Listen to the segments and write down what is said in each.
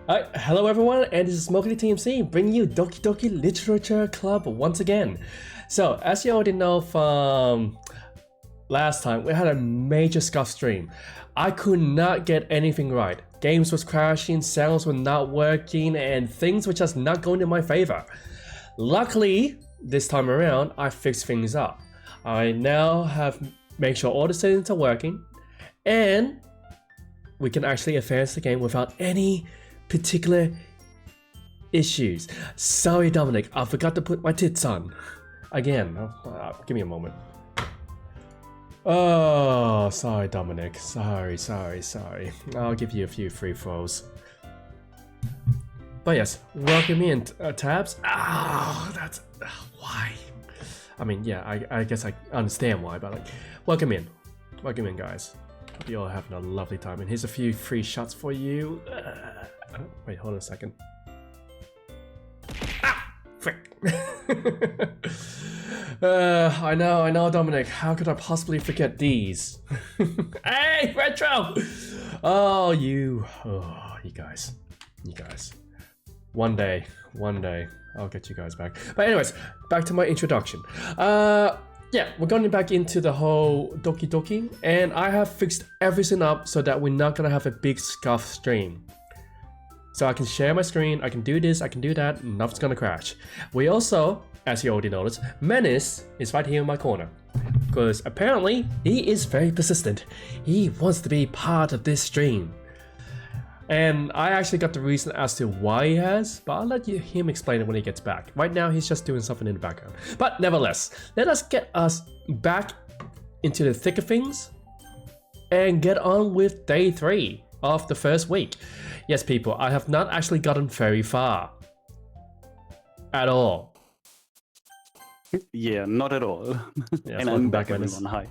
Hello everyone, and this is Smokey TMC bringing you Doki Doki Literature Club once again. So, as you already know from last time, we had a major scuff stream. I could not get anything right. Games was crashing, sounds were not working, and things were just not going in my favor. Luckily, this time around, I fixed things up. I now have made sure all the settings are working, and we can actually advance the game without any particular issues. Sorry, Dominic, I forgot to put my tits on. Again, give me a moment. Oh, sorry, Dominic. Sorry. I'll give you a few free throws. But yes, welcome in, Tabs. That's why. I mean, yeah, I guess I understand why, but like, welcome in, guys. Hope you all having a lovely time. And here's a few free shots for you. Wait, hold on a second. Frick. I know, Dominic. How could I possibly forget these? Hey, Retro! You guys. One day, I'll get you guys back. But anyways, back to my introduction. Yeah, we're going back into the whole Doki Doki, and I have fixed everything up so that we're not gonna have a big scuff stream. So I can share my screen, I can do this, I can do that, nothing's gonna crash. We also, as you already noticed, Menace is right here in my corner. Because apparently, he is very persistent. He wants to be part of this stream. And I actually got the reason as to why he has, but I'll let him explain it when he gets back. Right now, he's just doing something in the background. But nevertheless, let us get us back into the thick of things and get on with day 3 of the first week. Yes, people, I have not actually gotten very far. At all. Yeah, not at all. Yes, and I'm back everyone. Hi.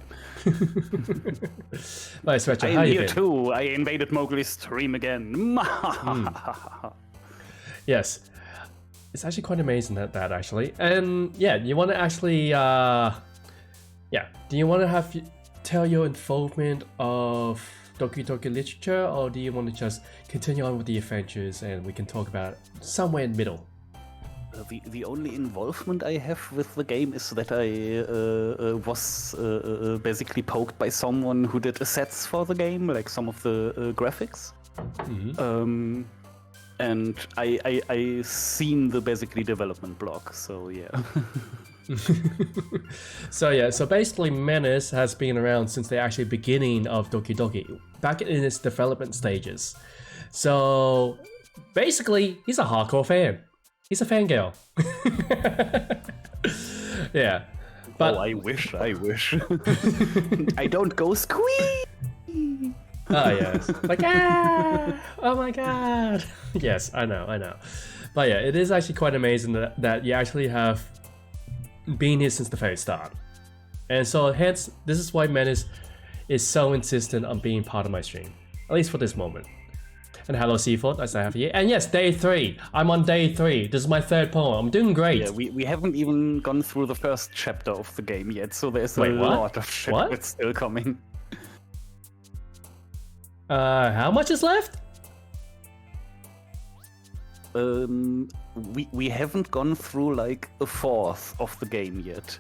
Nice, Richard. I How am you here been? too. I invaded Mowgli's stream again. Yes. It's actually quite amazing that actually. And yeah, you want to actually do you want to tell your involvement of Doki Doki literature, or do you want to just continue on with the adventures and we can talk about it somewhere in the middle? The only involvement I have with the game is that I was basically poked by someone who did assets for the game, like some of the graphics. Mm-hmm. And I seen the basically development block, so yeah. So basically Menace has been around since the actual beginning of Doki Doki, back in its development stages. So basically, he's a hardcore fan. He's a fangirl. Yeah. But I wish. I don't go squee. Oh yes. Like oh my god. Yes, I know. But yeah, it is actually quite amazing that you actually have been here since the very start. And so hence, this is why Menace is so insistent on being part of my stream. At least for this moment. And hello Seafood, as I have here. And yes, day 3. I'm on day 3. This is my 3rd poem. I'm doing great. Yeah, we haven't even gone through the first chapter of the game yet, so there's a lot of shit that's still coming. How much is left? We haven't gone through like a 1/4 of the game yet.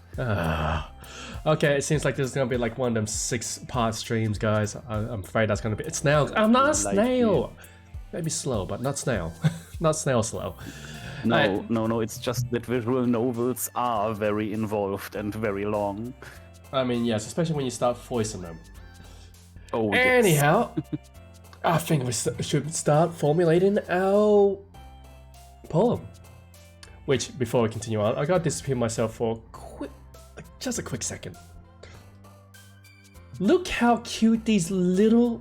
Okay, it seems like this is gonna be like one of them 6-part streams, guys. I'm afraid that's gonna be. It's snail. I'm not a snail. Maybe slow, but not snail. Not snail slow. No. It's just that visual novels are very involved and very long. I mean, yes, especially when you start voicing them. Oh. Anyhow, I think we should start formulating our poem. Which, before we continue on, I gotta disappear myself for just a quick second. Look how cute these little,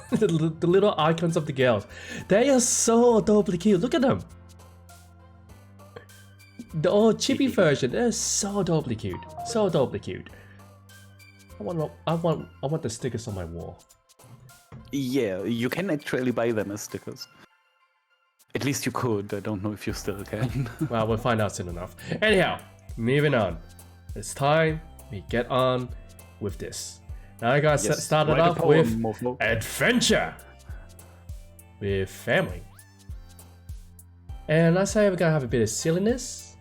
the little icons of the girls. They are so adorably cute. Look at them. The old chibi version, they're so adorably cute. So adorably cute. I want the stickers on my wall. Yeah, you can actually buy them as stickers. At least you could. I don't know if you still can. Well, we'll find out soon enough. Anyhow, moving on. It's time we get on with this. Now I gotta start it off with adventure with family. And let's say we're gonna have a bit of silliness.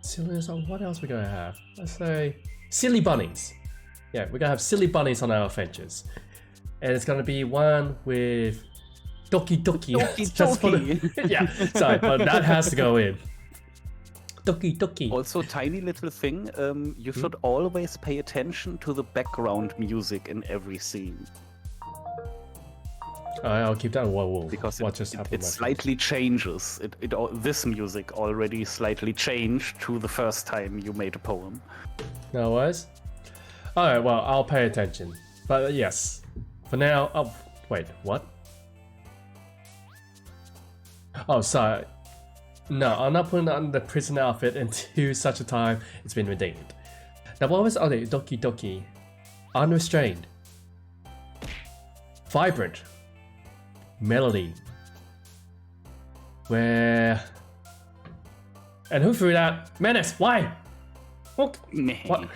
Silliness, oh, what else we gonna have? Let's say silly bunnies. Yeah, we're gonna have silly bunnies on our adventures. And it's gonna be one with Doki Doki. Doki Just for Doki. the- yeah, sorry, but that has to go in. Doki Doki. Also, tiny little thing, you should always pay attention to the background music in every scene. I'll keep that. Whoa. Because what just happened? it slightly changes. This music already slightly changed to the first time you made a poem. No worries. Alright, well, I'll pay attention. But yes, for now. Oh, wait, what? Oh, sorry. No, I'm not putting on the prison outfit until such a time it's been redeemed. Now, what was other Doki Doki? Unrestrained. Vibrant. Melody. Where. And who threw that? Menace, why? What? What?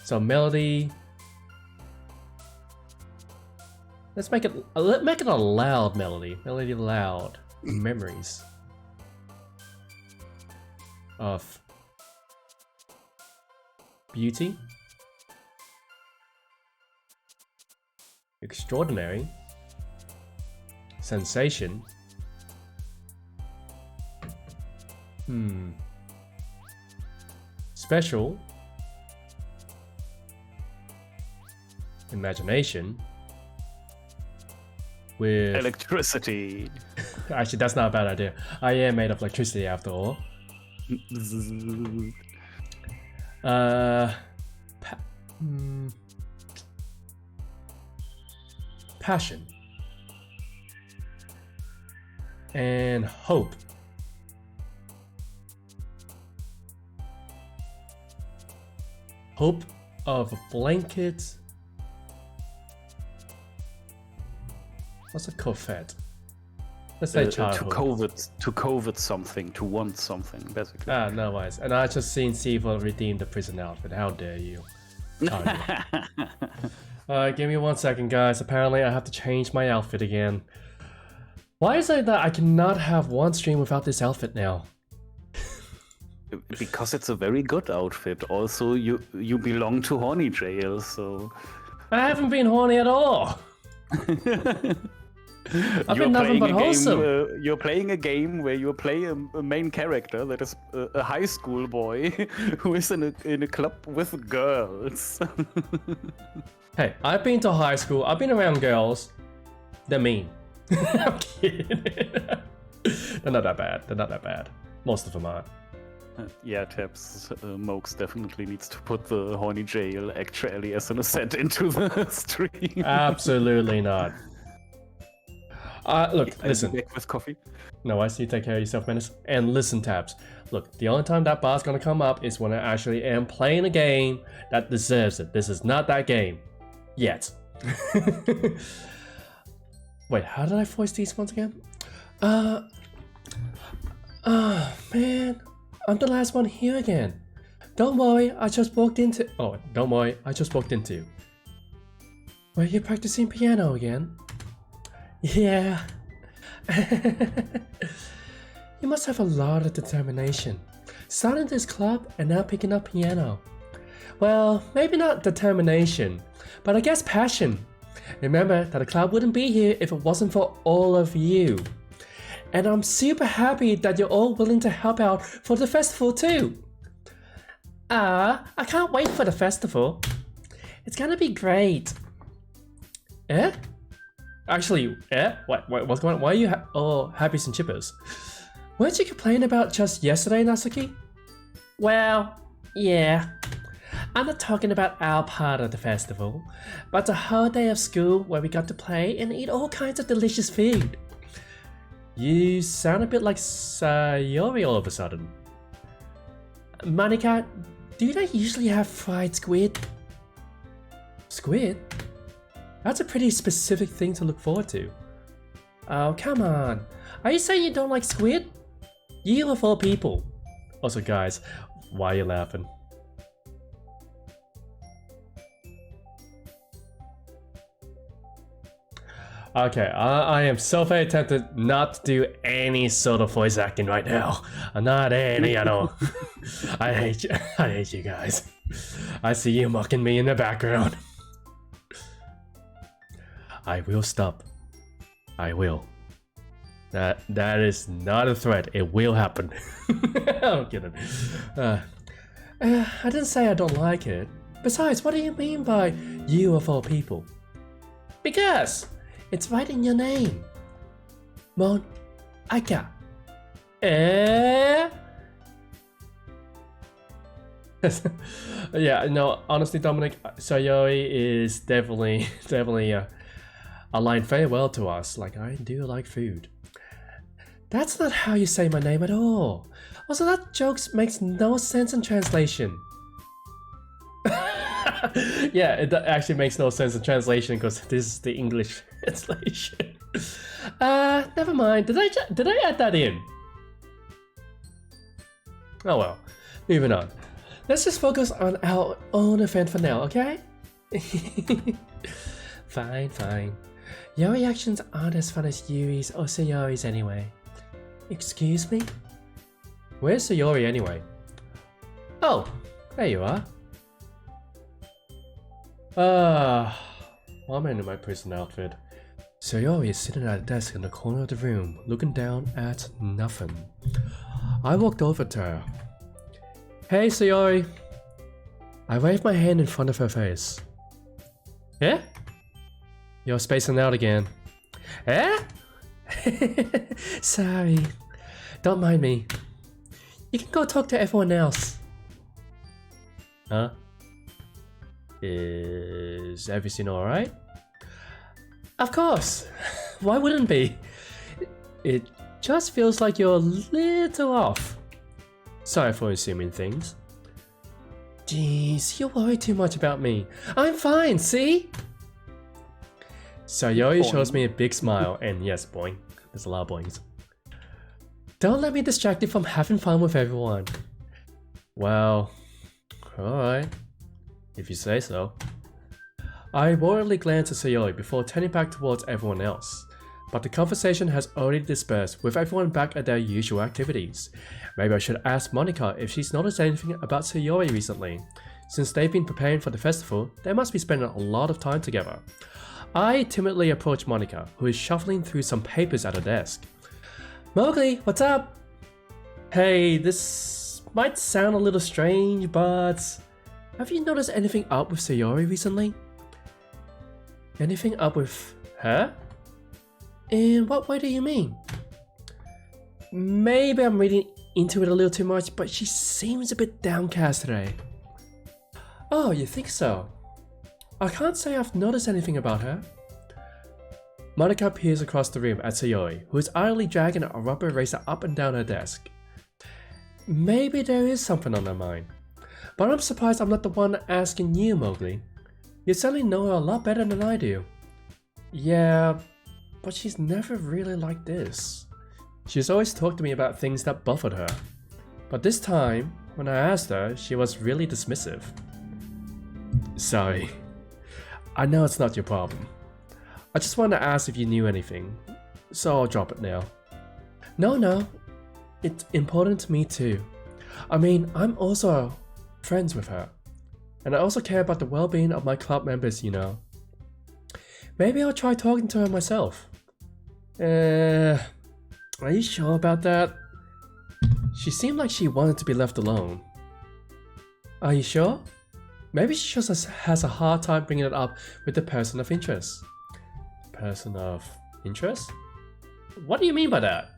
So melody. Let's make it a loud melody. Melody loud. Memories of beauty, extraordinary, sensation. Special. Imagination. With Electricity. actually, that's not a bad idea. I am made of electricity after all. Passion and hope. Hope of a blanket. What's a covet? Let's say childhood. To covet something, to want something, basically. Ah, no worries. And I just seen Siva redeem the prison outfit. How dare you? Alright, give me 1 second, guys. Apparently, I have to change my outfit again. Why is it that I cannot have one stream without this outfit now? Because it's a very good outfit. Also, you belong to horny jail, so I haven't been horny at all. I've been nothing but wholesome. You're playing a game where you play a main character that is a high school boy who is in a club with girls. Hey, I've been to high school. I've been around girls. They're mean. I'm kidding. They're not that bad. They're not that bad. Most of them are. Yeah, Tabs, Mokes definitely needs to put the horny jail actually as an asset into the stream. Absolutely not. Look, listen. Back with coffee. No, I see you take care of yourself, Menace. And listen, Tabs. Look, the only time that bar's gonna come up is when I actually am playing a game that deserves it. This is not that game. Yet. Wait, how did I voice these ones again? Man. I'm the last one here again. Don't worry, I just walked into... Oh, don't worry, I just walked into... Were you practicing piano again? Yeah. You must have a lot of determination. Starting this club and now picking up piano. Well, maybe not determination, but I guess passion. Remember that the club wouldn't be here if it wasn't for all of you. And I'm super happy that you're all willing to help out for the festival too. I can't wait for the festival. It's gonna be great. Eh? Actually, what's going on? Why are you all happy and chippers? Weren't you complaining about just yesterday, Natsuki? Well, yeah. I'm not talking about our part of the festival, but the whole day of school where we got to play and eat all kinds of delicious food. You sound a bit like Sayori all of a sudden. Monica, do they usually have fried squid? Squid? That's a pretty specific thing to look forward to. Oh, come on. Are you saying you don't like squid? You of all people. Also, guys, why are you laughing? Okay, I am so very tempted not to do any sort of voice acting right now. Not any at all. I hate you. I hate you guys. I see you mocking me in the background. I will stop. I will. That is not a threat. It will happen. I'm kidding. I didn't say I don't like it. Besides, what do you mean by you of all people? Because it's right in your name. Mon Aika. Yeah, no, honestly, Dominic, Sayori is definitely aligned very well to us. Like, I do like food. That's not how you say my name at all. Also, that joke makes no sense in translation. Yeah, it actually makes no sense in translation because this is the English translation. Never mind. Did I add that in? Oh well. Moving on. Let's just focus on our own event for now, okay? Fine. Your reactions aren't as fun as Yuri's or Sayori's anyway. Excuse me? Where's Sayori anyway? Oh, there you are. I'm in my prison outfit. Sayori is sitting at a desk in the corner of the room, looking down at nothing. I walked over to her. Hey, Sayori. I waved my hand in front of her face. Yeah? You're spacing out again. Eh? Sorry. Don't mind me. You can go talk to everyone else. Huh? Is everything alright? Of course. Why wouldn't it be? It just feels like you're a little off. Sorry for assuming things. Jeez, you worry too much about me. I'm fine, see? Sayori shows me a big smile, and yes, boing. There's a lot of boings. Don't let me distract you from having fun with everyone. Well, alright. If you say so. I worriedly glance at Sayori before turning back towards everyone else. But the conversation has already dispersed, with everyone back at their usual activities. Maybe I should ask Monica if she's noticed anything about Sayori recently. Since they've been preparing for the festival, they must be spending a lot of time together. I timidly approach Monica, who is shuffling through some papers at her desk. Mowgli, what's up? Hey, this might sound a little strange, but have you noticed anything up with Sayori recently? Anything up with her? In what way do you mean? Maybe I'm reading into it a little too much, but she seems a bit downcast today. Oh, you think so? I can't say I've noticed anything about her. Monica peers across the room at Sayori, who is idly dragging a rubber eraser up and down her desk. Maybe there is something on her mind. But I'm surprised I'm not the one asking you, Mowgli. You certainly know her a lot better than I do. Yeah, but she's never really like this. She's always talked to me about things that bothered her. But this time, when I asked her, she was really dismissive. Sorry. I know it's not your problem. I just wanted to ask if you knew anything, so I'll drop it now. No. It's important to me too. I mean, I'm also friends with her. And I also care about the well-being of my club members, you know. Maybe I'll try talking to her myself. Are you sure about that? She seemed like she wanted to be left alone. Are you sure? Maybe she just has a hard time bringing it up with the person of interest. Person of interest? What do you mean by that?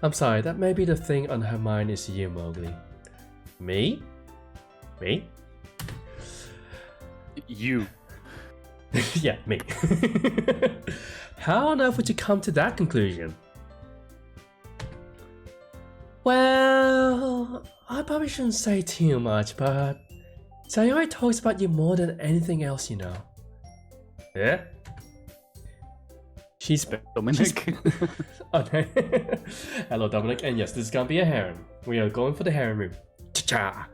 I'm sorry, that may be the thing on her mind is you, Mowgli. Me? Me? You. Yeah, me. How on earth would you come to that conclusion? Well, I probably shouldn't say too much, but Sayori talks about you more than anything else, you know. Yeah? She's Dominic. Oh, no. Hello, Dominic, and yes, this is gonna be a harem. We are going for the harem room. Cha-cha!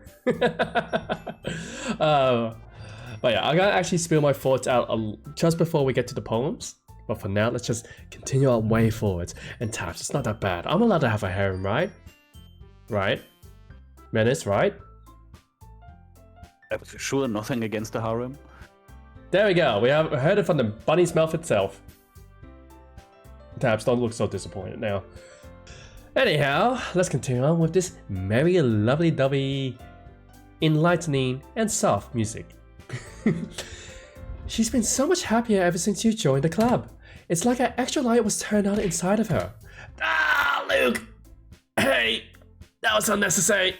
But yeah, I'm gonna actually spill my thoughts out just before we get to the poems. But for now, let's just continue our way forward. And Taps, it's not that bad. I'm allowed to have a harem, right? Right? Menace, right? Sure, nothing against the harem. There we go. We have heard it from the bunny's mouth itself. Taps, don't look so disappointed now. Anyhow, let's continue on with this merry, lovely, dovey, enlightening, and soft music. She's been so much happier ever since you joined the club. It's like an extra light was turned on inside of her. Ah, Luke! Hey! That was unnecessary!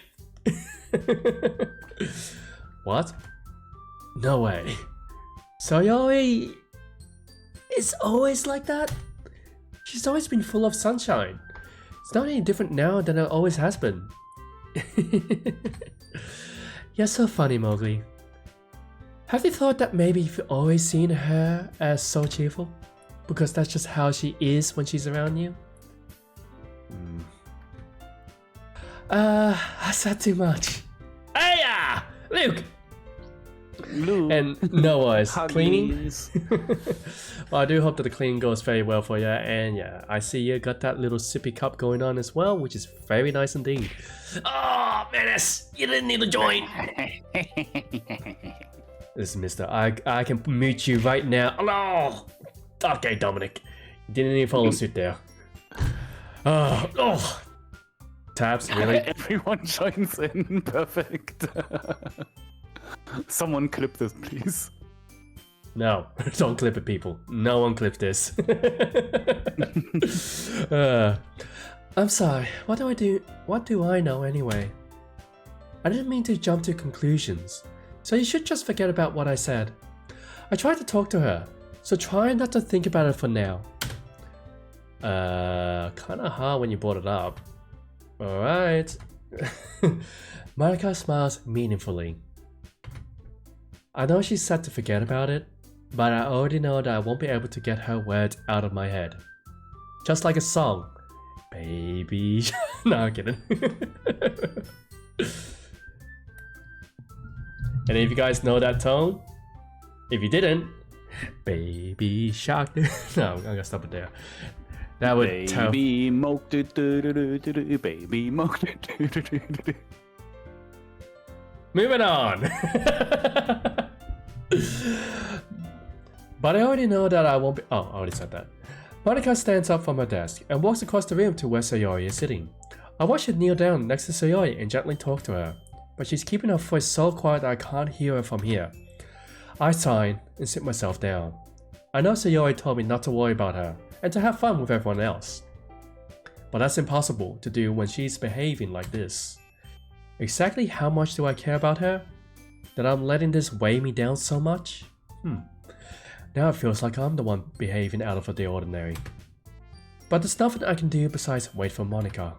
What? No way. Sayori is always like that? She's always been full of sunshine. It's not any different now than it always has been. You're so funny, Mowgli. Have you thought that maybe you've always seen her as so cheerful? Because that's just how she is when she's around you? I said too much. Hey, Luke! Luke. And no worries. Cleaning? Well, I do hope that the cleaning goes very well for you. And yeah, I see you got that little sippy cup going on as well, which is very nice indeed. Oh, Menace! You didn't need to join! Listen, mister, I can mute you right now. Oh, okay, Dominic. You didn't even follow suit there. Oh. Taps, really? Everyone joins in. Perfect. Someone clip this, please. No, don't clip it, people. No one clip this. I'm sorry. What do I do? What do I know anyway? I didn't mean to jump to conclusions. So you should just forget about what I said. I tried to talk to her, so try not to think about it for now. Kinda hard when you brought it up. Alright. Monica smiles meaningfully. I know she said to forget about it, but I already know that I won't be able to get her words out of my head. Just like a song. Baby. No, I'm kidding. And if you guys know that tone, if you didn't, baby shark. No, I'm gonna stop it there. That would tell. Baby moke, baby moke. Moving on. But I already know that I won't be. Oh, I already said that. Monica stands up from her desk and walks across the room to where Sayori is sitting. I watch her kneel down next to Sayori and gently talk to her, but she's keeping her voice so quiet that I can't hear her from here. I sigh and sit myself down. I know Sayori told me not to worry about her and to have fun with everyone else. But that's impossible to do when she's behaving like this. Exactly how much do I care about her? That I'm letting this weigh me down so much? Now it feels like I'm the one behaving out of the ordinary. But there's nothing I can do besides wait for Monica.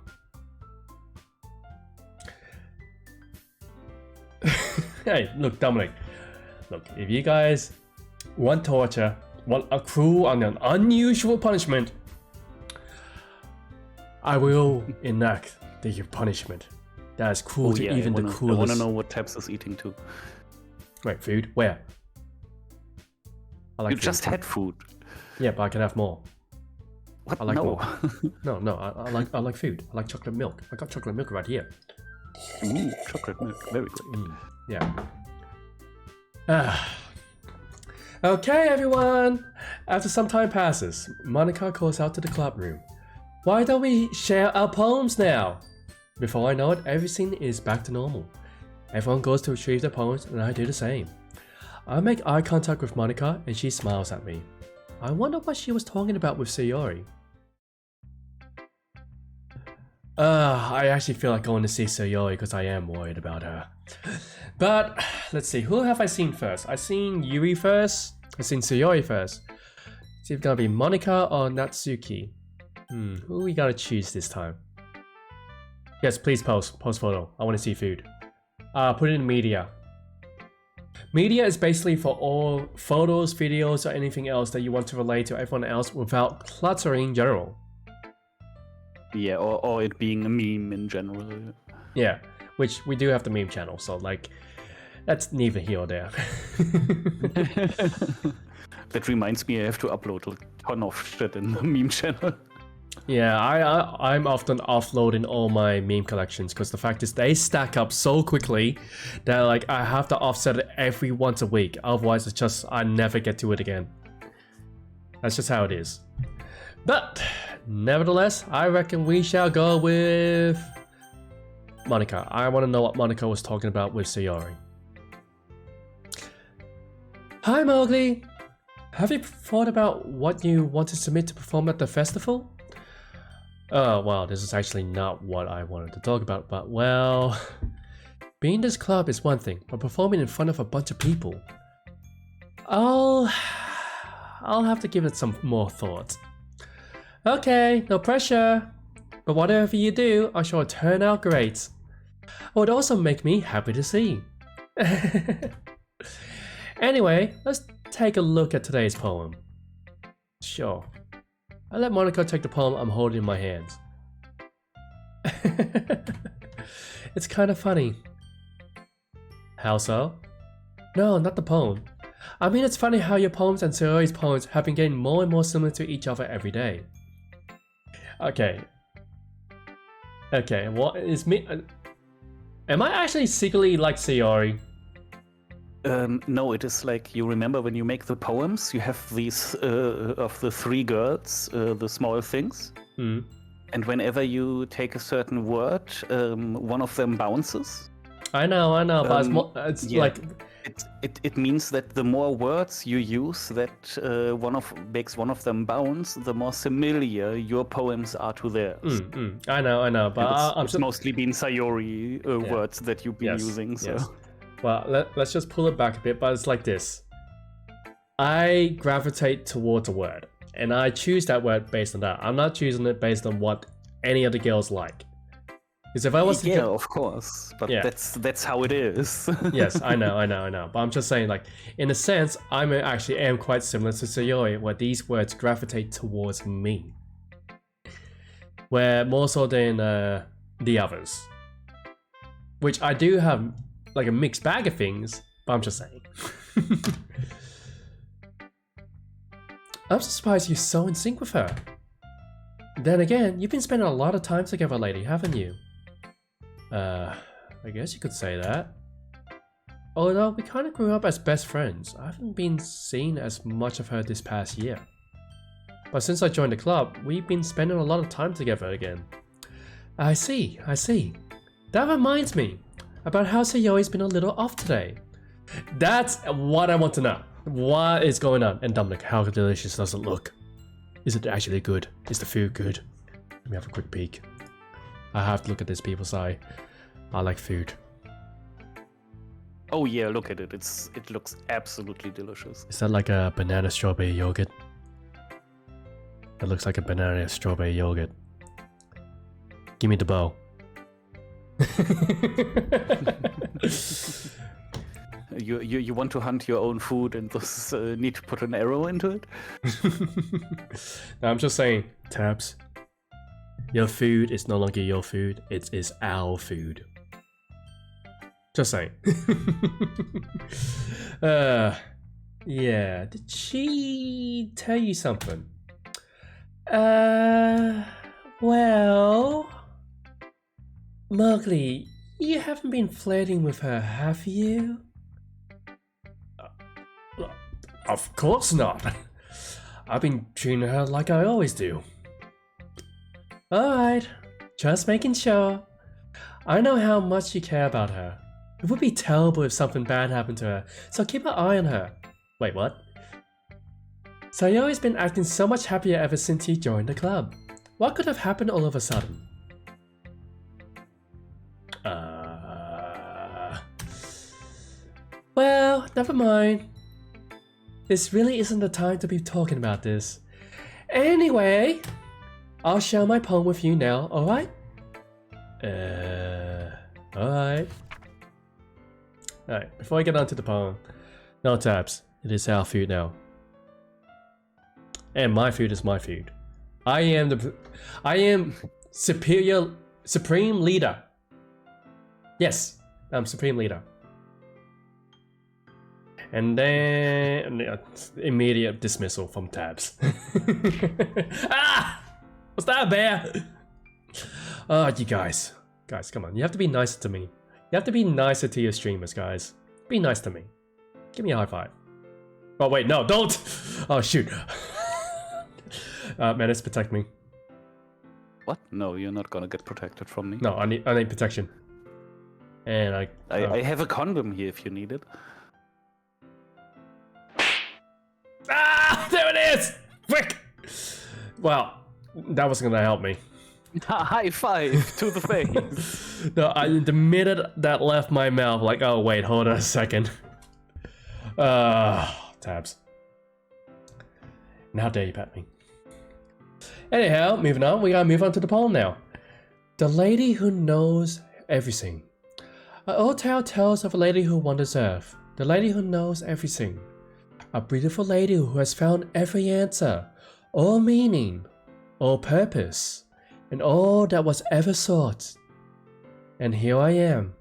Hey, look, Dominic. Look, if you guys want torture, want a cruel and an unusual punishment, I will enact the punishment. That is cruel to even the cruelest. I wanna know what Taps is eating too. Wait, food? Where? I like you just had food. Yeah, but I can have more. What? I like no. more. No, I like food. I like chocolate milk. I got chocolate milk right here. Ooh, chocolate milk, very good. Yeah. Okay, everyone. After some time passes, Monica calls out to the club room. Why don't we share our poems now? Before I know it, everything is back to normal. Everyone goes to retrieve their poems, and I do the same. I make eye contact with Monica, and she smiles at me. I wonder what she was talking about with Sayori. I actually feel like going to see Sayori because I am worried about her. But let's see, who have I seen first? I've seen Yuri first. I've seen Sayori first. Is it gonna be Monica or Natsuki? Who we gotta choose this time? Yes, please post photo. I want to see food. Put it in media. Media is basically for all photos, videos, or anything else that you want to relate to everyone else without cluttering in general. Yeah, or it being a meme in general. Yeah, which we do have the meme channel, so like That's neither here or there. That reminds me, I have to upload a ton of shit in the meme channel. Yeah, I'm often offloading all my meme collections because the fact is they stack up so quickly that like I have to offset it every once a week. Otherwise, it's just I never get to it again. That's just how it is. But nevertheless, I reckon we shall go with Monica. I want to know what Monica was talking about with Sayori. Hi Mowgli. Have you thought about what you want to submit to perform at the festival? Oh, well, this is actually not what I wanted to talk about, but well... Being this club is one thing, but performing in front of a bunch of people... I'll have to give it some more thought. Okay, no pressure. But whatever you do, I'm sure it'll turn out great. It would also make me happy to see. Anyway, let's take a look at today's poem. Sure. I let Monica take the poem I'm holding in my hands. It's kind of funny. How so? No, not the poem. I mean, it's funny how your poems and Sayori's poems have been getting more and more similar to each other every day. Okay, what is me? Am I actually secretly like Sayori? No, it is like, you remember when you make the poems, you have these of the three girls, the small things. Hmm. And whenever you take a certain word, one of them bounces. I know, but it's yeah. like... It means that the more words you use that makes one of them bounce, the more similar your poems are to theirs. I know, but it's mostly been Sayori words that you've been using. So. Yes. Well, let's just pull it back a bit, but it's like this. I gravitate towards a word, and I choose that word based on that. I'm not choosing it based on what any other girls like. Because if I was to of course, but that's how it is. Yes, I know. But I'm just saying, like, in a sense, I actually am quite similar to Sayori, where these words gravitate towards me. Where more so than the others. Which I do have like a mixed bag of things, but I'm just saying. I'm surprised you're so in sync with her. Then again, you've been spending a lot of time together lately, haven't you? I guess you could say that. Although we kind of grew up as best friends, I haven't been seeing as much of her this past year. But since I joined the club, we've been spending a lot of time together again. I see. That reminds me about how Sayori's been a little off today. That's what I want to know. What is going on? And Dominic, how delicious does it look? Is it actually good? Is the food good? Let me have a quick peek. I have to look at this people's eye. I like food. Oh yeah, look at it. It looks absolutely delicious. Is that like a banana strawberry yogurt? That looks like a banana strawberry yogurt. Give me the bow. You want to hunt your own food and thus need to put an arrow into it? No, I'm just saying, Tabs. Your food is no longer your food, it is our food. Just saying. Yeah, did she tell you something? Well... Mowgli, you haven't been flirting with her, have you? Of course not. I've been treating her like I always do. Alright, just making sure. I know how much you care about her. It would be terrible if something bad happened to her, so keep an eye on her. Wait, what? Sayori's been acting so much happier ever since you joined the club. What could have happened all of a sudden? Well, never mind. This really isn't the time to be talking about this. Anyway, I'll share my poem with you now, alright? Alright. Alright, before I get on to the poem, no Tabs, it is our food now. And my food is my food. I am supreme leader. Yes, I'm supreme leader. And then immediate dismissal from tabs. Ah! Was that a bear? Oh, you guys. Guys, come on. You have to be nicer to me. You have to be nicer to your streamers, guys. Be nice to me. Give me a high five. Oh, wait, no, don't! Oh, shoot. Menace, protect me. What? No, you're not gonna get protected from me. No, I need protection. And I have a condom here if you need it. Ah! There it is! Quick! Well, that wasn't gonna help me. High five to the face. No, the minute that left my mouth, like, oh wait, hold on a second. Tabs. And how dare you pat me? Anyhow, moving on, we gotta move on to the poem now. The lady who knows everything. An old tale tells of a lady who wanders earth. The lady who knows everything. A beautiful lady who has found every answer, all meaning, all purpose, and all that was ever sought. And here I am,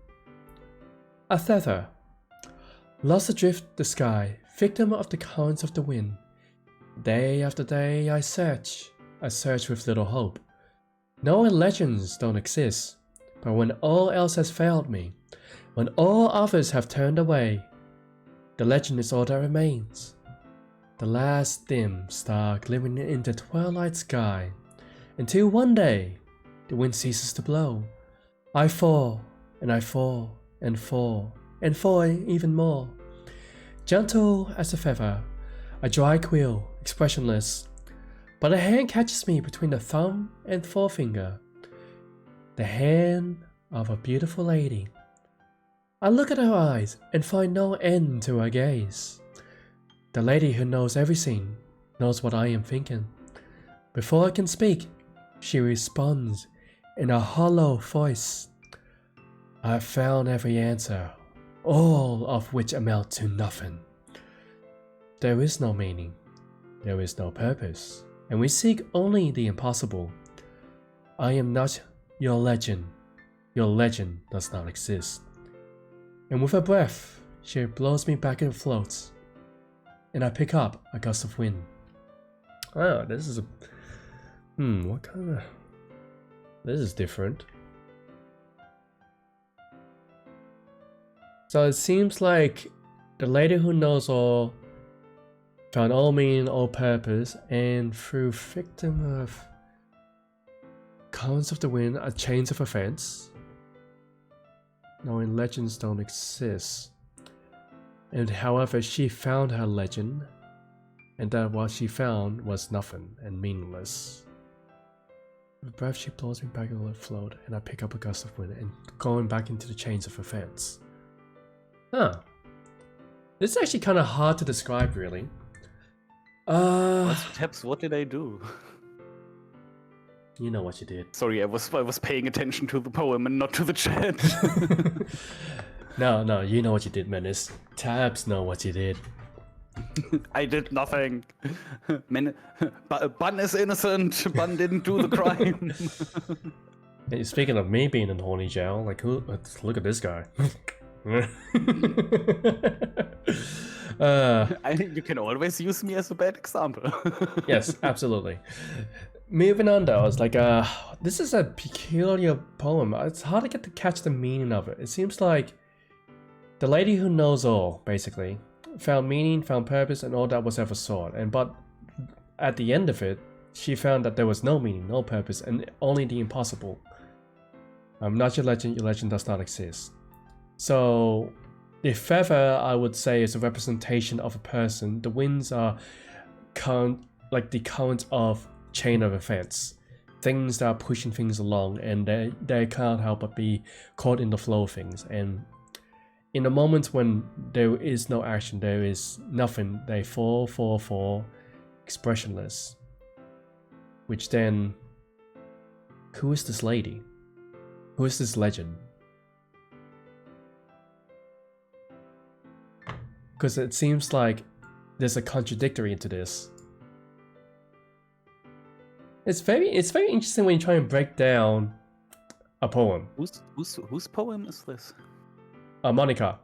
a feather, lost adrift the sky, victim of the currents of the wind. Day after day I search with little hope. Knowing legends don't exist, but when all else has failed me, when all others have turned away, the legend is all that remains. The last dim star glimmering in the twilight sky, until one day the wind ceases to blow. I fall, and I fall, and fall, and fall even more. Gentle as a feather, a dry quill, expressionless, but a hand catches me between the thumb and forefinger. The hand of a beautiful lady. I look at her eyes and find no end to her gaze. The lady who knows everything knows what I am thinking. Before I can speak, she responds in a hollow voice. I have found every answer, all of which amount to nothing. There is no meaning, there is no purpose, and we seek only the impossible. I am not your legend does not exist. And with her breath, she blows me back and floats, and I pick up a gust of wind. Oh, this is a... what kind of... This is different. So it seems like the lady who knows all found all meaning, all purpose, and through victim of currents of the wind, a chains of events, knowing legends don't exist. And however, she found her legend, and that what she found was nothing and meaningless. With breath, she blows me back on the float, and I pick up a gust of wind and going back into the chains of events. Huh. This is actually kind of hard to describe, really. Tabs, what did I do? You know what you did. Sorry, I was paying attention to the poem and not to the chat. No, you know what you did, Menace. Tabs know what you did. I did nothing. Bun is innocent. Bun didn't do the crime. Hey, speaking of me being in horny jail, like, look at this guy. You can always use me as a bad example. Yes, absolutely. Moving on though, it's like, this is a peculiar poem. It's hard to get to catch the meaning of it. It seems like the lady who knows all, basically, found meaning, found purpose, and all that was ever sought. But at the end of it, she found that there was no meaning, no purpose, and only the impossible. Not your legend does not exist. So, the feather, I would say, is a representation of a person. The winds are like the currents of chain of events. Things that are pushing things along, and they can't help but be caught in the flow of things. And in the moments when there is no action, there is nothing, they fall, expressionless. Which then, who is this lady? Who is this legend? Because it seems like there's a contradictory into this. It's very interesting when you try and break down a poem. Whose poem is this? Monica.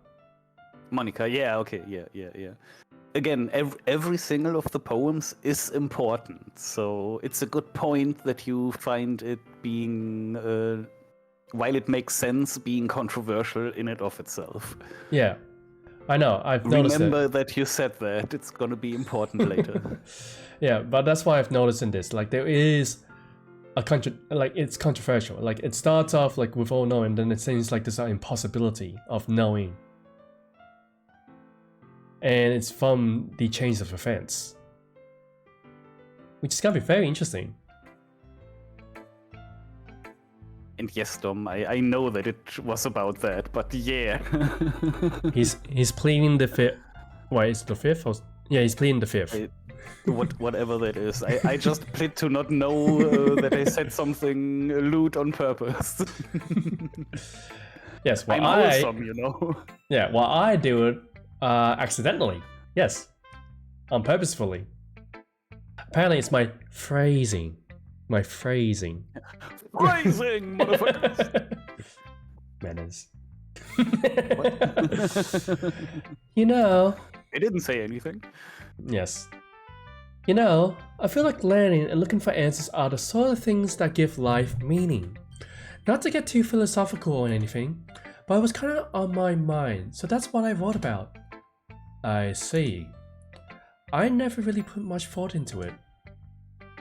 Monica, yeah, okay, yeah. Again, every single of the poems is important, so it's a good point that you find it being, while it makes sense, being controversial in and of itself. Yeah, I know. I've noticed it. Remember that you said that. It's gonna be important later. Yeah, but that's why I've noticed in this. Like, there is a it's controversial. Like, it starts off like with all knowing, then it seems like there's an impossibility of knowing. And it's from the chains of events, which is gonna be very interesting. And yes, Dom, I know that it was about that, but yeah. he's pleading the fifth. Wait, is it the fifth? Yeah, he's pleading the fifth. Whatever that is. I just plead to not know that I said something lewd on purpose. Yes, well, I'm wholesome, you know. Yeah, well, I do it accidentally. Yes, unpurposefully. Apparently, it's my phrasing. My phrasing. Phrasing, motherfuckers. Manners. You know. I didn't say anything. Yes. You know, I feel like learning and looking for answers are the sort of things that give life meaning. Not to get too philosophical or anything, but it was kind of on my mind, so that's what I wrote about. I see. I never really put much thought into it.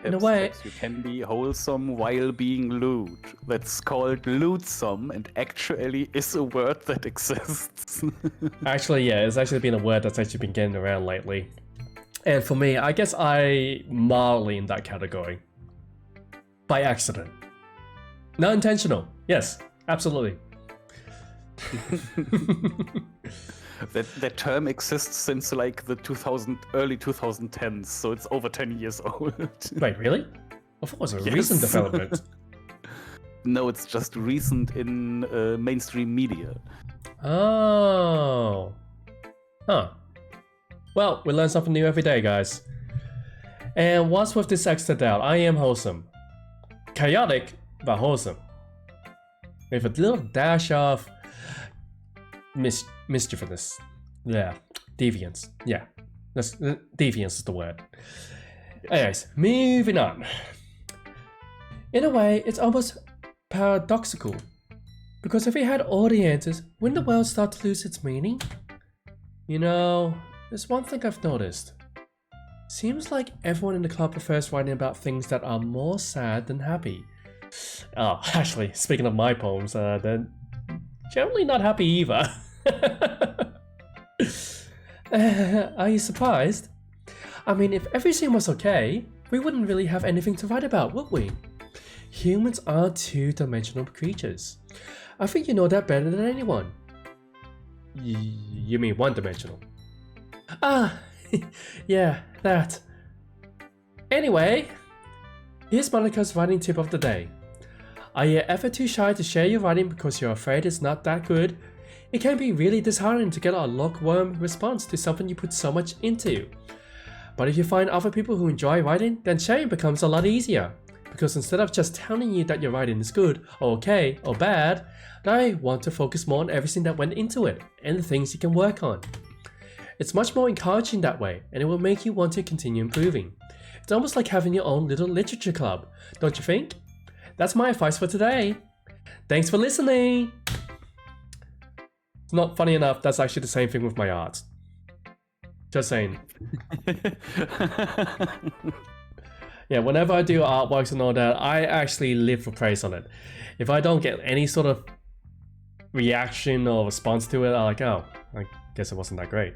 In a way, you can be wholesome while being lewd. That's called lewdsome, and actually is a word that exists. actually, yeah, it's actually been a word that's actually been getting around lately. And for me, I guess I mildly in that category. By accident. Not intentional. Yes, absolutely. That term exists since like the early 2010s, so it's over 10 years old. Wait, really? I thought it was a recent development. No, it's just recent in mainstream media. Oh. Huh. Well, we learn something new every day, guys. And what's with this extra doubt? I am wholesome. Chaotic, but wholesome. With a little dash of mischievousness. Yeah. Deviance. Yeah. Deviance is the word. Anyways, moving on. In a way, it's almost paradoxical. Because if we had all the answers, wouldn't the world start to lose its meaning? You know, there's one thing I've noticed. Seems like everyone in the club prefers writing about things that are more sad than happy. Oh, actually, speaking of my poems, they're generally not happy either. Are you surprised? I mean, if everything was okay, we wouldn't really have anything to write about, would we? Humans are two-dimensional creatures. I think you know that better than anyone. You mean one-dimensional? Ah, yeah, that. Anyway, here's Monica's writing tip of the day. Are you ever too shy to share your writing because you're afraid it's not that good? It can be really disheartening to get a lukewarm response to something you put so much into. But if you find other people who enjoy writing, then sharing becomes a lot easier. Because instead of just telling you that your writing is good, or okay, or bad, I want to focus more on everything that went into it, and the things you can work on. It's much more encouraging that way, and it will make you want to continue improving. It's almost like having your own little literature club, don't you think? That's my advice for today. Thanks for listening! It's not funny enough, that's actually the same thing with my art. Just saying. Yeah, whenever I do artworks and all that, I actually live for praise on it. If I don't get any sort of reaction or response to it, I'm like, oh, I guess it wasn't that great.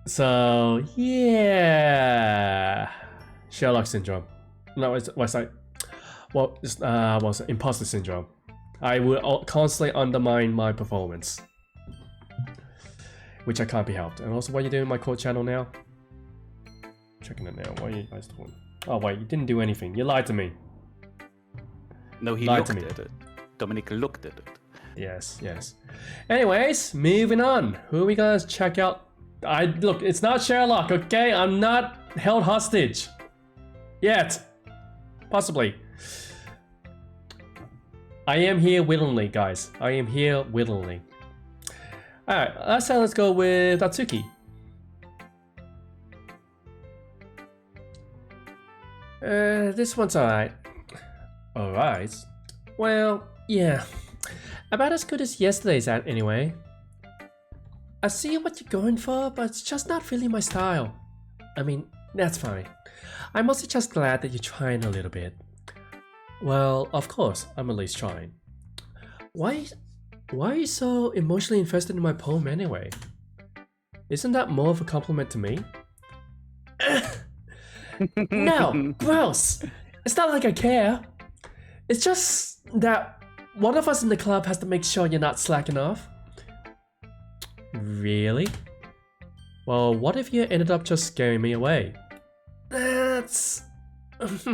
So, yeah. Sherlock syndrome. No, what's that? Well, what's it? Imposter syndrome. I would constantly undermine my performance. Which I can't be helped. And also, what are you doing in my core channel now? Checking it now. What are you guys doing? Oh wait, you didn't do anything. You lied to me. No, he looked at it. Dominic looked at it. Yes, yes. Anyways, moving on. Who are we gonna check out? Look, it's not Sherlock, okay? I'm not held hostage. Yet. Possibly. I am here willingly, guys. I am here willingly. Alright, let's go with Natsuki. This one's alright. Alright. Well, yeah. About as good as yesterday's at anyway. I see what you're going for, but it's just not really my style. I mean, that's fine. I'm mostly just glad that you're trying a little bit. Well, of course, I'm at least trying. Why are you so emotionally invested in my poem anyway? Isn't that more of a compliment to me? No, gross! It's not like I care. It's just that one of us in the club has to make sure you're not slacking off. Really? Well, what if you ended up just scaring me away? That's... it's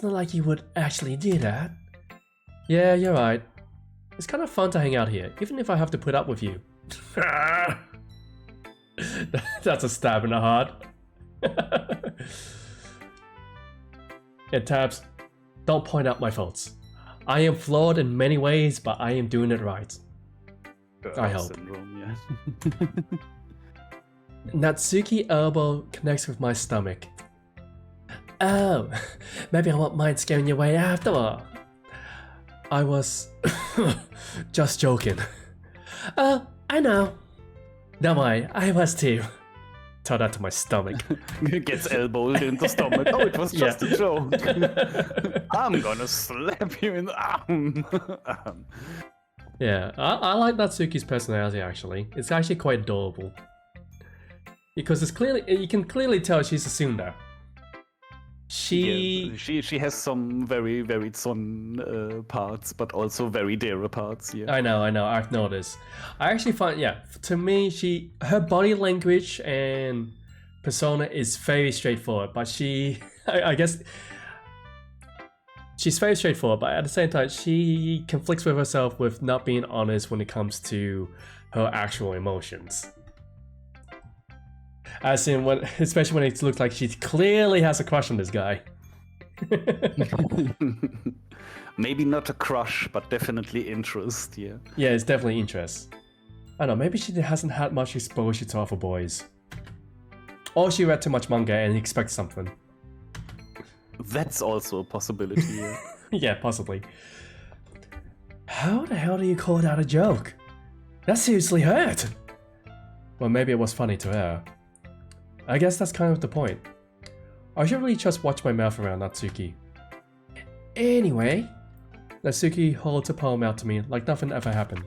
not like you would actually do that. Yeah, you're right. It's kind of fun to hang out here, even if I have to put up with you. That's a stab in the heart. It taps. Don't point out my faults. I am flawed in many ways, but I am doing it right. I hope. Syndrome, yeah. Natsuki elbow connects with my stomach. Oh, maybe I won't mind scaring you away after all. I was just joking. Oh, I know. Don't worry, I was too. Tell that to my stomach. Gets elbowed in the stomach. Oh, it was just a joke. I'm gonna slap you in the arm. Yeah, I like Natsuki's personality actually. It's actually quite adorable. Because it's clearly, you can clearly tell she's a tsundere. She has some very Son parts, but also very Dera parts. Yeah. I know. I've noticed. I actually find, yeah, to me, her body language and persona is very straightforward. But I guess, she's very straightforward. But at the same time, she conflicts with herself with not being honest when it comes to her actual emotions. As in, especially when it looks like she clearly has a crush on this guy. Maybe not a crush, but definitely interest, yeah. Yeah, it's definitely interest. I don't know, maybe she hasn't had much exposure to other boys. Or she read too much manga and expects something. That's also a possibility, yeah. Yeah, possibly. How the hell do you call that a joke? That seriously hurt! Well, maybe it was funny to her. I guess that's kind of the point. I should really just watch my mouth around Natsuki. Anyway, Natsuki holds a poem out to me like nothing ever happened.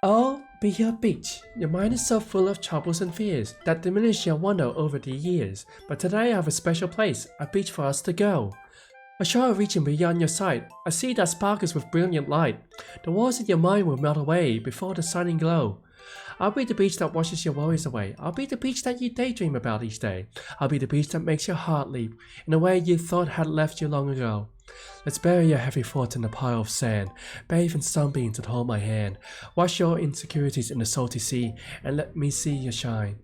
Oh, be your beach. Your mind is so full of troubles and fears that diminish your wonder over the years. But today I have a special place, a beach for us to go. A shore reaching beyond your sight, a sea that sparkles with brilliant light. The walls in your mind will melt away before the sunny glow. I'll be the beach that washes your worries away. I'll be the beach that you daydream about each day. I'll be the beach that makes your heart leap in a way you thought had left you long ago. Let's bury your heavy thoughts in a pile of sand. Bathe in sunbeams and hold my hand. Wash your insecurities in the salty sea and let me see your shine.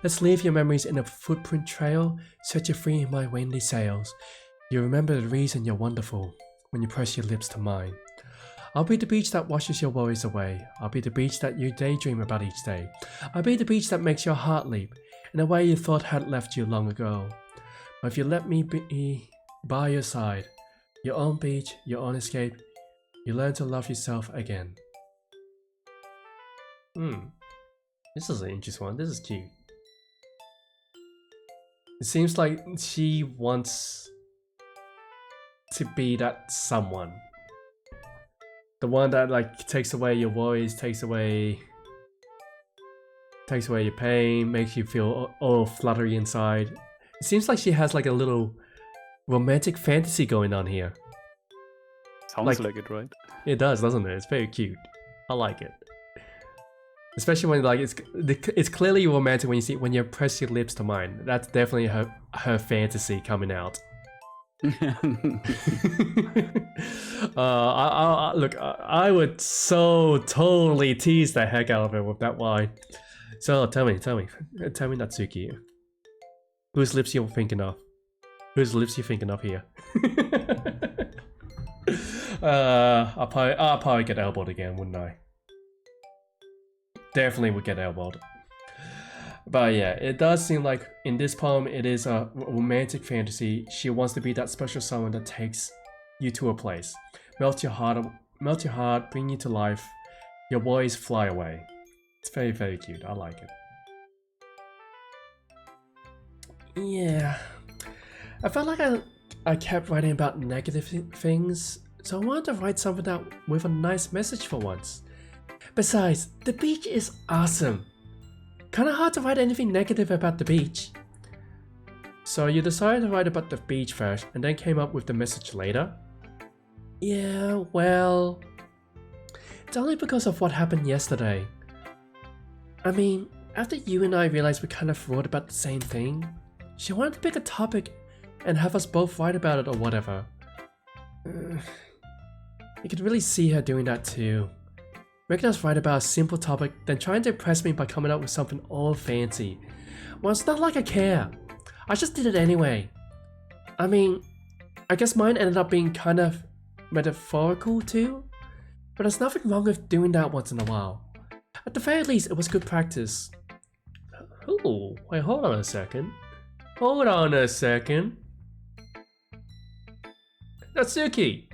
Let's leave your memories in a footprint trail. Set you free in my windy sails. You remember the reason you're wonderful when you press your lips to mine. I'll be the beach that washes your worries away. I'll be the beach that you daydream about each day. I'll be the beach that makes your heart leap in a way you thought had left you long ago. But if you let me be by your side, your own beach, your own escape, you learn to love yourself again. This is an interesting one. This is cute. It seems like she wants to be that someone. The one that like takes away your worries, takes away your pain, makes you feel all fluttery inside. It seems like she has like a little romantic fantasy going on here. Sounds like it, right? It does, doesn't it? It's very cute. I like it. Especially when like it's clearly romantic when you press your lips to mine. That's definitely her fantasy coming out. Look, I would so totally tease the heck out of her with that line. So tell me, Natsuki, whose lips you thinking of? Whose lips you thinking of here? I'll probably get elbowed again, wouldn't I? Definitely would get elbowed. But yeah, it does seem like in this poem, it is a romantic fantasy. She wants to be that special someone that takes you to a place, melt your heart, bring you to life. Your boys fly away. It's very, very cute. I like it. Yeah, I felt like I kept writing about negative things, so I wanted to write something out with a nice message for once. Besides, the beach is awesome. Kinda hard to write anything negative about the beach. So you decided to write about the beach first and then came up with the message later? Yeah, well, it's only because of what happened yesterday. I mean, after you and I realized we kind of wrote about the same thing, she wanted to pick a topic and have us both write about it or whatever. You could really see her doing that too. Making us write about a simple topic, then trying to impress me by coming up with something all fancy. Well, it's not like I care. I just did it anyway. I mean, I guess mine ended up being kind of metaphorical too, but there's nothing wrong with doing that once in a while. At the very least, it was good practice. Oh, wait, hold on a second. Hold on a second. Natsuki!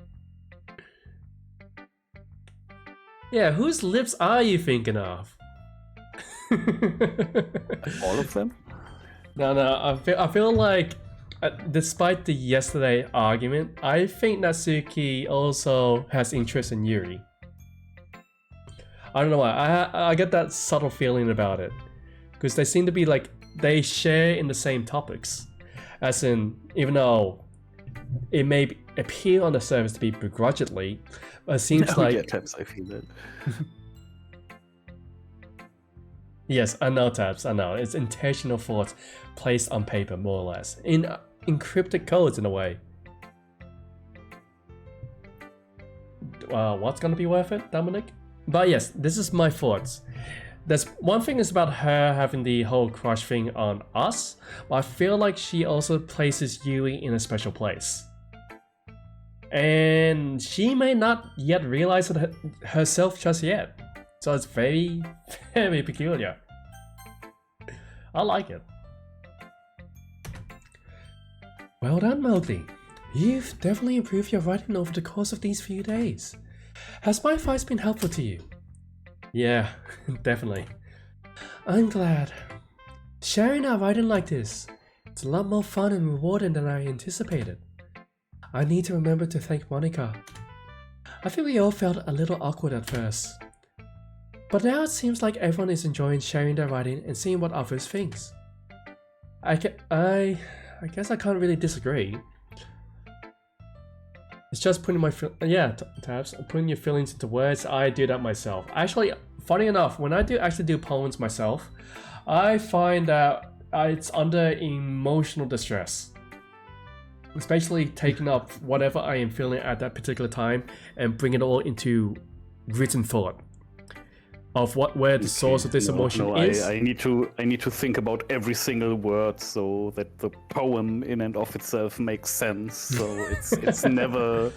Yeah, whose lips are you thinking of? All of them? No, I feel like, despite the yesterday argument, I think Natsuki also has interest in Yuri. I don't know why, I get that subtle feeling about it. Because they seem to be like, they share in the same topics. As in, even though it may appear on the surface to be begrudgingly, it seems like... Yeah, Tabs, I feel that. Yes, I know, Tabs, I know. It's intentional thoughts placed on paper, more or less. In encrypted codes, in a way. What's gonna be worth it, Dominic? But yes, this is my thoughts. There's one thing is about her having the whole crush thing on us, but I feel like she also places Yui in a special place. And she may not yet realize it herself just yet. So it's very, very peculiar. I like it. Well done, Mowgli. You've definitely improved your writing over the course of these few days. Has my advice been helpful to you? Yeah, definitely. I'm glad. Sharing our writing like this, it's a lot more fun and rewarding than I anticipated. I need to remember to thank Monica. I think we all felt a little awkward at first. But now it seems like everyone is enjoying sharing their writing and seeing what others think. I guess I can't really disagree. It's just putting my Tabs, putting your feelings into words. I do that myself. Actually, funny enough, when I actually do poems myself, I find that it's under emotional distress. Especially taking up whatever I am feeling at that particular time and bring it all into written thought of where the source of this emotion is. I need to think about every single word so that the poem in and of itself makes sense. So it's never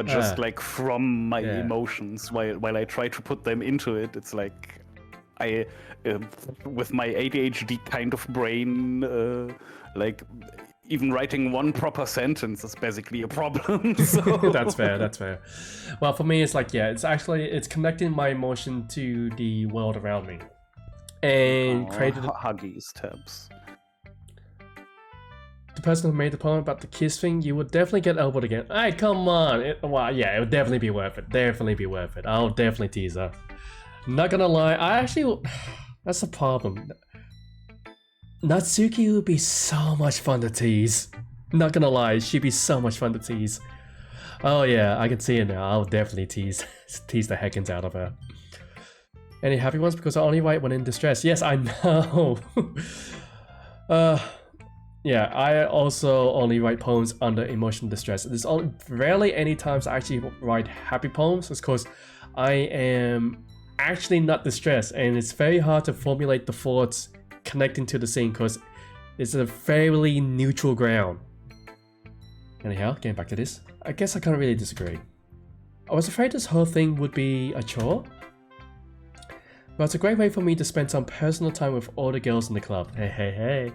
just like from my emotions. While I try to put them into it, it's like I with my ADHD kind of brain, like even writing one proper sentence is basically a problem. So. That's fair. Well, for me, it's like, it's connecting my emotion to the world around me. And created... Huggies, Tabs. The person who made the poem about the kiss thing, you would definitely get elbowed again. Hey, come on! It would definitely be worth it. I'll definitely tease her. Not gonna lie, that's the problem. Natsuki would be so much fun to tease. Not gonna lie, she'd be so much fun to tease. Oh yeah, I can see it now. I'll definitely tease the heckins out of her. Any happy ones? Because I only write when in distress. Yes, I know. Yeah, I also only write poems under emotional distress. There's rarely any times I actually write happy poems. It's because I am actually not distressed, and it's very hard to formulate the thoughts connecting to the scene because it's a fairly neutral ground. Anyhow, getting back to this, I guess I can't really disagree. I was afraid this whole thing would be a chore. But it's a great way for me to spend some personal time with all the girls in the club. Hey, hey, hey.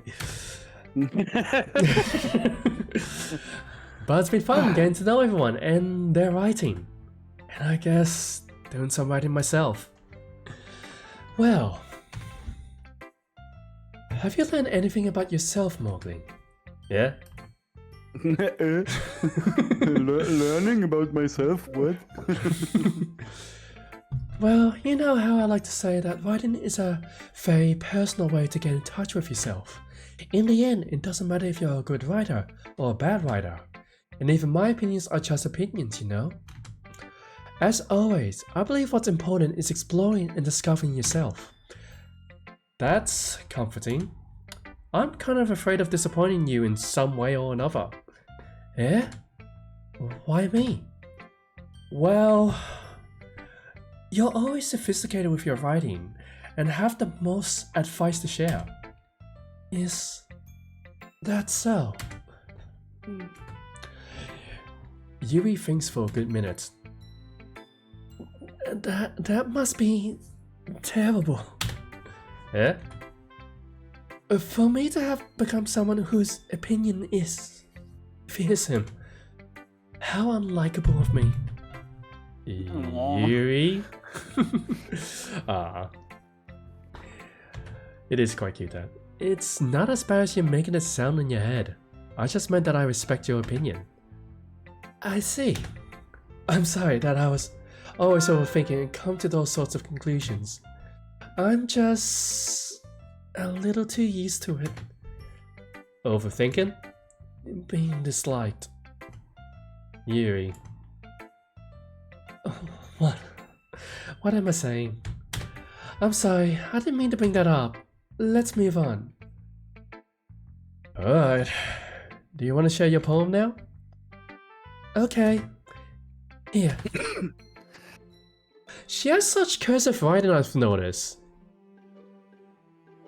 But it's been fun getting to know everyone and their writing. And I guess doing some writing myself. Well, have you learned anything about yourself, Mowgli? Yeah? Learning about myself? What? Well, you know how I like to say that writing is a very personal way to get in touch with yourself. In the end, it doesn't matter if you're a good writer or a bad writer. And even my opinions are just opinions, you know? As always, I believe what's important is exploring and discovering yourself. That's comforting. I'm kind of afraid of disappointing you in some way or another. Eh? Why me? Well, you're always sophisticated with your writing and have the most advice to share. Is that so? Yui thinks for a good minute. That must be terrible. Eh? For me to have become someone whose opinion is fearsome. How unlikable of me. Yuri? It is quite cute, that. It's not as bad as you're making it sound in your head. I just meant that I respect your opinion. I see. I'm sorry that I was always overthinking and come to those sorts of conclusions. I'm just a little too used to it. Overthinking? Being disliked. Yuri. Oh, what? What am I saying? I'm sorry, I didn't mean to bring that up. Let's move on. Alright. Do you want to share your poem now? Okay. Here. She has such cursive writing, I've noticed.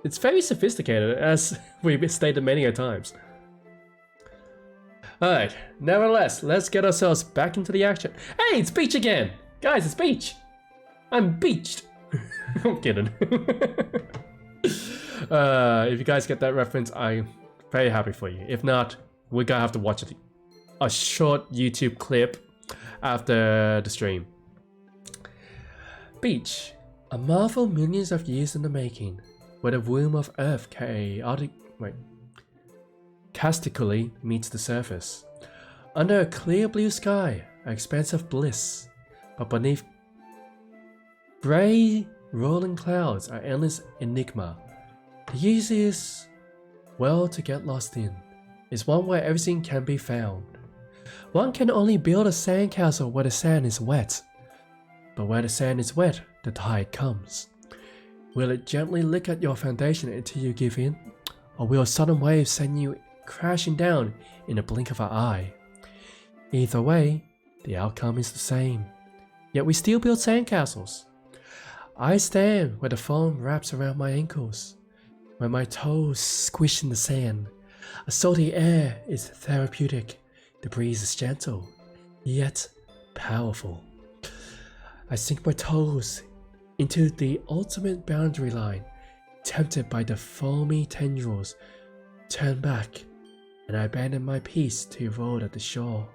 It's very sophisticated, as we've stated many a times. Alright, nevertheless, let's get ourselves back into the action. Hey, it's Beach again! Guys, it's Beach! I'm beached! I'm kidding. If you guys get that reference, I'm very happy for you. If not, we're gonna have to watch a short YouTube clip after the stream. Beach, a marvel millions of years in the making, where the womb of Earth chaotically meets the surface. Under a clear blue sky, an expanse of bliss, but beneath grey rolling clouds, an endless enigma. The easiest well to get lost in is one where everything can be found. One can only build a sandcastle where the sand is wet. But where the sand is wet, the tide comes. Will it gently lick at your foundation until you give in? Or will a sudden wave send you crashing down in a blink of an eye? Either way, the outcome is the same. Yet we still build sandcastles. I stand where the foam wraps around my ankles, where my toes squish in the sand. A salty air is therapeutic. The breeze is gentle, yet powerful. I sink my toes into the ultimate boundary line, tempted by the foamy tendrils. Turn back, and I abandon my peace to erode at the shore.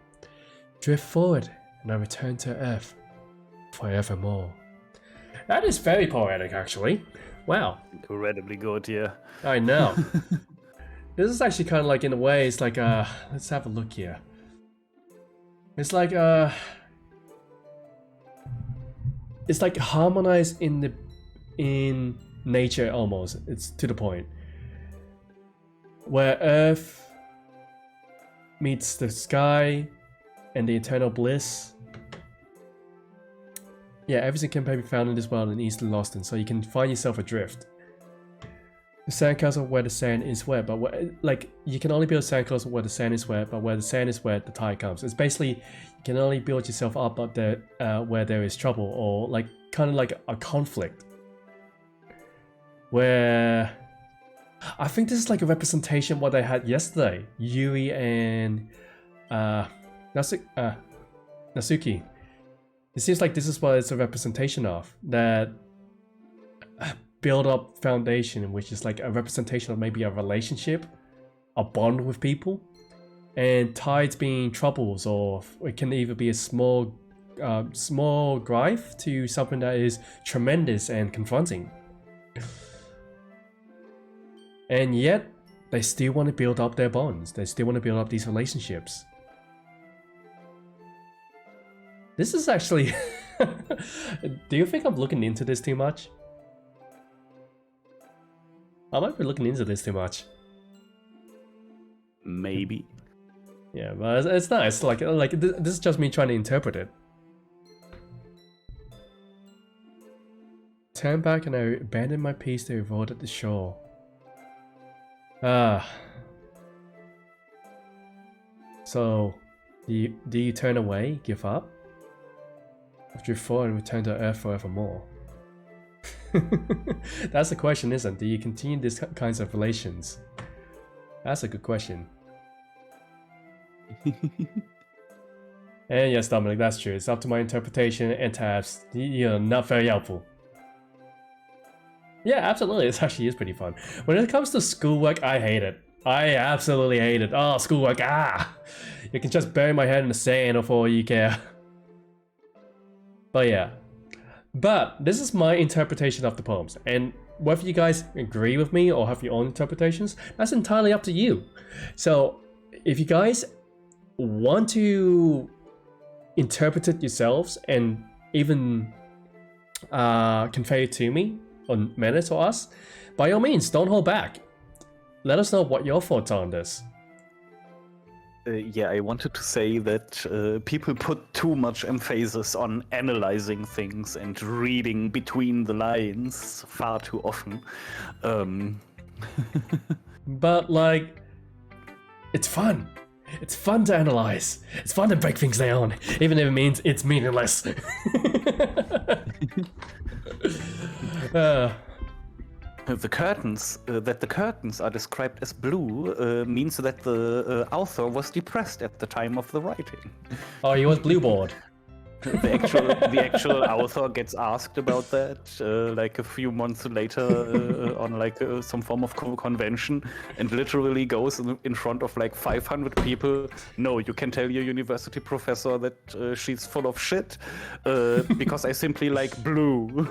Drift forward, and I return to Earth forevermore. That is very poetic, actually. Wow. Incredibly good, yeah. I know. This is actually kind of like, in a way, it's like, let's have a look here. It's like, it's like harmonized in nature almost. It's to the point. Where Earth meets the sky and the eternal bliss. Yeah, everything can be found in this world and easily lost in, so you can find yourself adrift. The sandcastle where the sand is wet, but like you can only build sandcastle where the sand is wet, but where the sand is wet, the tide comes. It's basically you can only build yourself up there where there is trouble, or like kind of like a conflict. Where I think this is like a representation of what I had yesterday. Yui and Natsuki. It seems like this is what it's a representation of, that build-up foundation, which is like a representation of maybe a relationship, a bond with people, and tides being troubles, or it can even be a small gripe to something that is tremendous and confronting. And yet, they still want to build up their bonds. They still want to build up these relationships. This is actually... Do you think I'm looking into this too much? I might be looking into this too much. Maybe. Yeah, but it's nice. Like this is just me trying to interpret it. Turn back and I abandoned my piece to avoid at the shore. So, do you turn away, give up? After you fall and return to Earth forevermore? That's the question, isn't it? Do you continue these kinds of relations? That's a good question. And yes, Dominic, that's true. It's up to my interpretation and tabs. You're not very helpful. Yeah, absolutely. This actually is pretty fun. When it comes to schoolwork, I hate it. I absolutely hate it. Oh, schoolwork, You can just bury my head in the sand for all you care. But yeah. But this is my interpretation of the poems. And whether you guys agree with me or have your own interpretations, that's entirely up to you. So if you guys want to interpret it yourselves and even convey it to me on minutes or us, by all means, don't hold back. Let us know what your thoughts are on this. Yeah, I wanted to say that people put too much emphasis on analyzing things and reading between the lines far too often. But like, it's fun. It's fun to analyze. It's fun to break things down, even if it means it's meaningless. The curtains, that the curtains are described as blue, means that the author was depressed at the time of the writing. Oh, he was blue bored. The actual author gets asked about that like a few months later on like some form of convention, and literally goes in front of like 500 people. No, you can tell your university professor that she's full of shit because I simply like blue.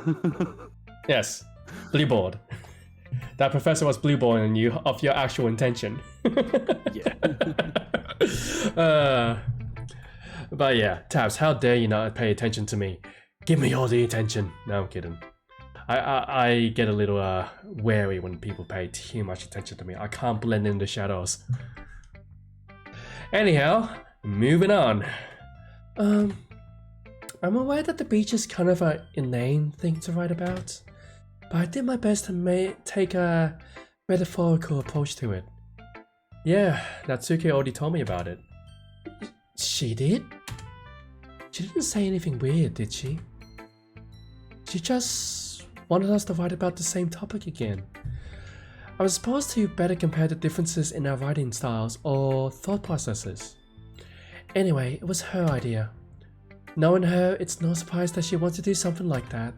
Yes, blue bored. That professor was blue balling you of your actual intention. Yeah. But yeah, Tabs, how dare you not pay attention to me? Give me all the attention. No, I'm kidding. I get a little wary when people pay too much attention to me. I can't blend in the shadows. Anyhow, moving on. I'm aware that the beach is kind of an inane thing to write about, but I did my best to take a metaphorical approach to it. Yeah, Natsuki already told me about it. She did? She didn't say anything weird, did she? She just wanted us to write about the same topic again. I was supposed to better compare the differences in our writing styles or thought processes. Anyway, it was her idea. Knowing her, it's no surprise that she wants to do something like that.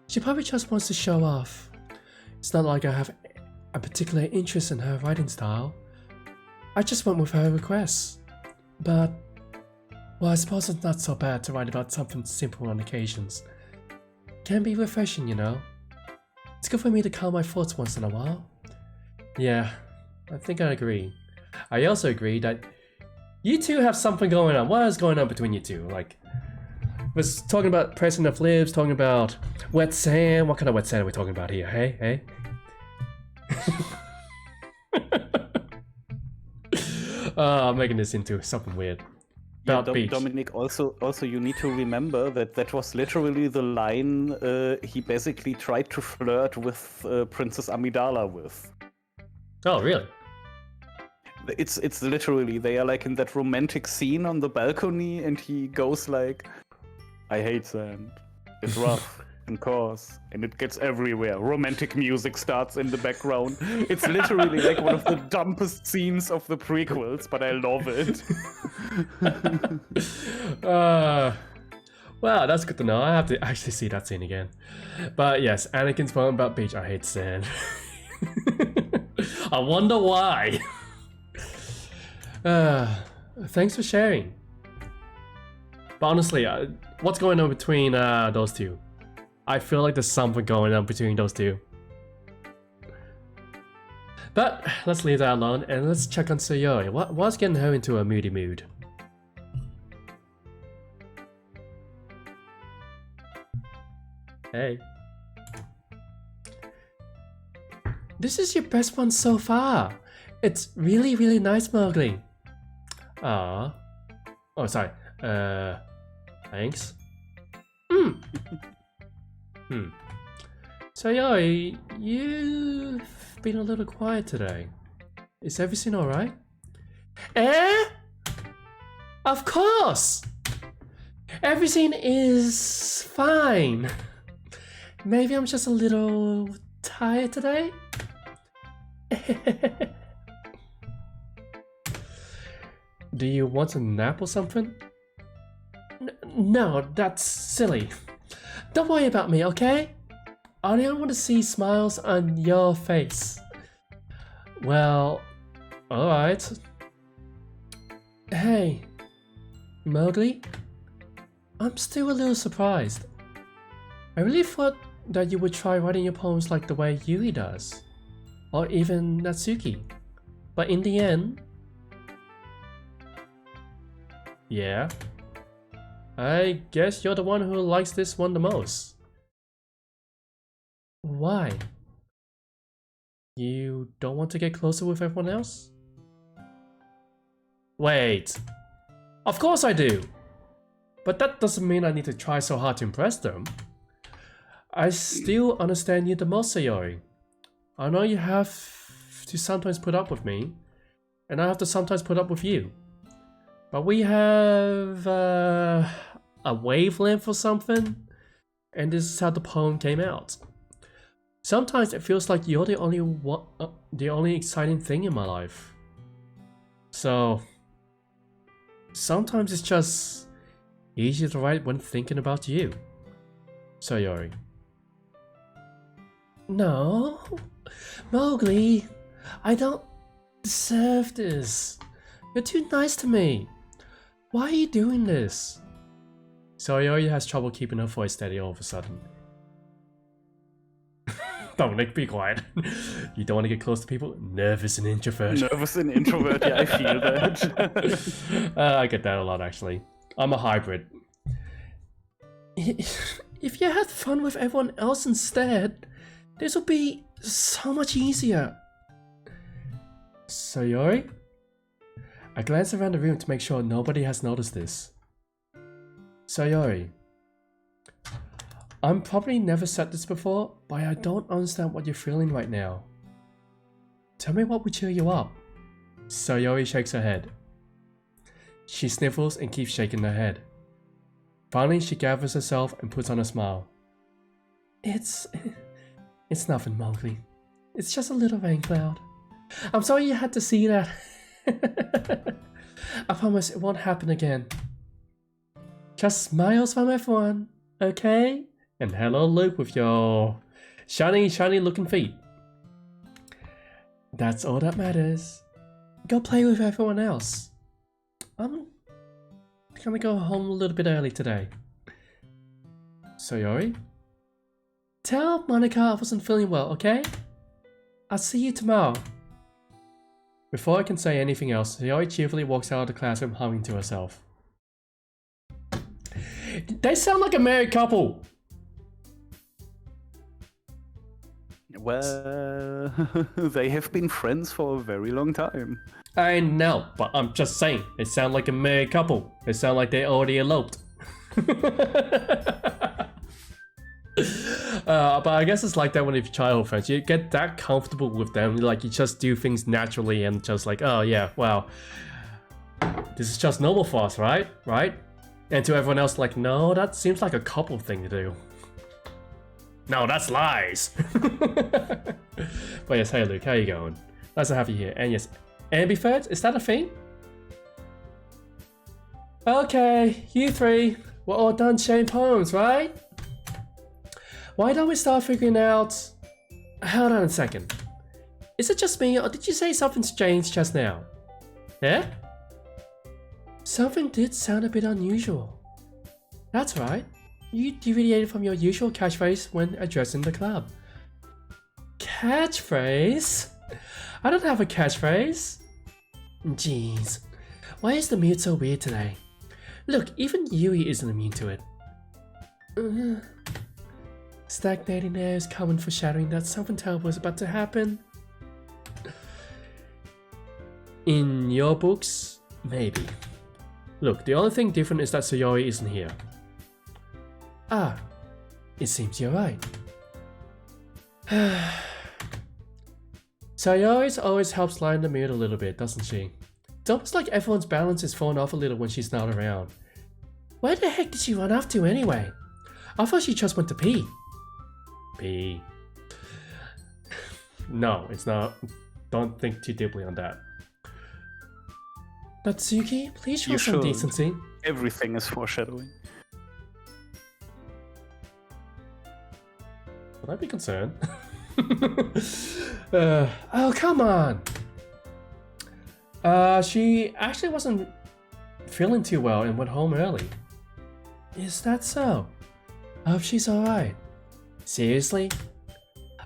She probably just wants to show off. It's not like I have a particular interest in her writing style. I just went with her requests. But, well, I suppose it's not so bad to write about something simple on occasions. Can be refreshing, you know. It's good for me to calm my thoughts once in a while. Yeah, I think I agree. I also agree that you two have something going on. What is going on between you two? Like, was talking about pressing of lips, talking about wet sand. What kind of wet sand are we talking about here? Hey? I'm making this into something weird. Yeah, Dominic, also you need to remember that was literally the line he basically tried to flirt with Princess Amidala with. Oh, really? It's literally, they are like in that romantic scene on the balcony, and he goes like, I hate sand. It's rough and coarse, and it gets everywhere. Romantic music starts in the background. It's literally like one of the dumbest scenes of the prequels, but I love it. Well, that's good to know. I have to actually see that scene again. But yes, Anakin's poem about beach. I hate sand. I wonder why. Thanks for sharing. But honestly, what's going on between those two? I feel like there's something going on between those two. But let's leave that alone and let's check on Sayori. What's getting her into a moody mood? Hey. This is your best one so far. It's really, really nice, Mowgli. Ah. Oh, sorry. Thanks. Sayori, you've been a little quiet today. Is everything alright? Eh? Of course! Everything is fine. Maybe I'm just a little tired today? Do you want a nap or something? No, that's silly. Don't worry about me, okay? I don't want to see smiles on your face. Well, alright. Hey, Mowgli? I'm still a little surprised. I really thought that you would try writing your poems like the way Yui does. Or even Natsuki. But in the end... Yeah. I guess you're the one who likes this one the most. Why? You don't want to get closer with everyone else? Wait. Of course I do! But that doesn't mean I need to try so hard to impress them. I still understand you the most, Sayori. I know you have to sometimes put up with me, and I have to sometimes put up with you. But we have a wavelength or something, and this is how the poem came out. Sometimes it feels like you're the only exciting thing in my life. So sometimes it's just easier to write when thinking about you. Sayori. No, Mowgli, I don't deserve this. You're too nice to me. Why are you doing this? Sayori has trouble keeping her voice steady all of a sudden. Dominic, be quiet. You don't want to get close to people? Nervous and introvert. Nervous and introvert, yeah, I feel that. I get that a lot, actually. I'm a hybrid. If you had fun with everyone else instead, this would be so much easier. Sayori? I glance around the room to make sure nobody has noticed this. Sayori. I'm probably never said this before, but I don't understand what you're feeling right now. Tell me what would cheer you up. Sayori shakes her head. She sniffles and keeps shaking her head. Finally, she gathers herself and puts on a smile. It's nothing, Mowgli. It's just a little rain cloud. I'm sorry you had to see that. I promise it won't happen again. Just smiles from everyone, okay? And hello, Luke, with your shiny looking feet. That's all that matters. Go play with everyone else. I'm gonna go home a little bit early today. Sayori? Tell Monica I wasn't feeling well, okay? I'll see you tomorrow. Before I can say anything else, Sayori cheerfully walks out of the classroom humming to herself. They sound like a married couple! Well, they have been friends for a very long time. I know, but I'm just saying, they sound like a married couple. They sound like they already eloped. But I guess it's like that when you're childhood friends. You get that comfortable with them, like you just do things naturally and just like, oh yeah, well, this is just normal for us, right? Right? And to everyone else, like, no, that seems like a couple thing to do. No, that's lies. But yes, hey Luke, how you going? Nice to have you here. And yes, ambivert, is that a thing? Okay, you three, We're all done sharing poems, right? Why don't we start figuring out... Hold on a second. Is it just me, or did you say something strange just now? Yeah? Something did sound a bit unusual. That's right. You deviated from your usual catchphrase when addressing the club. Catchphrase? I don't have a catchphrase. Jeez. Why is the mood so weird today? Look, even Yui isn't immune to it. Stagnating air is common foreshadowing that something terrible is about to happen. In your books, maybe. Look, the only thing different is that Sayori isn't here. Ah, it seems you're right. Sayori always helps lighten the mood a little bit, doesn't she? It's almost like everyone's balance is thrown off a little when she's not around. Where the heck did she run off to anyway? I thought she just went to pee. Pee. No, it's not. Don't think too deeply on that. Natsuki, please show some decency. Everything is foreshadowing. Would I be concerned? Oh, come on! She actually wasn't feeling too well and went home early. Is that so? I hope she's alright. Seriously?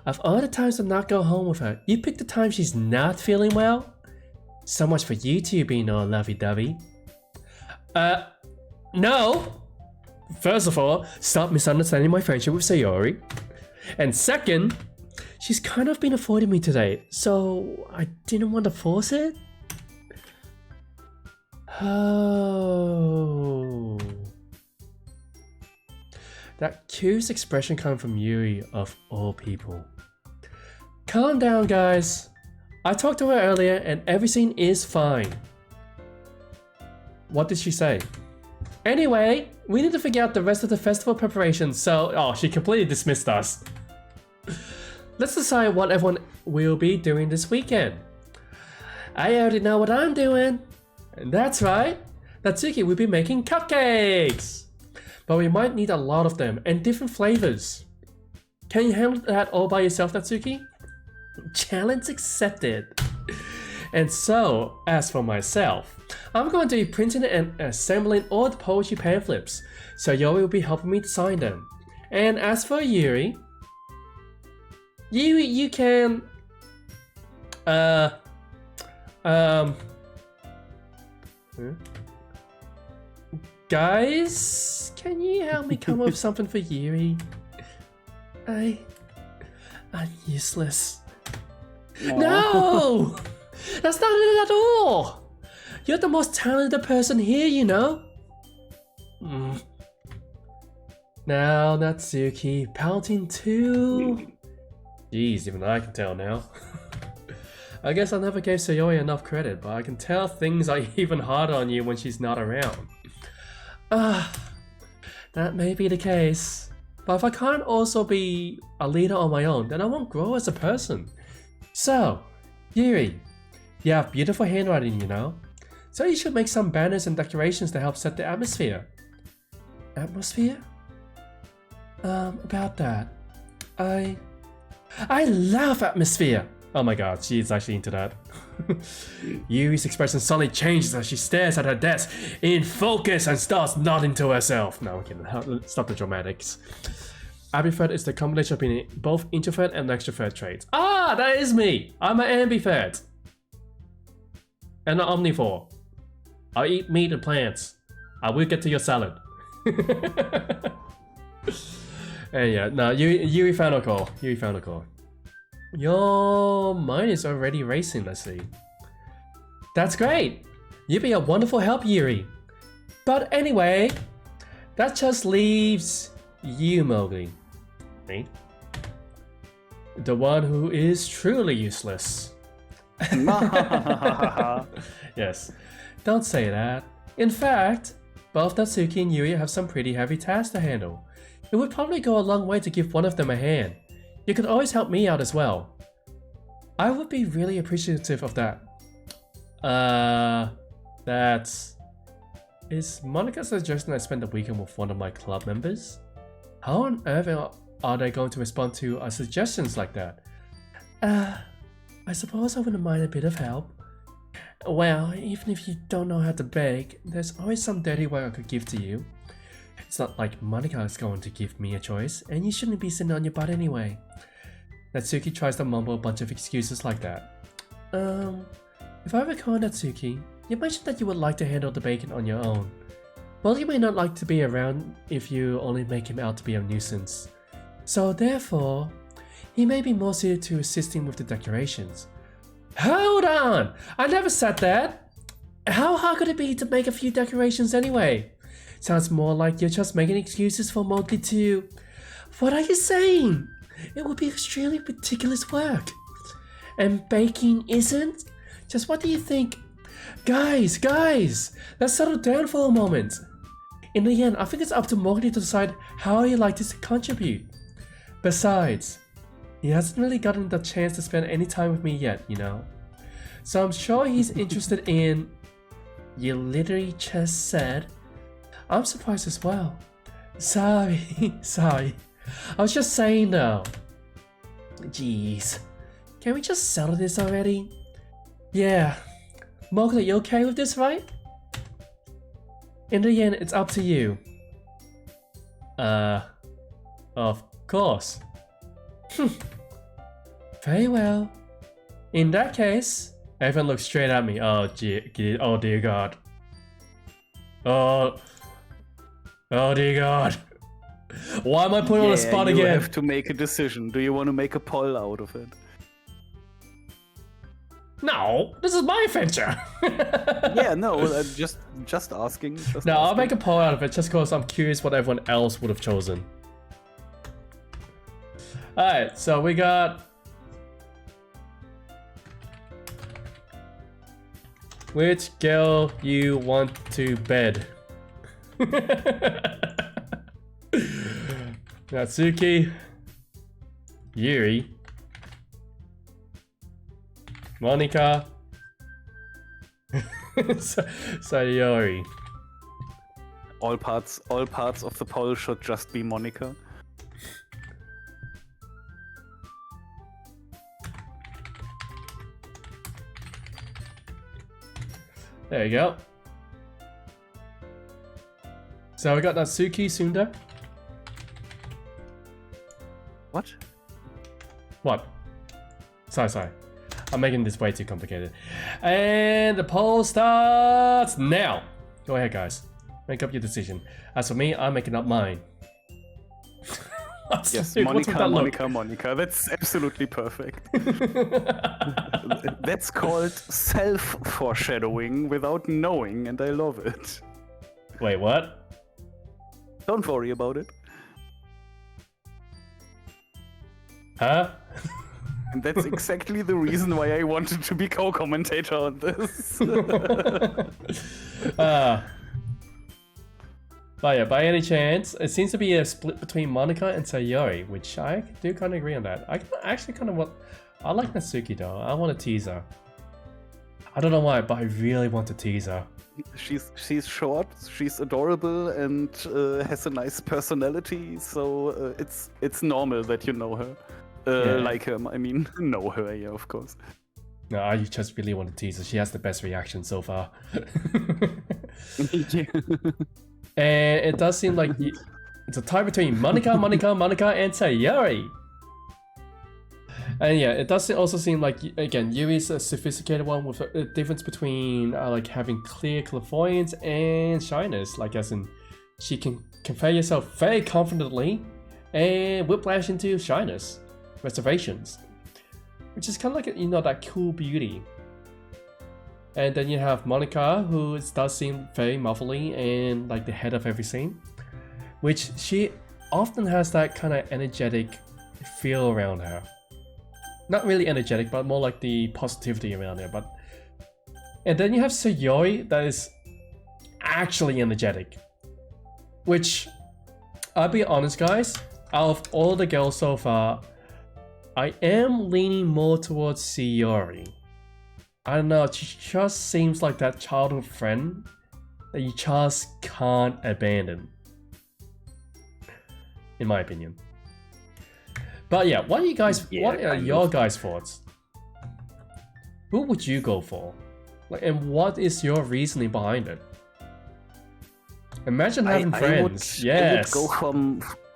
Of all the times to not go home with her, you picked the time she's not feeling well? So much for you two being all lovey-dovey. No! First of all, stop misunderstanding my friendship with Sayori. And second, she's kind of been avoiding me today, so I didn't want to force it. Oh. That curious expression coming from Yuri of all people. Calm down, guys. I talked to her earlier and everything is fine. What did she say? Anyway, we need to figure out the rest of the festival preparations, so... Oh, she completely dismissed us. Let's decide what everyone will be doing this weekend. I already know what I'm doing. And that's right. Natsuki will be making cupcakes. But we might need a lot of them and different flavors. Can you handle that all by yourself, Natsuki? Challenge accepted. And so, as for myself, I'm going to be printing and assembling all the poetry pamphlets, so Yori will be helping me design them. And as for Yuri, you can... Guys, can you help me come up with something for Yuri? I'm useless. Aww. No! That's not it at all! You're the most talented person here, you know? Now, Natsuki, pouting too? Jeez, even I can tell now. I guess I never gave Sayori enough credit, but I can tell things are even harder on you when she's not around. That may be the case. But if I can't also be a leader on my own, then I won't grow as a person. So, Yuri, you have beautiful handwriting, you know? So you should make some banners and decorations to help set the atmosphere. Atmosphere? About that. I love atmosphere! Oh my god, she is actually into that. Yuri's expression suddenly changes as she stares at her desk in focus and starts nodding to herself. No, I'm kidding. Stop the dramatics. Ambivert is the combination of being both introvert and extrovert traits. Ah, that is me! I'm an ambivert. And an omnivore. I eat meat and plants. I will get to your salad. And yeah, no, Yuri found a call. Yuri found a call. Your mind is already racing, let's see. That's great! You'd be a wonderful help, Yuri. But anyway, that just leaves you, Mowgli. Me? The one who is truly useless. Yes, don't say that. In fact, both Natsuki and Yuri have some pretty heavy tasks to handle. It would probably go a long way to give one of them a hand. You could always help me out as well. I would be really appreciative of that. That's... is Monica suggesting I spend the weekend with one of my club members? How on earth are they going to respond to suggestions like that? I suppose I wouldn't mind a bit of help. Well, even if you don't know how to bake, there's always some dirty work I could give to you. It's not like Monica is going to give me a choice, and you shouldn't be sitting on your butt anyway. Natsuki tries to mumble a bunch of excuses like that. If I recall, Natsuki, you mentioned that you would like to handle the bacon on your own. Well, you may not like to be around if you only make him out to be a nuisance. So therefore, he may be more suited to assisting with the decorations. Hold on! I never said that! How hard could it be to make a few decorations anyway? Sounds more like you're just making excuses for Mowgli to... What are you saying? It would be extremely ridiculous work. And baking isn't? Just what do you think? Guys, let's settle down for a moment. In the end, I think it's up to Mowgli to decide how he'd like to contribute. Besides, he hasn't really gotten the chance to spend any time with me yet, you know. So I'm sure he's interested in... You literally just said... I'm surprised as well. Sorry. I was just saying though. Jeez. Can we just settle this already? Yeah. Mowgli, you okay with this, right? In the end, it's up to you. Of course. Very well. In that case, everyone looks straight at me. Oh dear God. Oh dear God. Why am I put on the spot again? You have to make a decision. Do you want to make a poll out of it? No, this is my adventure. Yeah, no, just asking. I'll make a poll out of it just because I'm curious what everyone else would have chosen. Alright, so we got... Which girl you want to bed? Natsuki, Yuri, Monica, Sayori. All parts of the poll should just be Monica. There you go. So we got Natsuki Sunda. What? What? Sorry. I'm making this way too complicated. And the poll starts now. Go ahead, guys. Make up your decision. As for me, I'm making up mine. Yes, Monica. That's absolutely perfect. That's called self-foreshadowing without knowing, and I love it. Wait, what? Don't worry about it. Huh? And that's exactly the reason why I wanted to be co-commentator on this. But yeah, by any chance, it seems to be a split between Monica and Sayori, which I do kind of agree on that. I actually kind of want... I like Natsuki though. I want to tease her. I don't know why, but I really want to tease her. She's short, she's adorable, and has a nice personality, so it's normal that you know her. Like her, I mean, know her, yeah, of course. No, I just really want to tease her. She has the best reaction so far. Yeah. And it does seem like it's a tie between Monica, and Sayori. And yeah, it does also seem like, again, Yuri's a sophisticated one with a difference between like having clear clairvoyance and shyness. Like as in, she can convey herself very confidently and whiplash into shyness, reservations. Which is kind of like, you know, that cool beauty. And then you have Monica, who does seem very motherly and like the head of every scene. Which she often has that kind of energetic feel around her. Not really energetic, but more like the positivity around her. And then you have Sayori that is actually energetic. Which, I'll be honest guys, out of all the girls so far, I am leaning more towards Sayori. I don't know, she just seems like that childhood friend that you just can't abandon. In my opinion. But yeah, what are you guys? What are your guys' thoughts? Who would you go for? Like, and what is your reasoning behind it? Imagine having friends. Yes.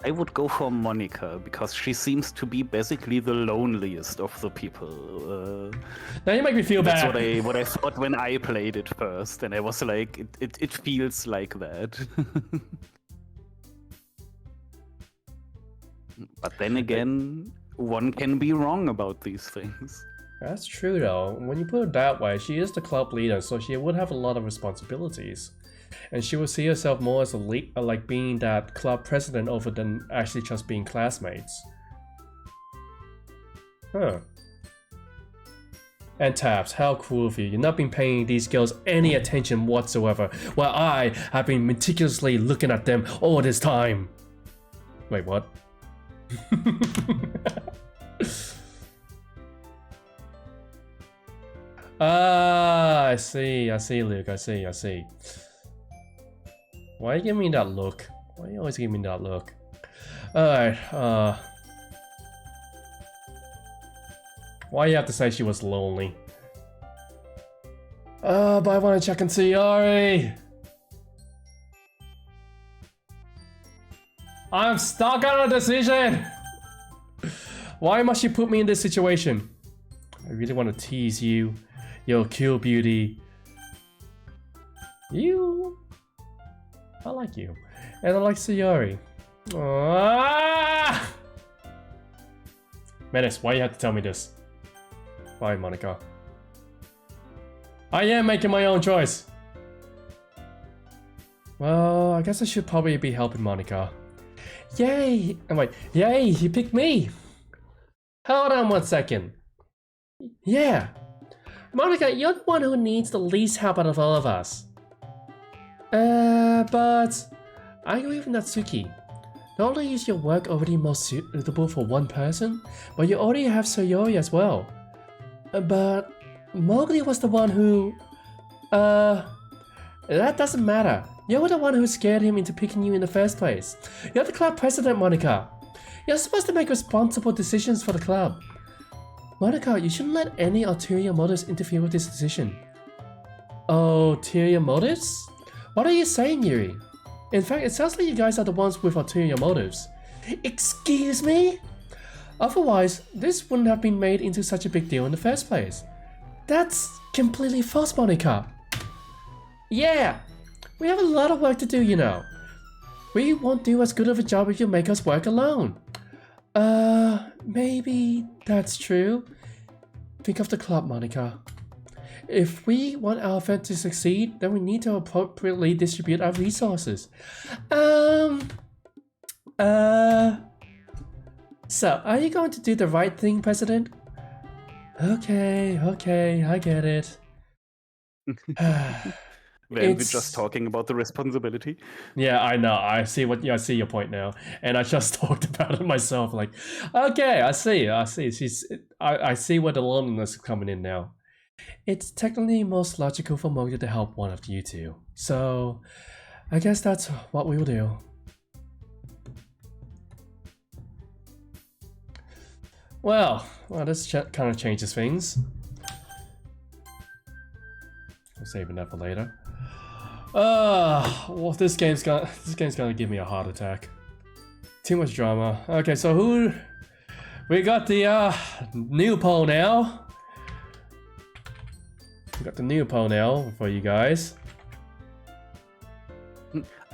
I would go for Monica because she seems to be basically the loneliest of the people. Now you make me feel bad. That's what I thought when I played it first, and I was like, it feels like that. But then again, one can be wrong about these things. That's true though. When you put it that way, she is the club leader, so she would have a lot of responsibilities. And she would see herself more as a like being that club president over than actually just being classmates. Huh. And Taps, how cool of you. You've not been paying these girls any attention whatsoever, while I have been meticulously looking at them all this time. Wait, what? I see, Luke, I see. Why are you giving me that look? Why are you always giving me that look? Alright, why you have to say she was lonely? But I want to check and see Sayori! I'm stuck on a decision! Why must you put me in this situation? I really want to tease you. Yo, cute beauty. You... I like you. And I like Sayori. Ah! Menace, why you have to tell me this? Why, Monica? I am making my own choice. Well, I guess I should probably be helping Monica. Yay! Oh, wait, yay, you picked me! Hold on 1 second. Yeah. Monica, you're the one who needs the least help out of all of us. But I agree with Natsuki. Not only is your work already most suitable for one person, but you already have Sayori as well. But Mowgli was the one who... that doesn't matter. You're the one who scared him into picking you in the first place. You're the club president, Monica. You're supposed to make responsible decisions for the club. Monica, you shouldn't let any ulterior motives interfere with this decision. Ulterior motives? What are you saying, Yuri? In fact, it sounds like you guys are the ones with ulterior motives. Excuse me? Otherwise, this wouldn't have been made into such a big deal in the first place. That's completely false, Monica. Yeah, we have a lot of work to do, you know. We won't do as good of a job if you make us work alone. Maybe that's true. Think of the club, Monica. If we want our event to succeed, then we need to appropriately distribute our resources. So, are you going to do the right thing, President? Okay, I get it. We're just talking about the responsibility. Yeah, I know. I see your point now, and I just talked about it myself. Like, okay, I see. I see where the loneliness is coming in now. It's technically most logical for Mowgli to help one of you two, so I guess that's what we will do. Well, this kind of changes things. I'm saving that for later. Well, this game's gonna give me a heart attack. Too much drama. Okay, so we got the new poll now. We got the new poll now for you guys.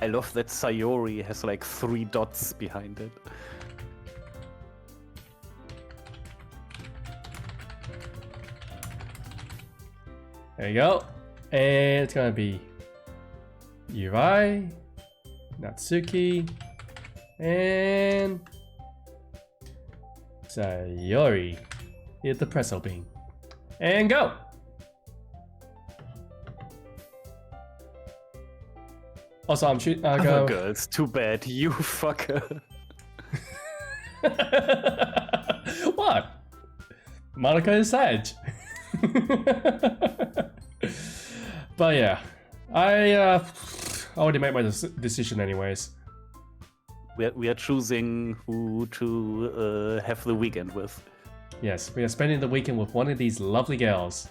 I love that Sayori has like 3 dots behind it. There you go. And it's gonna be Yuri, Natsuki, and Sayori. Hit the press opening. And go! Also, I'm shooting. Other girls, too bad, you fucker. What? Monica is Sage. But yeah, I already made my decision anyways. We are choosing who to have the weekend with. Yes, we are spending the weekend with one of these lovely girls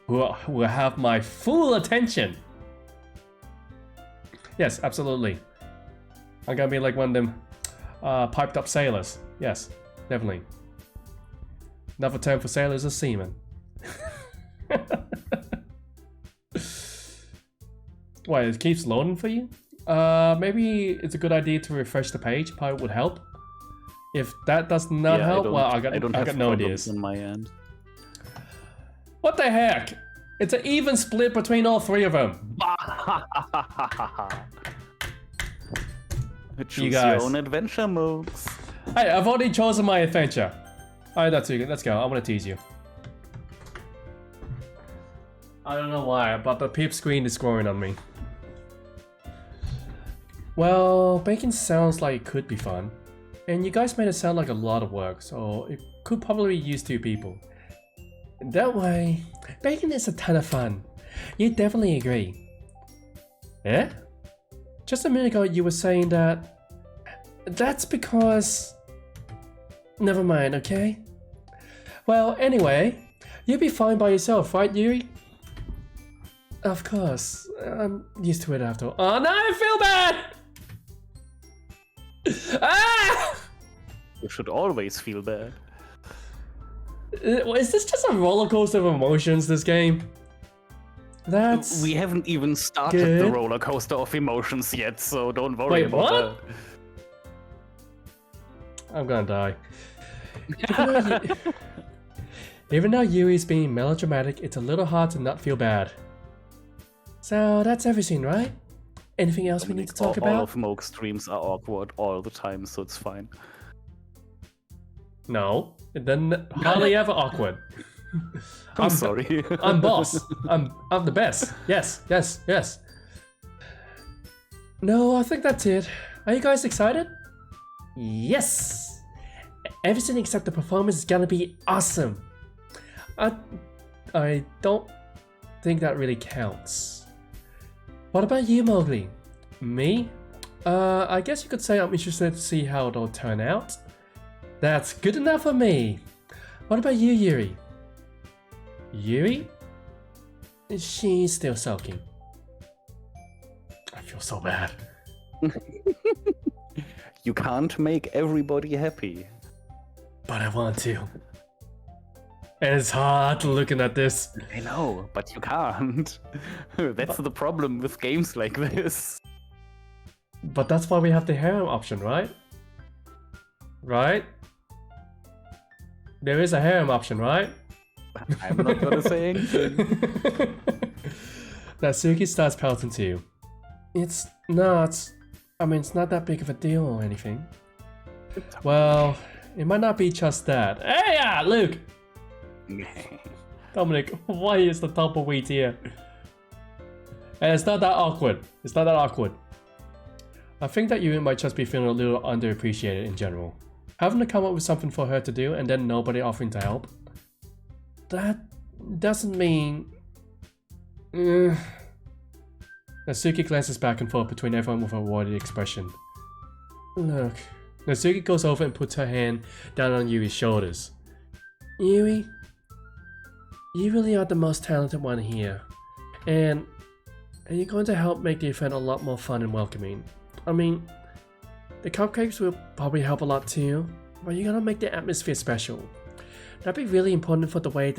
who have my full attention. Yes, absolutely. I'm gonna be like one of them piped up sailors. Yes, definitely. Another term for sailors is seamen. Why, it keeps loading for you? Maybe it's a good idea to refresh the page. Probably would help. If that does not help, well, I got no ideas on my end. What the heck? It's an even split between all three of them. Choose guys. your own adventure, mooks. Hey, I've already chosen my adventure. Alright, that's it. Let's go. I want to tease you. I don't know why, but the peep screen is growing on me. Well, baking sounds like it could be fun. And you guys made it sound like a lot of work, so it could probably use 2 people. That way, baking is a ton of fun. You definitely agree. Eh? Just a minute ago you were saying that... That's because... Never mind, okay? Well, anyway, you'll be fine by yourself, right, Yuri? Of course. I'm used to it after all. Oh no, I feel bad! Ah! You should always feel bad. Is this just a roller coaster of emotions, this game? That's... We haven't even started good. the roller coaster of emotions yet, so don't worry Wait, about what? that. I'm gonna die. Even though Yuri's being melodramatic, it's a little hard to not feel bad. So that's everything, right? Anything else we need to talk All about? of Moke's streams are awkward all the time, so it's fine. No, then hardly ever awkward. I'm sorry. I'm boss. I'm the best. Yes, yes, yes. No, I think that's it. Are you guys excited? Yes. Everything except the performance is gonna be awesome. I don't think that really counts. What about you, Mowgli? Me? I guess you could say I'm interested to see how it'll turn out. That's good enough for me. What about you, Yuri? Yuri? She's still sulking. I feel so bad. You can't make everybody happy. But I want to. And it's hard looking at this. I know, but you can't. That's the problem with games like this. But that's why we have the harem option, right? Right? There is a harem option, right? I'm not gonna say anything. Natsuki starts pouting too. It's not... I mean, it's not that big of a deal or anything. Well, it might not be just that. Hey, Luke! Dominic, why is the tumbleweed here? And it's not that awkward. It's not that awkward. I think that you might just be feeling a little underappreciated in general. Having to come up with something for her to do and then nobody offering to help. That doesn't mean... Natsuki glances back and forth between everyone with a worried expression. Look. Natsuki goes over and puts her hand down on Yuri's shoulders. Yuri, you really are the most talented one here. And you're going to help make the event a lot more fun and welcoming. I mean, the cupcakes will probably help a lot too, but you're gonna make the atmosphere special. That'd be really important for the way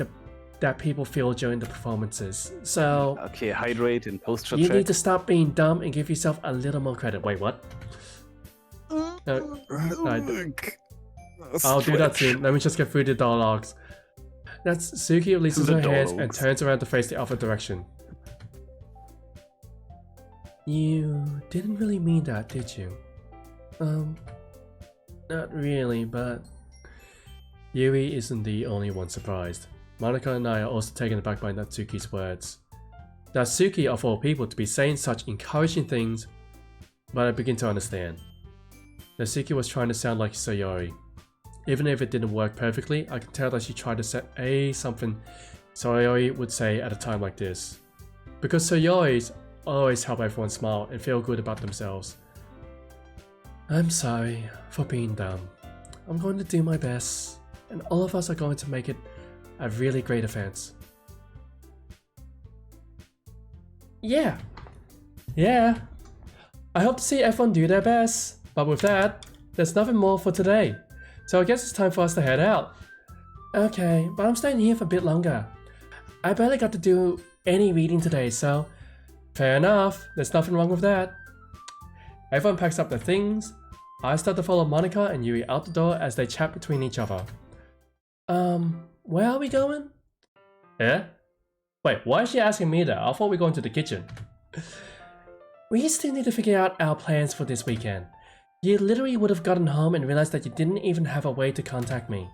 that people feel during the performances. So... Okay, hydrate and posture you check. need to stop being dumb and give yourself a little more credit. Wait, what? I'll do that soon. Let me just get through the dialogues. Natsuki releases her hands and turns around to face the other direction. You didn't really mean that, did you? Not really, but... Yuri isn't the only one surprised. Monica and I are also taken aback by Natsuki's words. Natsuki of all people to be saying such encouraging things, but I begin to understand. Natsuki was trying to sound like Sayori. Even if it didn't work perfectly, I can tell that she tried to say something Sayori would say at a time like this. because Sayori's always help everyone smile and feel good about themselves. I'm sorry for being dumb. I'm going to do my best, and all of us are going to make it a really great event. Yeah. I hope to see everyone do their best, but with that, there's nothing more for today. So I guess it's time for us to head out. Okay, but I'm staying here for a bit longer. I barely got to do any reading today, so fair enough, there's nothing wrong with that. Everyone packs up their things. I start to follow Monica and Yui out the door as they chat between each other. Where are we going? Eh? Wait, why is she asking me that? I thought we were going to the kitchen. We still need to figure out our plans for this weekend. You literally would have gotten home and realized that you didn't even have a way to contact me.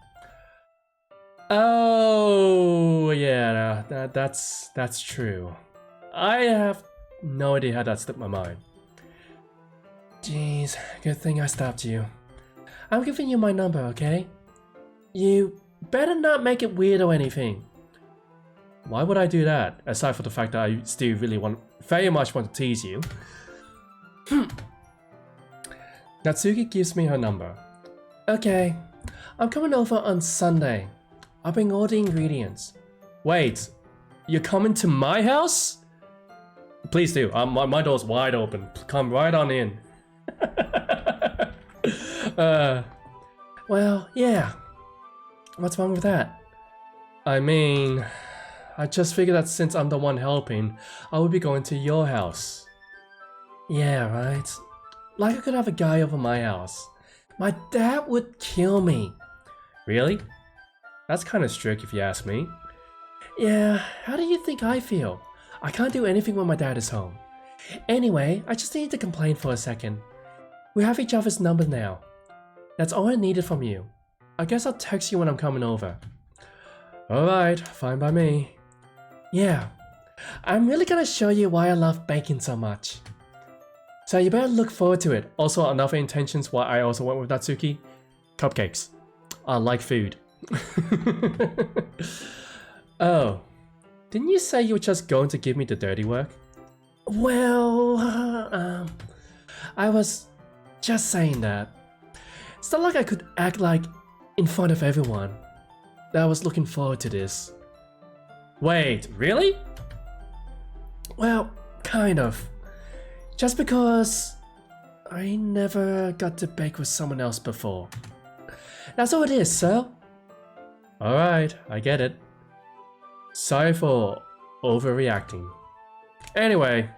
Oh, yeah, that's true. I have no idea how that slipped my mind. Jeez, good thing I stopped you. I'm giving you my number, okay? You better not make it weird or anything. Why would I do that? Aside from the fact that I still very much want to tease you. Natsuki gives me her number. Okay, I'm coming over on Sunday. I'll bring all the ingredients. Wait, you're coming to my house? Please do. My door's wide open. Come right on in. Well, yeah. What's wrong with that? I mean, I just figured that since I'm the one helping, I would be going to your house. Yeah, right. Like I could have a guy over my house. My dad would kill me. Really? That's kind of strict if you ask me. Yeah, how do you think I feel? I can't do anything when my dad is home. Anyway, I just need to complain for a second. We have each other's number now. That's all I needed from you. I guess I'll text you when I'm coming over. Alright, fine by me. Yeah, I'm really gonna show you why I love baking so much. So you better look forward to it. Also, another intentions why I also went with Natsuki. Cupcakes. I like food. Oh, didn't you say you were just going to give me the dirty work? Well, I was just saying that. It's not like I could act like in front of everyone that I was looking forward to this. Wait, really? Well, kind of. Just because I never got to bake with someone else before. That's all it is, sir. Alright, I get it. Sorry for overreacting. Anyway,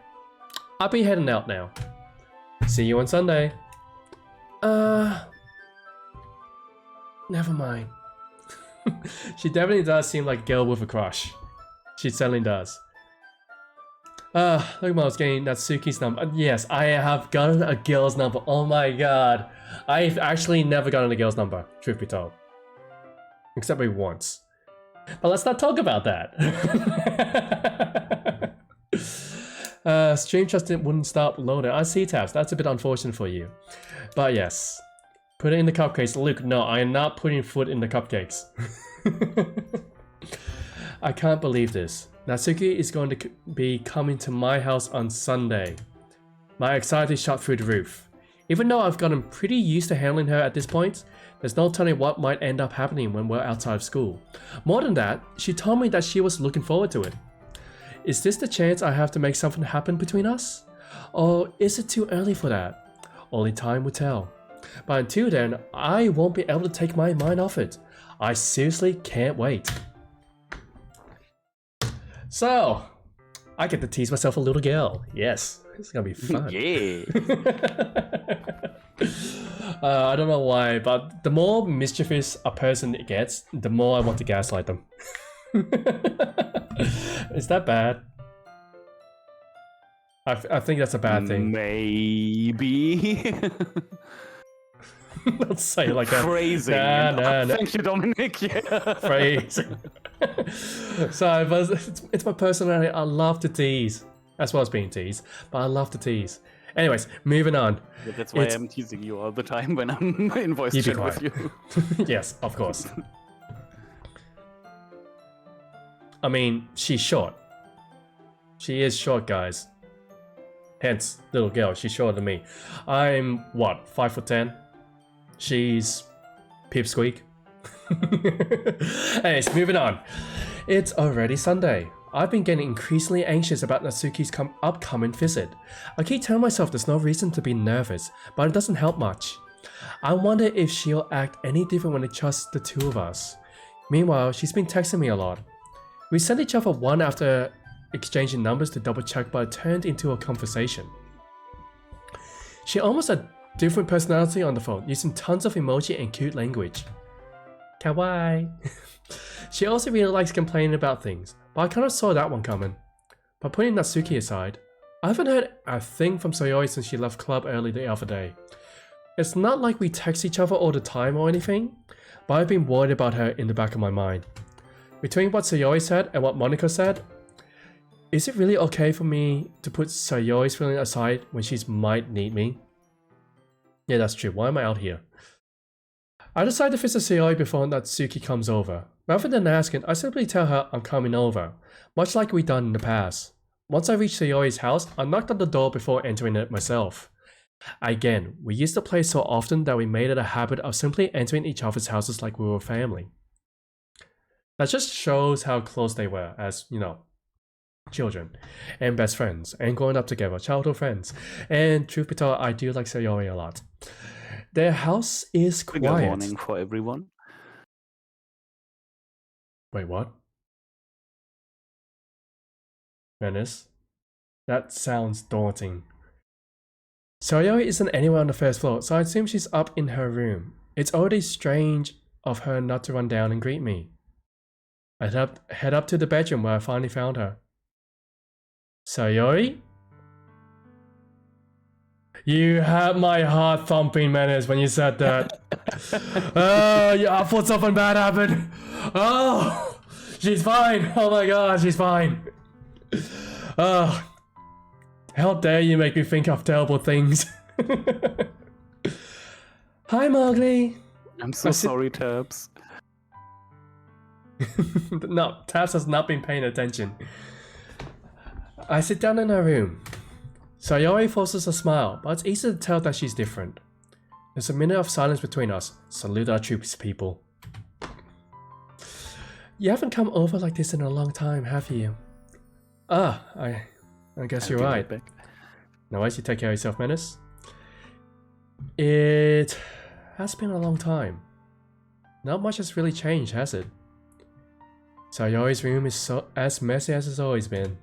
I'll be heading out now. See you on Sunday. Never mind. She definitely does seem like a girl with a crush. She certainly does. Look at I was getting Natsuki's number. Yes, I have gotten a girl's number. Oh my god. I've actually never gotten a girl's number, truth be told. Except maybe once. But let's not talk about that. Stream just wouldn't stop loading. I see tabs. That's a bit unfortunate for you. But yes. Put it in the cupcakes. Luke, no, I am not putting food in the cupcakes. I can't believe this. Natsuki is going to be coming to my house on Sunday. My anxiety shot through the roof. Even though I've gotten pretty used to handling her at this point, there's no telling what might end up happening when we're outside of school. More than that, she told me that she was looking forward to it. Is this the chance I have to make something happen between us? Or is it too early for that? Only time will tell. But until then, I won't be able to take my mind off it. I seriously can't wait. So, I get to tease myself a little girl. Yes, it's gonna be fun. Yeah. I don't know why, but the more mischievous a person gets, the more I want to gaslight them. Is that bad? I think that's a bad thing. Maybe. Let's say it like that. Crazy. Nah. Thank you, Dominic. Yeah. Crazy. So, but it's my personality. I love to tease. That's why I was being teased, but I love to tease. Anyways, moving on. Yeah, that's why I'm teasing you all the time when I'm in voice chat with you. Yes, of course. I mean, she's short. She is short, guys. Hence, little girl, she's shorter than me. I'm, what, 5'10"? She's pipsqueak. Anyways, moving on. It's already Sunday. I've been getting increasingly anxious about Natsuki's upcoming visit. I keep telling myself there's no reason to be nervous, but it doesn't help much. I wonder if she'll act any different when it's just the two of us. Meanwhile, she's been texting me a lot. We sent each other one after exchanging numbers to double check, but it turned into a conversation. She almost had different personality on the phone, using tons of emoji and cute language. Kawaii. She also really likes complaining about things, but I kind of saw that one coming. But putting Natsuki aside, I haven't heard a thing from Sayori since she left club early the other day. It's not like we text each other all the time or anything, but I've been worried about her in the back of my mind. Between what Sayori said and what Monica said, is it really okay for me to put Sayori's feeling aside when she might need me? Yeah, that's true. Why am I out here? I decide to visit Sayori before Natsuki comes over. Rather than asking, I simply tell her I'm coming over, much like we've done in the past. Once I reach Sayori's house, I knocked on the door before entering it myself. Again, we used to play so often that we made it a habit of simply entering each other's houses like we were family. That just shows how close they were as, children and best friends and growing up together, childhood friends. And truth be told, I do like Sayori a lot. Their house is quiet. Trigger warning for everyone. Wait, what? Menace? That sounds daunting. Sayori isn't anywhere on the first floor, so I assume she's up in her room. It's already strange of her not to run down and greet me. I head up to the bedroom where I finally found her. Sayori? You had my heart thumping, Menace, when you said that. Oh, yeah, I thought something bad happened. Oh, she's fine. Oh my god, she's fine. Oh, how dare you make me think of terrible things. Hi, Mowgli. I'm so sorry, Tabs. No, Tabs has not been paying attention. I sit down in her room. Sayori forces a smile, but it's easy to tell that she's different. There's a minute of silence between us. Salute our troops, people. You haven't come over like this in a long time, have you? Ah, I guess you're right. Now, as you take care of yourself, Menace. It has been a long time. Not much has really changed, has it? Sayori's room is as messy as it's always been.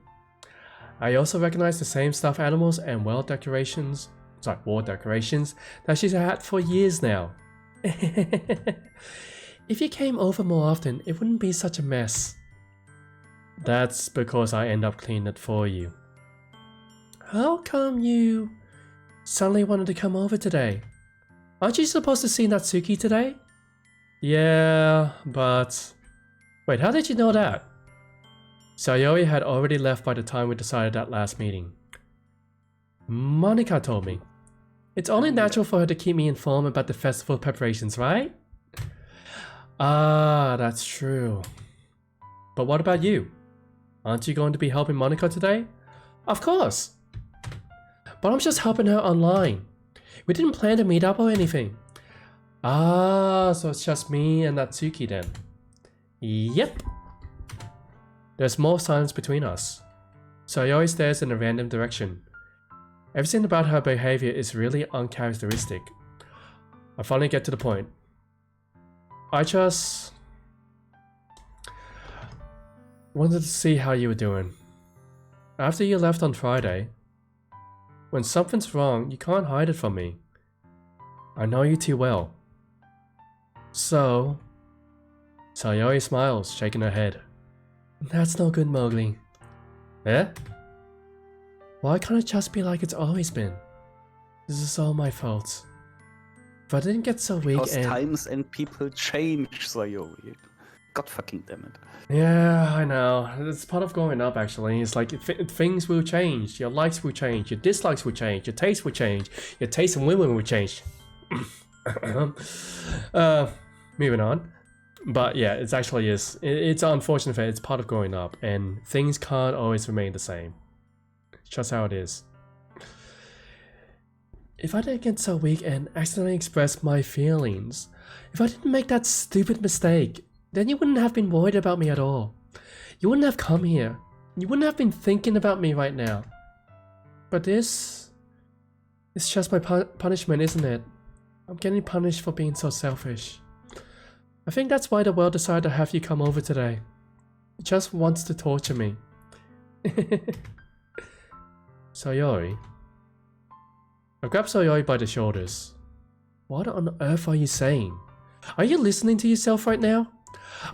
I also recognize the same stuffed animals and wall decorations that she's had for years now. If you came over more often, it wouldn't be such a mess. That's because I end up cleaning it for you. How come you suddenly wanted to come over today? Aren't you supposed to see Natsuki today? Yeah, but... Wait, how did you know that? Sayori had already left by the time we decided that last meeting. Monica told me. It's only natural for her to keep me informed about the festival preparations, right? Ah, that's true. But what about you? Aren't you going to be helping Monica today? Of course! But I'm just helping her online. We didn't plan to meet up or anything. Ah, so it's just me and Natsuki then. Yep. There's more silence between us. Sayori stares in a random direction. Everything about her behavior is really uncharacteristic. I finally get to the point. I just wanted to see how you were doing. After you left on Friday, when something's wrong, you can't hide it from me. I know you too well. So, Sayori smiles, shaking her head. That's no good, Mowgli. Eh? Why can't it just be like it's always been? This is all my fault. If I didn't get so weak because times and people change, Sayori. God fucking damn it. Yeah, I know. It's part of growing up, actually. It's like things will change. Your likes will change. Your dislikes will change. Your taste will change. Your taste in women will change. Moving on. But yeah, it's actually is. It's unfortunate that it's part of growing up, and things can't always remain the same. just how it is. If I didn't get so weak and accidentally express my feelings, if I didn't make that stupid mistake, then you wouldn't have been worried about me at all. You wouldn't have come here. You wouldn't have been thinking about me right now. But this... it's just my punishment, isn't it? I'm getting punished for being so selfish. I think that's why the world decided to have you come over today. It just wants to torture me. Sayori. I grabbed Sayori by the shoulders. What on earth are you saying? Are you listening to yourself right now?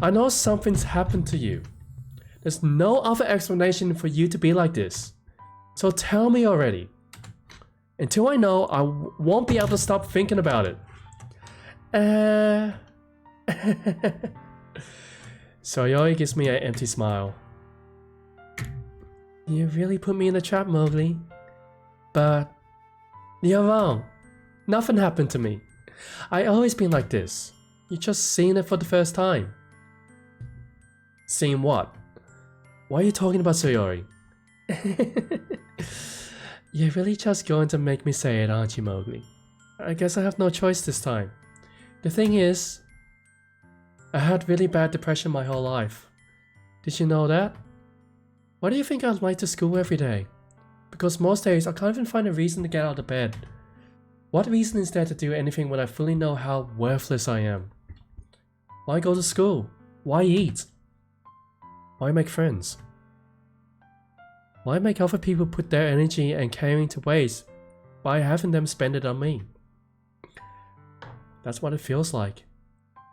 I know something's happened to you. There's no other explanation for you to be like this. So tell me already. Until I know, I won't be able to stop thinking about it. Sayori gives me an empty smile. You really put me in a trap, Mowgli. But you're wrong. Nothing happened to me. I always been like this. You just seen it for the first time. Seen what? Why are you talking about Sayori? You're really just going to make me say it, aren't you, Mowgli? I guess I have no choice this time. The thing is, I had really bad depression my whole life. Did you know that? Why do you think I went to school every day? Because most days I can't even find a reason to get out of bed. What reason is there to do anything when I fully know how worthless I am? Why go to school? Why eat? Why make friends? Why make other people put their energy and caring to waste by having them spend it on me? That's what it feels like.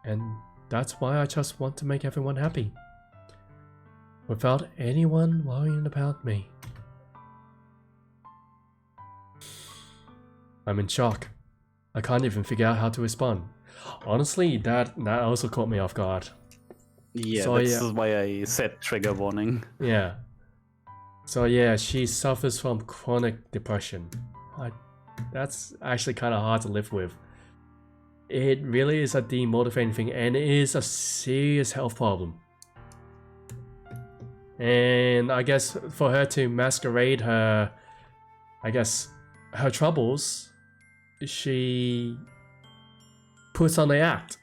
And that's why I just want to make everyone happy. Without anyone worrying about me. I'm in shock. I can't even figure out how to respond. Honestly, that also caught me off guard. Yeah, So, this is why I said trigger warning. Yeah. So yeah, she suffers from chronic depression. That's actually kind of hard to live with. It really is a demotivating thing, and it is a serious health problem. And I guess for her to masquerade her, her troubles, she puts on the act.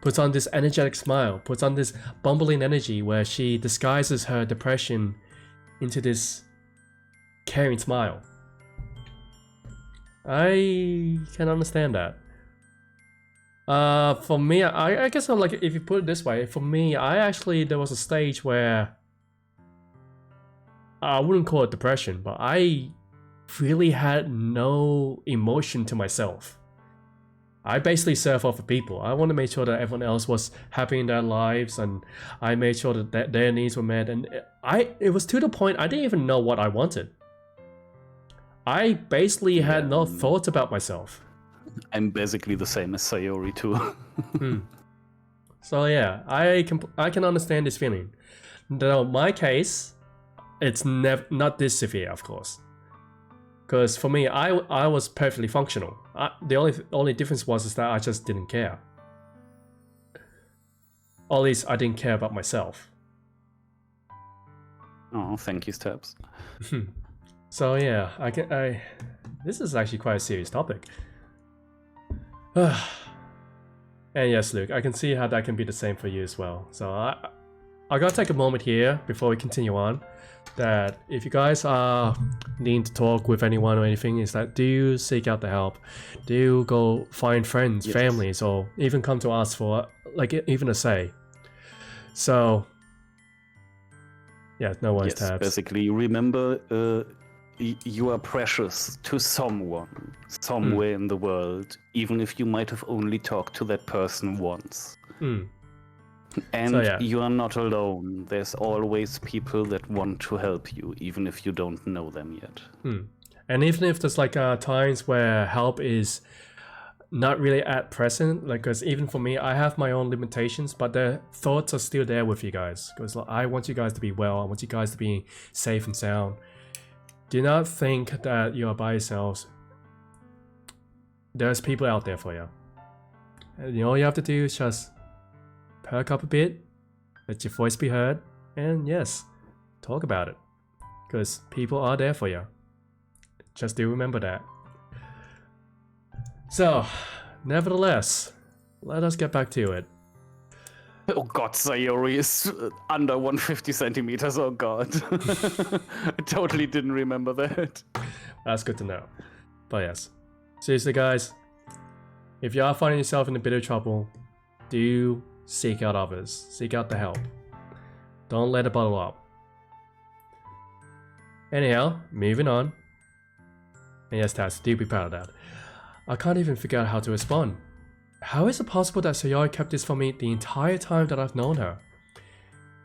Puts on this energetic smile, puts on this bumbling energy where she disguises her depression into this caring smile. I can understand that. For me, I guess I'm like, if you put it this way, for me, there was a stage where I wouldn't call it depression, but I really had no emotion to myself. I basically serve off of people. I want to make sure that everyone else was happy in their lives, and I made sure that their needs were met. And it was to the point I didn't even know what I wanted. I basically had no thoughts about myself. I'm basically the same as Sayori too. So yeah, I can understand this feeling. Though my case, it's not this severe, of course. Because for me, I was perfectly functional. The only difference was that I just didn't care. Or at least I didn't care about myself. Oh, thank you, Stabs. So yeah, this is actually quite a serious topic. And yes, Luke, I can see how that can be the same for you as well. So I gotta take a moment here before we continue on. That if you guys are needing to talk with anyone or anything, is that do seek out the help. Do go find friends, families, or even come to us for even a say. So yeah, no worries, Tabs. Basically, remember you are precious to someone somewhere in the world, even if you might have only talked to that person once. And So, yeah. you are not alone. There's always people that want to help you, even if you don't know them yet. And even if there's times where help is not really at present, because even for me, I have my own limitations, but the thoughts are still there with you guys. Because I want you guys to be well. I want you guys to be safe and sound. Do not think that you are by yourselves. There's people out there for you. And all you have to do is just perk up a bit, let your voice be heard, and yes, talk about it. Because people are there for you. Just do remember that. So, nevertheless, let us get back to it. Oh god, Sayori is under 150 centimeters, oh god. I totally didn't remember that. That's good to know. But yes. Seriously guys, if you are finding yourself in a bit of trouble, do seek out others. Seek out the help. Don't let it bottle up. Anyhow, moving on. And yes, Taz, do be proud of that. I can't even figure out how to respond. How is it possible that Sayori kept this from me the entire time that I've known her?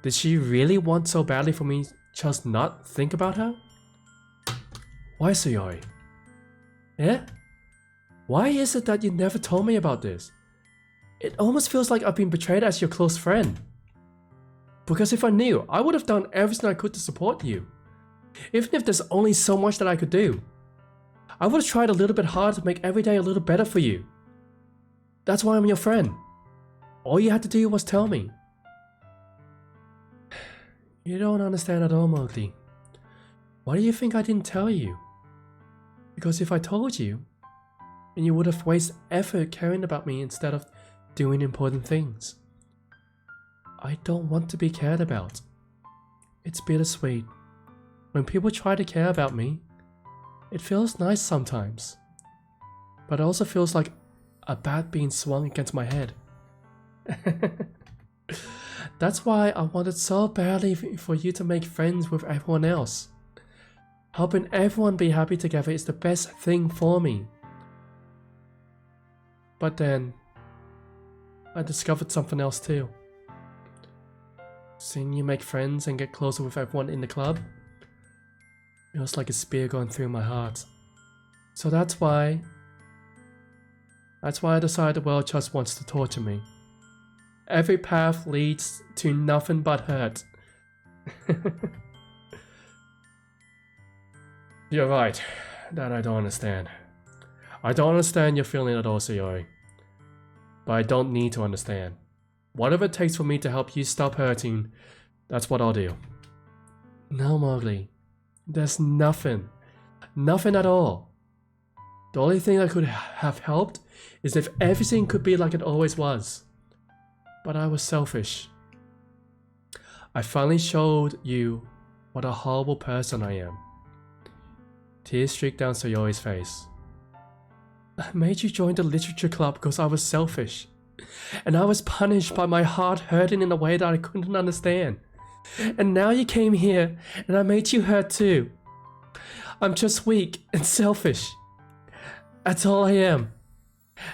Did she really want so badly for me just not think about her? Why, Sayori? Eh? Why is it that you never told me about this? It almost feels like I've been betrayed as your close friend. Because if I knew, I would have done everything I could to support you. Even if there's only so much that I could do. I would have tried a little bit harder to make every day a little better for you. That's why I'm your friend. All you had to do was tell me. You don't understand at all, Mowgli. Why do you think I didn't tell you? Because if I told you, then you would have wasted effort caring about me instead of doing important things. I don't want to be cared about. It's bittersweet. When people try to care about me, it feels nice sometimes. But it also feels like a bat being swung against my head. That's why I wanted so badly for you to make friends with everyone else. Helping everyone be happy together is the best thing for me. But then, I discovered something else too. Seeing you make friends and get closer with everyone in the club, feels like a spear going through my heart. So that's why I decided the world just wants to torture me. Every path leads to nothing but hurt. You're right, that I don't understand. I don't understand your feeling at all, Sayori. But I don't need to understand. Whatever it takes for me to help you stop hurting, that's what I'll do. No, Mowgli. There's nothing. Nothing at all. The only thing that could have helped is if everything could be like it always was. But I was selfish. I finally showed you what a horrible person I am. Tears streaked down Sayori's face. I made you join the literature club because I was selfish. And I was punished by my heart hurting in a way that I couldn't understand. And now you came here and I made you hurt too. I'm just weak and selfish. That's all I am.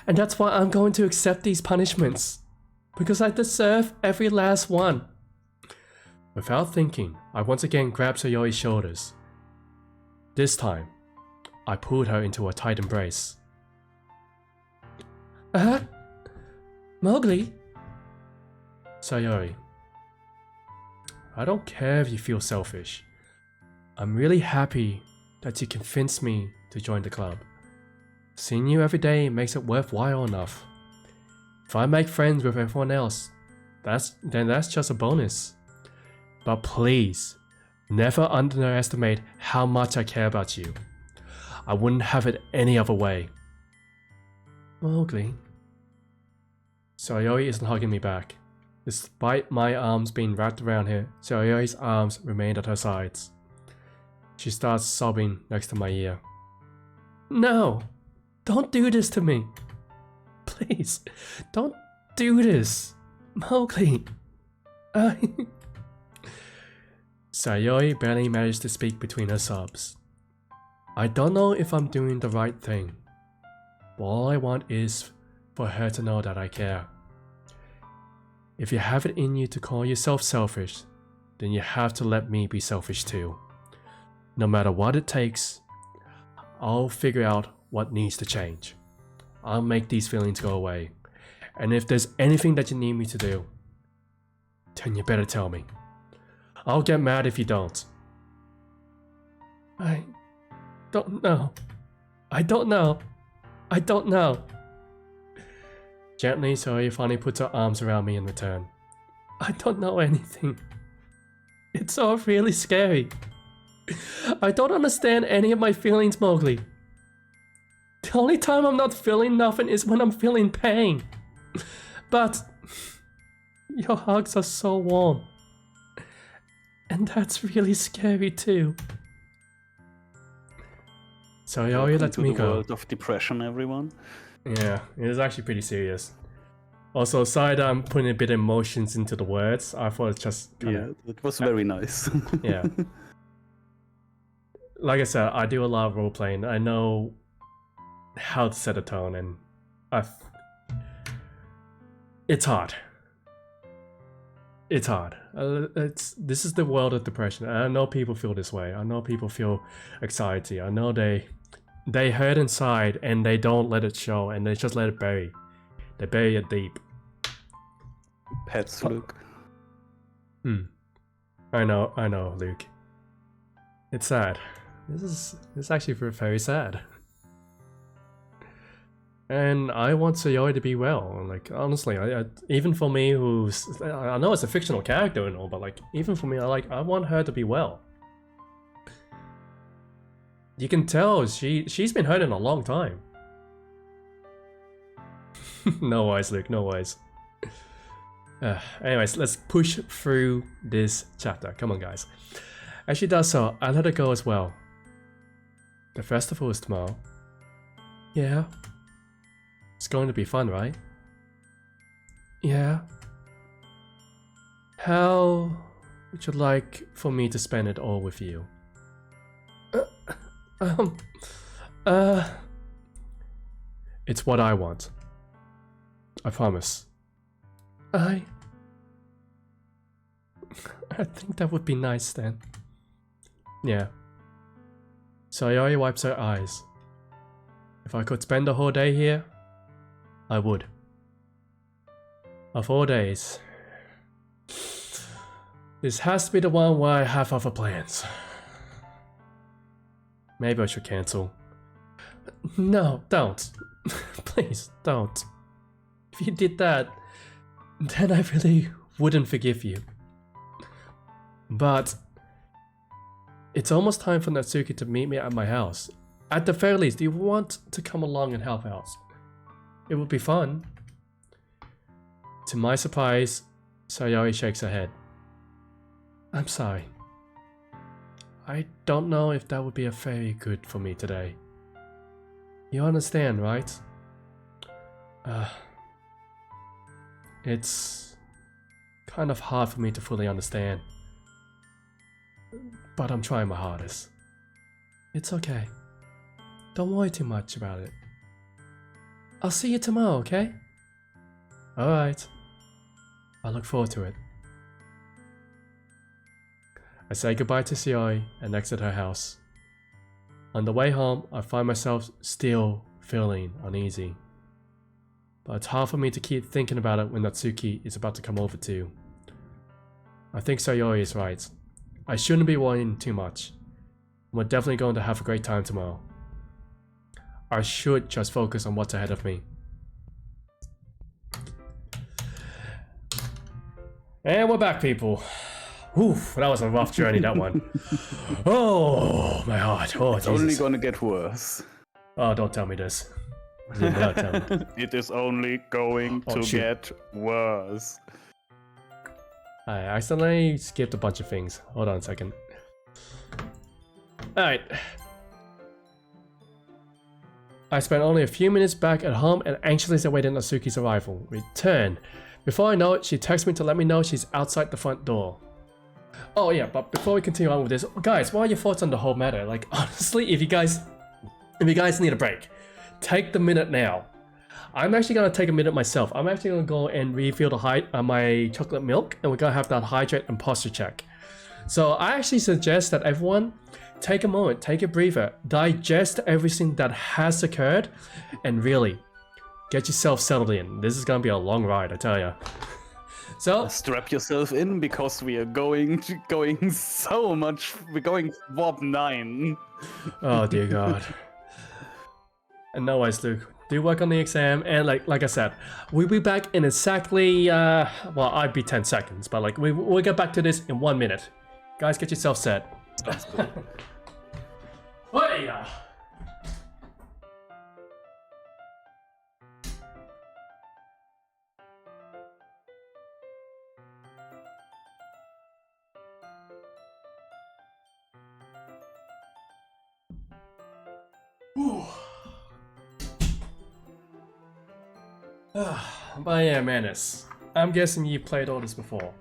And that's why I'm going to accept these punishments. Because I deserve every last one. Without thinking, I once again grabbed Sayori's shoulders. This time, I pulled her into a tight embrace. Mowgli? Sayori, I don't care if you feel selfish. I'm really happy that you convinced me to join the club. Seeing you every day makes it worthwhile enough. If I make friends with everyone else, then that's just a bonus. But please, never underestimate how much I care about you. I wouldn't have it any other way. Mowgli. Sayori isn't hugging me back. Despite my arms being wrapped around her, Sayori's arms remained at her sides. She starts sobbing next to my ear. No! Don't do this to me! Please, don't do this! Mowgli! Sayori barely managed to speak between her sobs. I don't know if I'm doing the right thing, but all I want is for her to know that I care. If you have it in you to call yourself selfish, then you have to let me be selfish too. No matter what it takes, I'll figure out what needs to change. I'll make these feelings go away. And if there's anything that you need me to do, then you better tell me. I'll get mad if you don't. I don't know. I don't know. I don't know. Gently, Sayori finally puts her arms around me in return. I don't know anything. It's all really scary. I don't understand any of my feelings, Mowgli. The only time I'm not feeling nothing is when I'm feeling pain. But your hugs are so warm. And that's really scary too. So Sayori let me the go. world of depression, everyone. Yeah, it is actually pretty serious. Also, sorry that I'm putting a bit of emotions into the words. I thought it's just kinda, Yeah, it was very nice. yeah. Like I said, I do a lot of role playing. I know how to set a tone, and it's hard. It's hard. This is the world of depression. I know people feel this way. I know people feel anxiety. I know they hurt inside and they don't let it show, and they just let it bury. They bury it deep. Pets, Luke. I know, Luke. It's sad. This is actually very sad. And I want Sayori to be well. Like, honestly, I even for me, I know it's a fictional character and all, but like, even for me, I want her to be well. You can tell she's been hurting a long time. No worries, Luke. No worries. Anyways, let's push through this chapter. Come on, guys. As she does so, I let her go as well. The festival is tomorrow. Yeah. It's going to be fun, right? Yeah. How would you like for me to spend it all with you? It's what I want. I promise. I think that would be nice then. Yeah. Sayori wipes her eyes. If I could spend the whole day here, I would. Of 4 days. This has to be the one where I have other plans. Maybe I should cancel. No, don't. Please, don't. If you did that, then I really wouldn't forgive you. But it's almost time for Natsuki to meet me at my house. At the very least, do you want to come along and help out? It would be fun. To my surprise, Sayori shakes her head. I'm sorry. I don't know if that would be a very good for me today. You understand, right? It's kind of hard for me to fully understand. But I'm trying my hardest. It's okay. Don't worry too much about it. I'll see you tomorrow, okay? Alright. I look forward to it. I say goodbye to Sayori and exit her house. On the way home, I find myself still feeling uneasy. But it's hard for me to keep thinking about it when Natsuki is about to come over too. I think Sayori is right. I shouldn't be worrying too much. We're definitely going to have a great time tomorrow. I should just focus on what's ahead of me. And we're back, people. Oof, that was a rough journey, that one. Oh, my heart. Oh, It's only gonna get worse. Oh, don't tell me this. Do not tell me. It is only going to get worse. I accidentally skipped a bunch of things. Hold on a second. Alright. I spent only a few minutes back at home and anxiously awaited Natsuki's arrival. Return. Before I know it, she texts me to let me know she's outside the front door. Oh yeah, but before we continue on with this, guys, what are your thoughts on the whole matter? Like, honestly, if you guys need a break, take the minute now. I'm actually gonna take a minute myself. I'm actually gonna go and refill my chocolate milk, and we're gonna have that hydrate and posture check. So I actually suggest that everyone take a moment, take a breather, digest everything that has occurred, and really get yourself settled in. This is gonna be a long ride, I tell ya. So strap yourself in because we are going so much. We're going warp 9. Oh dear God. And no worries, Luke. Do work on the exam, and like I said, we'll be back in exactly well, I'd be 10 seconds, but like we'll get back to this in 1 minute. Guys, get yourself set. Sounds good. Oh yeah. But yeah, Manus, I'm guessing you played all this before.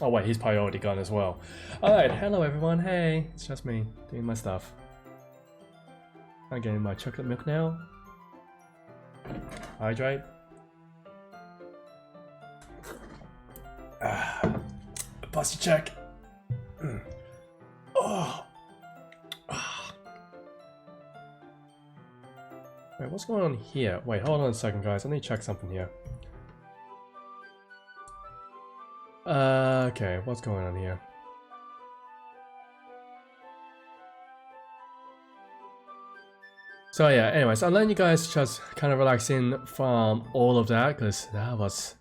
Oh wait, he's probably already gone as well. Alright, hello everyone, hey, it's just me, doing my stuff. I'm getting my chocolate milk now. Hydrate. Posture check. Oh. Wait, what's going on here? Wait, hold on a second, guys. I need to check something here. Okay, what's going on here? So yeah, anyways, I'll let you guys just kind of relax in from all of that, because that was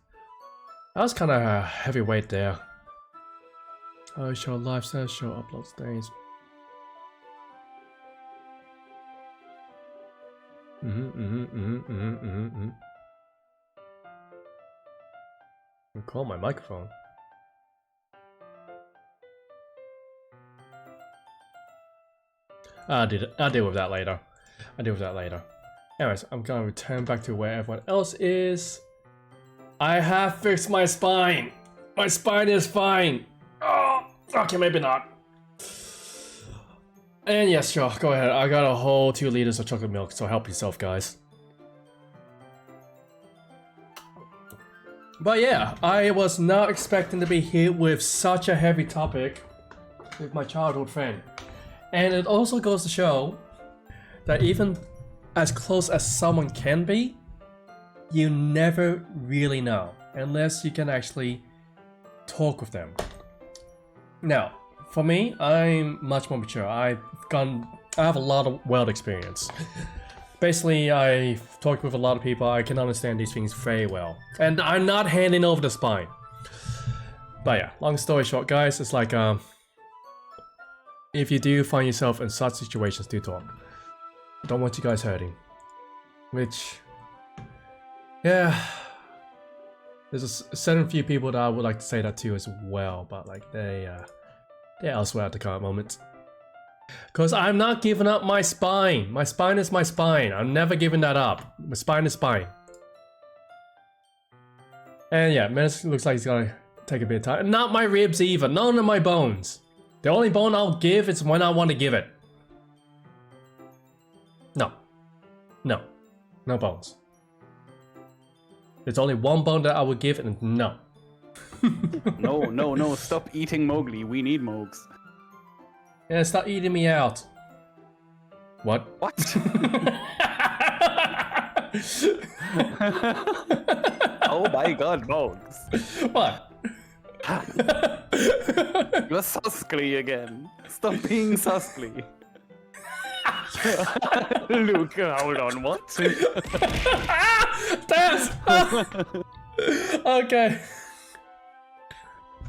kind of a heavy weight there. Oh, show lifestyle, show upload stays. Call my microphone. I'll deal with that later. Anyways, I'm gonna return back to where everyone else is. I have fixed my spine. My spine is fine. Oh, okay, maybe not. And yes, sure, go ahead. I got a whole 2 liters of chocolate milk, so help yourself, guys. But yeah, I was not expecting to be hit with such a heavy topic with my childhood friend. And it also goes to show that even as close as someone can be, you never really know unless you can actually talk with them. Now, for me, I'm much more mature. I have a lot of world experience. Basically, I've talked with a lot of people. I can understand these things very well. And I'm not handing over the spine. But yeah, long story short, guys, it's like, if you do find yourself in such situations, do talk. I don't want you guys hurting. Which, yeah, there's a certain few people that I would like to say that to as well, but like they're elsewhere at the current moment. Because I'm not giving up my spine. My spine is my spine. I'm never giving that up. My spine is spine. And yeah, Menace looks like he's gonna take a bit of time. Not my ribs either. None of my bones. The only bone I'll give is when I want to give it. No. No. No bones. There's only one bone that I would give, and no. No, stop eating Mowgli. We need Mogs. Yeah, stop eating me out. What? What? Oh my god, Mogs. What? You're Suskly again. Stop being Suskly. Luke, hold on, what? That's... Okay.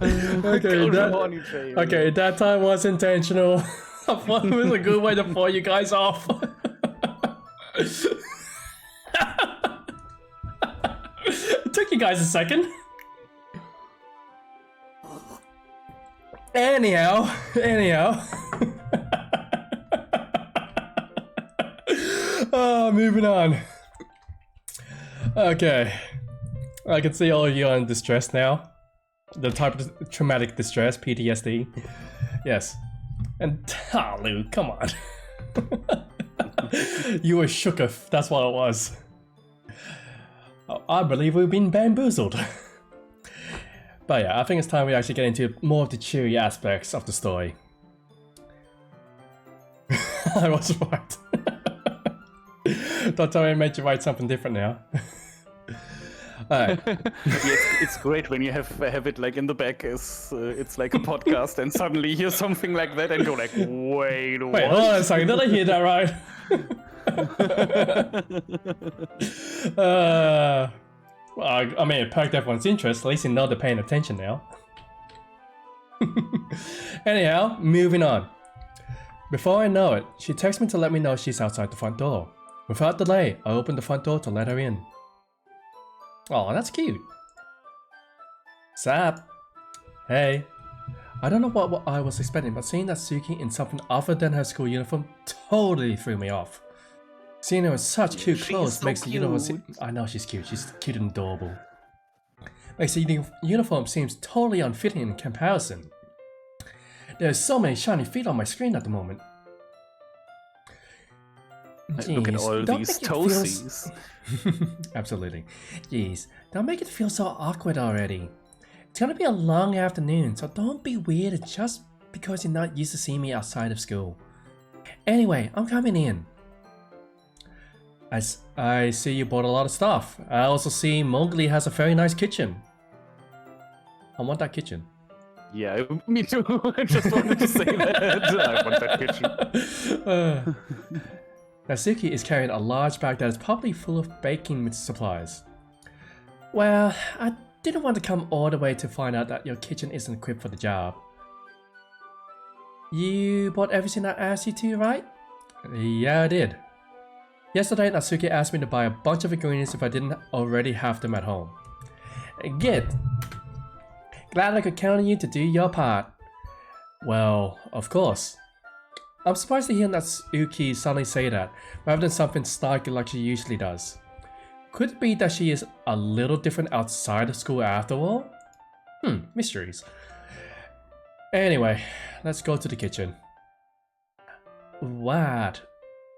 Okay, that time was intentional. I thought it was a good way to throw you guys off. It took you guys a second. Anyhow. Moving on. Okay. I can see all of you are in distress now. The type of traumatic distress, PTSD. Yes. And, Luke, come on. You were shooketh, that's what it was. I believe we've been bamboozled. But yeah, I think it's time we actually get into more of the cheery aspects of the story. I was right. Don't tell me I made you write something different now. Alright. Yeah, it's great when you have it like in the back as it's like a podcast and suddenly hear something like that and go like, wait, what? Wait, hold on a second, did I hear that right? Well, I mean, it perked everyone's interest, at least you know they're paying attention now. Anyhow, moving on. Before I know it, she texts me to let me know she's outside the front door. Without delay, I open the front door to let her in. Oh, that's cute. Sap. Hey. I don't know what I was expecting, but seeing Natsuki in something other than her school uniform totally threw me off. Seeing her in such cute clothes so makes the uniform cute. I know she's cute. She's cute and adorable. Makes the uniform seems totally unfitting in comparison. There's so many shiny feet on my screen at the moment. Look at Jeez, all don't these make it feel toesies. Absolutely. Jeez, don't make it feel so awkward already. It's gonna be a long afternoon, so don't be weird just because you're not used to seeing me outside of school. Anyway, I'm coming in. I see you bought a lot of stuff. I also see Mowgli has a very nice kitchen. I want that kitchen. Yeah, me too. I just wanted to say that. I want that kitchen. Natsuki is carrying a large bag that is probably full of baking supplies. Well, I didn't want to come all the way to find out that your kitchen isn't equipped for the job. You bought everything I asked you to, right? Yeah, I did. Yesterday, Natsuki asked me to buy a bunch of ingredients if I didn't already have them at home. Good. Glad I could count on you to do your part. Well, of course. I'm surprised to hear Natsuki suddenly say that, rather than something snarky like she usually does. Could it be that she is a little different outside of school after all? Mysteries. Anyway, let's go to the kitchen. What?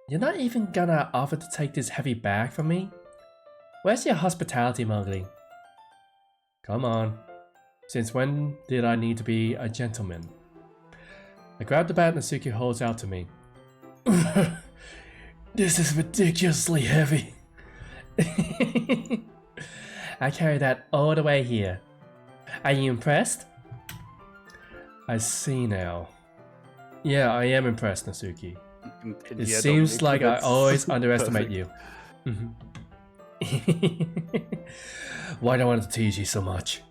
You're not even gonna offer to take this heavy bag from me? Where's your hospitality, Mowgli? Come on. Since when did I need to be a gentleman? I grab the bag Natsuki holds out to me. This is ridiculously heavy. I carry that all the way here. Are you impressed? I see now. Yeah, I am impressed, Natsuki. It Yeah, seems Dominic, like I that's always underestimate perfect. you. Why do I want to tease you so much?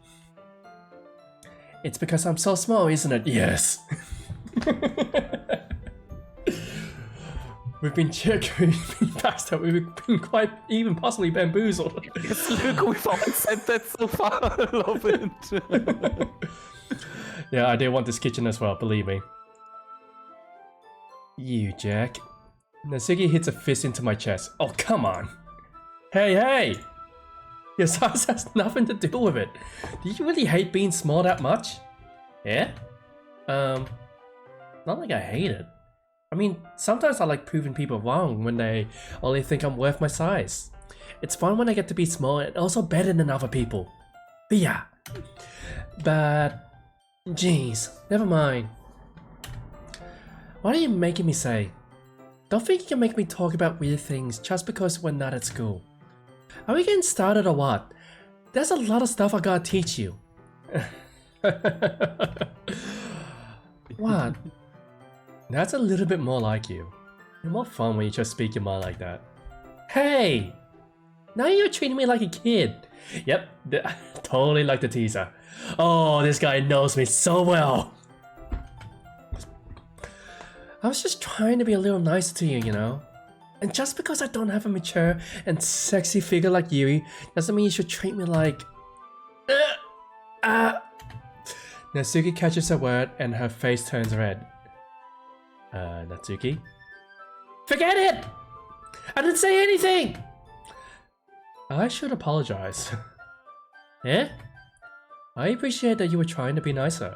It's because I'm so small, isn't it? Yes. We've been past that. We've been quite even possibly bamboozled. Yes, look, we've all said that so far. I love it. Yeah, I did want this kitchen as well, believe me. You, Jack. Natsuki hits a fist into my chest. Oh, come on. Hey! Your size has nothing to do with it. Do you really hate being small that much? Yeah? Not like I hate it. I mean, sometimes I like proving people wrong when they only think I'm worth my size. It's fun when I get to be small and also better than other people. But yeah. But... Jeez, never mind. What are you making me say? Don't think you can make me talk about weird things just because we're not at school. Are we getting started or what? There's a lot of stuff I gotta teach you. What? That's a little bit more like you. You're more fun when you just speak your mind like that. Hey! Now you're treating me like a kid. Yep, totally like the teaser. Oh, this guy knows me so well. I was just trying to be a little nicer to you, you know? And just because I don't have a mature and sexy figure like Yuri, doesn't mean you should treat me like... Natsuki catches a word and her face turns red. Natsuki? Forget it! I didn't say anything! I should apologize. Eh? I appreciate that you were trying to be nicer.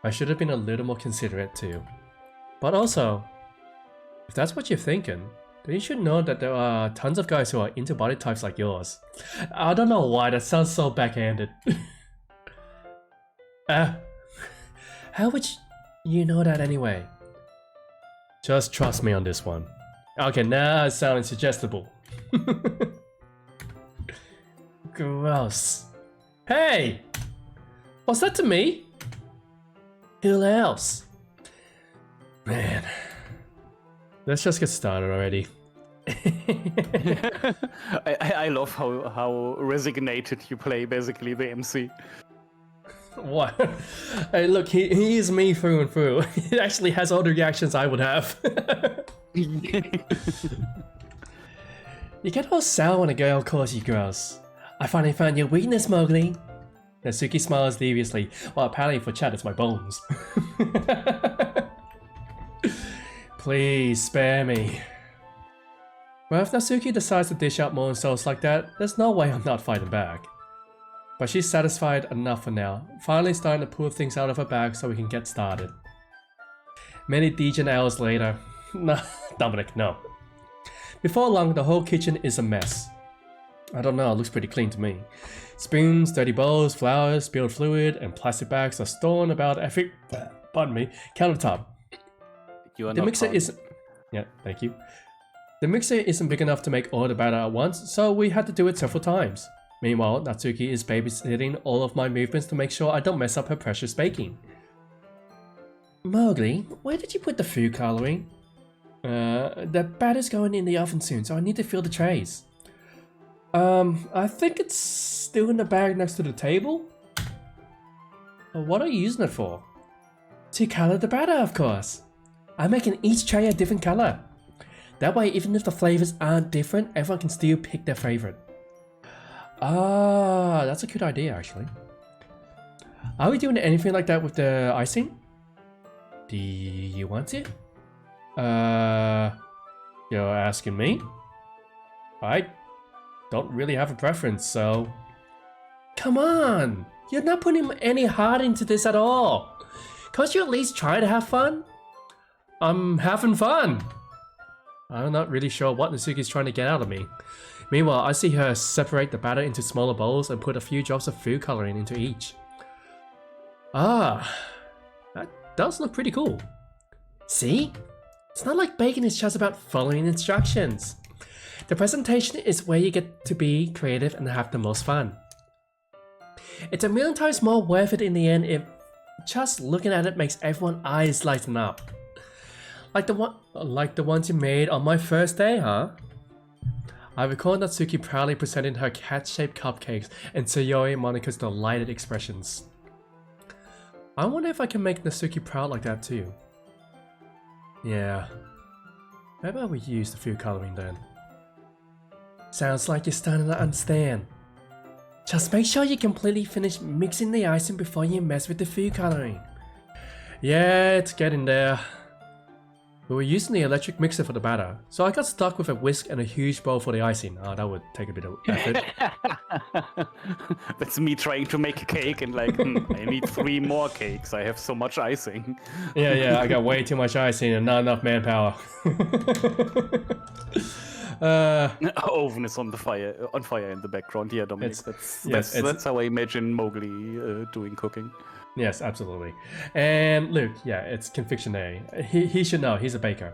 I should have been a little more considerate too. But also, if that's what you're thinking, then you should know that there are tons of guys who are into body types like yours. I don't know why, that sounds so backhanded. How would you know that anyway? Just trust me on this one. Okay, now it's sounding suggestible. Gross. Hey! What's that to me? Who else? Man. Let's just get started already. I love how resignated you play basically the MC. What? Hey, look, he is me through and through. He actually has all the reactions I would have. You get all sour when a girl calls you gross. I finally found your weakness, Mowgli. Natsuki smiles deviously, while apparently for Chad it's my bones. Please spare me. Well, if Natsuki decides to dish out more insults like that, there's no way I'm not fighting back. But she's satisfied enough for now, finally starting to pull things out of her bag so we can get started. Many degen hours later. No, Dominic, no. Before long, the whole kitchen is a mess. I don't know, it looks pretty clean to me. Spoons, dirty bowls, flowers, spilled fluid, and plastic bags are strewn about every, pardon me, countertop. The mixer isn't... Yeah, thank you. The mixer isn't big enough to make all the batter at once, so we had to do it several times. Meanwhile, Natsuki is babysitting all of my movements to make sure I don't mess up her precious baking. Mowgli, where did you put the food coloring? The batter's going in the oven soon, so I need to fill the trays. I think it's still in the bag next to the table? What are you using it for? To color the batter, of course. I'm making each tray a different color. That way, even if the flavors aren't different, everyone can still pick their favorite. Ah, that's a good idea, actually. Are we doing anything like that with the icing? Do you want it? You're asking me? I don't really have a preference, so... Come on! You're not putting any heart into this at all! Can't you at least try to have fun? I'm having fun! I'm not really sure what Natsuki's trying to get out of me. Meanwhile, I see her separate the batter into smaller bowls and put a few drops of food coloring into each. Ah, that does look pretty cool. See? It's not like baking is just about following instructions. The presentation is where you get to be creative and have the most fun. It's a million times more worth it in the end if just looking at it makes everyone's eyes lighten up. Like the ones you made on my first day, huh? I recall Natsuki proudly presenting her cat-shaped cupcakes and Sayori and Monika's delighted expressions. I wonder if I can make Natsuki proud like that too. Yeah. Maybe I will use the food coloring then. Sounds like you're starting to understand. Just make sure you completely finish mixing the icing before you mess with the food coloring. Yeah, it's getting there. We were using the electric mixer for the batter, so I got stuck with a whisk and a huge bowl for the icing. Oh, that would take a bit of effort. That's me trying to make a cake and like, I need 3 more cakes. I have so much icing. Yeah, I got way too much icing and not enough manpower. Oven is on fire in the background. Yeah, Dominic. That's how I imagine Mowgli doing cooking. Yes, absolutely. And Luke, yeah, it's confectionery. He should know, he's a baker.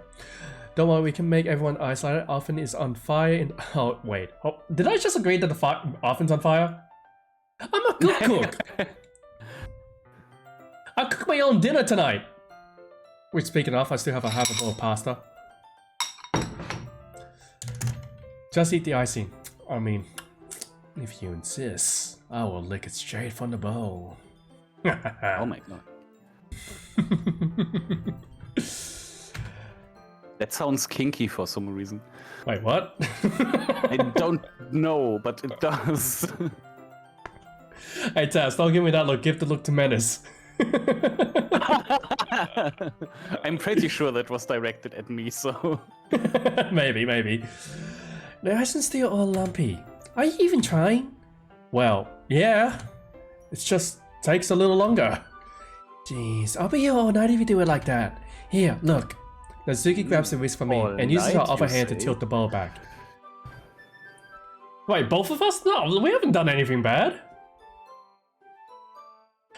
Don't worry, we can make everyone isolated. Oven is on fire in... Oh, wait. Oh, did I just agree that the oven's on fire? I'm a good cook! I cook my own dinner tonight! Which, speaking of, I still have a half a bowl of pasta. Just eat the icing. I mean, if you insist, I will lick it straight from the bowl. Oh my god. That sounds kinky for some reason. Wait, what? I don't know, but it does. Hey Taz, don't give me that look. Give the look to Menace. I'm pretty sure that was directed at me, so... Maybe. The icing's still all lumpy. Are you even trying? Well, yeah. It's just takes a little longer. Jeez, I'll be here all night if you do it like that. Here, look. Natsuki grabs the whisk from me and uses her other hand to tilt the bowl back. Wait, both of us? No, we haven't done anything bad.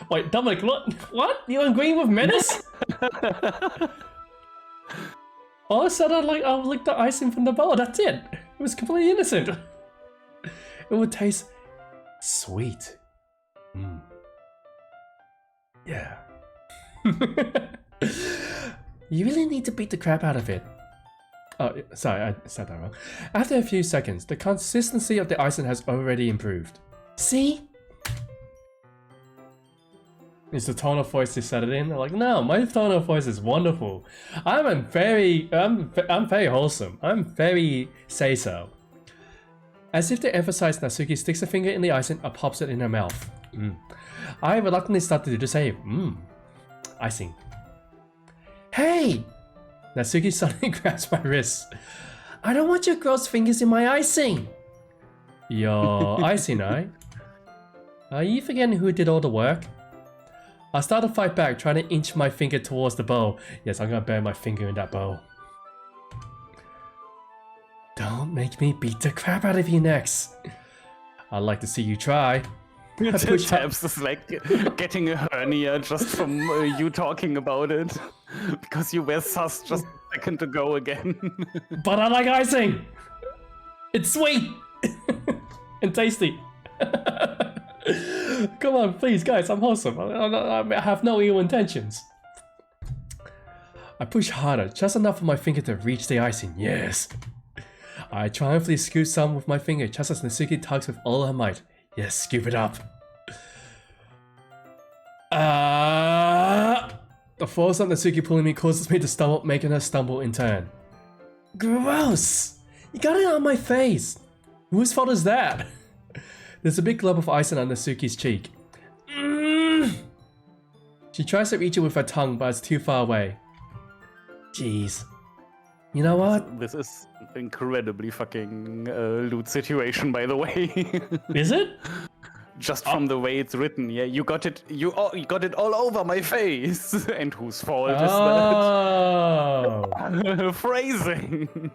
Wait, Dominic, what? You agreeing with Menace? All of a sudden, I'll lick the icing from the bowl. That's it. It was completely innocent. It would taste sweet. Yeah. You really need to beat the crap out of it. Oh, sorry, I said that wrong. After a few seconds, the consistency of the icing has already improved. See? Is the tone of voice they set it in? They're like, no, my tone of voice is wonderful. I'm very wholesome. I'm very say so. As if to emphasize, Natsuki sticks a finger in the icing and pops it in her mouth. I reluctantly start to do the same. Icing. Hey! Natsuki suddenly grabs my wrist. I don't want your gross fingers in my icing. Your icing, right? Are you forgetting who did all the work? I start to fight back, trying to inch my finger towards the bow. Yes, I'm gonna bury my finger in that bow. Don't make me beat the crap out of you next. I'd like to see you try. Tabs is like getting a hernia just from you talking about it. Because you were sus just a second ago again. But I like icing! It's sweet! And tasty. Come on, please, guys, I'm wholesome. I have no ill intentions. I push harder, just enough for my finger to reach the icing, yes. I triumphantly scoop some with my finger, just as Natsuki tugs with all her might. Yes, scoop it up. The force of Natsuki pulling me causes me to stumble, making her stumble in turn. Gross! You got it on my face! Whose fault is that? There's a big glob of icing on Natsuki's cheek. She tries to reach it with her tongue, but it's too far away. Jeez. You know what? This is incredibly fucking loot situation, by the way. Is it? Just from the way it's written, yeah. You got it. You got it all over my face. And whose fault is that? Phrasing.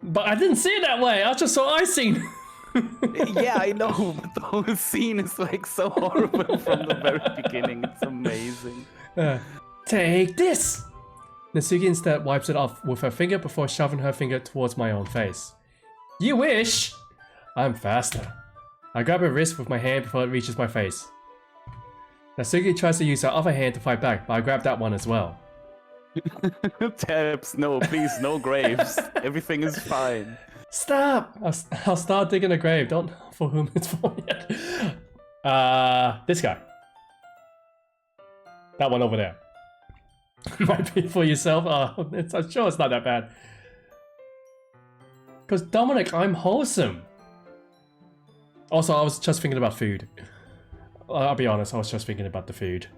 But I didn't see it that way. I just saw icing. Yeah, I know, but the whole scene is like so horrible from the very beginning. It's amazing. Take this! Natsuki instead wipes it off with her finger before shoving her finger towards my own face. You wish! I'm faster. I grab her wrist with my hand before it reaches my face. Natsuki tries to use her other hand to fight back, but I grab that one as well. Tabs, no, please, no graves. Everything is fine. Stop! I'll start digging a grave. Don't know for whom it's for yet. This guy. That one over there. Might be for yourself. I'm sure it's not that bad. Because Dominic, I'm wholesome. Also, I was just thinking about food. I'll be honest, I was just thinking about the food.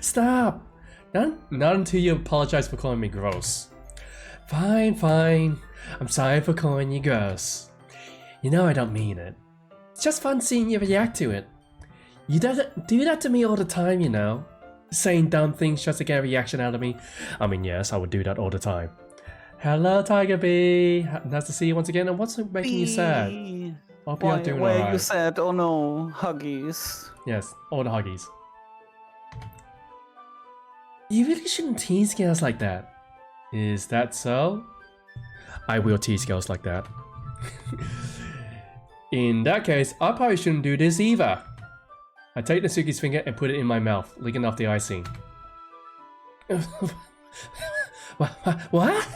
Stop! Not until you apologize for calling me gross. Fine, fine. I'm sorry for calling you gross. You know I don't mean it. It's just fun seeing you react to it. You do that to me all the time, you know. Saying dumb things just to get a reaction out of me. I mean, yes, I would do that all the time. Hello, Tiger Bee. Nice to see you once again. And what's making you sad? Hope you're doing alright. Why are you sad? Oh no, huggies. Yes, all the huggies. You really shouldn't tease girls like that. Is that so? I will tease girls like that. In that case, I probably shouldn't do this either. I take Natsuki's finger and put it in my mouth, licking off the icing. What?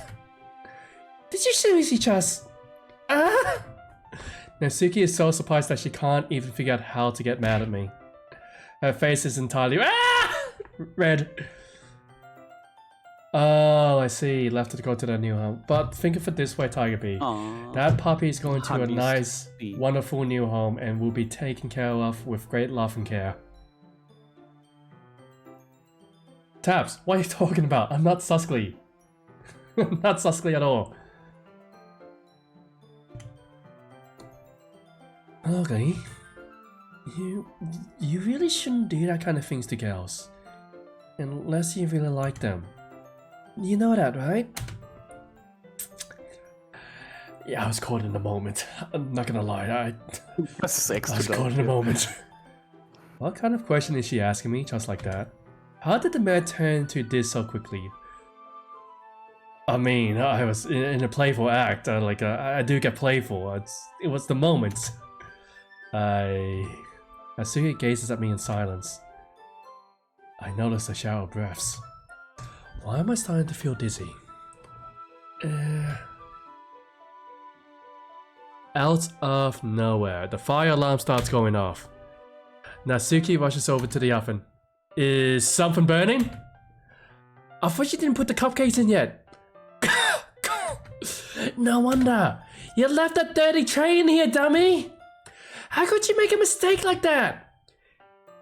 Did you seriously just... Natsuki is so surprised that she can't even figure out how to get mad at me. Her face is entirely red. Oh, I see. Left to go to the new home. But think of it this way, Tiger Bee. Aww. That puppy is going to a Honey's nice, sweet. wonderful new home and will be taken care of with great love and care. Tabs, what are you talking about? I'm not Suskly. I'm not Suskly at all. Okay. You really shouldn't do that kind of things to girls. Unless you really like them. You know that, right? Yeah, I was caught in a moment. I'm not gonna lie, I was caught in a moment. What kind of question is she asking me, just like that? How did the man turn to this so quickly? I mean, I was in a playful act. I do get playful. It was the moment. Natsuki gazes at me in silence. I notice a shower of breaths. Why am I starting to feel dizzy? Out of nowhere, the fire alarm starts going off. Natsuki rushes over to the oven. Is something burning? I thought you didn't put the cupcakes in yet. No wonder. You left that dirty tray in here, dummy. How could you make a mistake like that?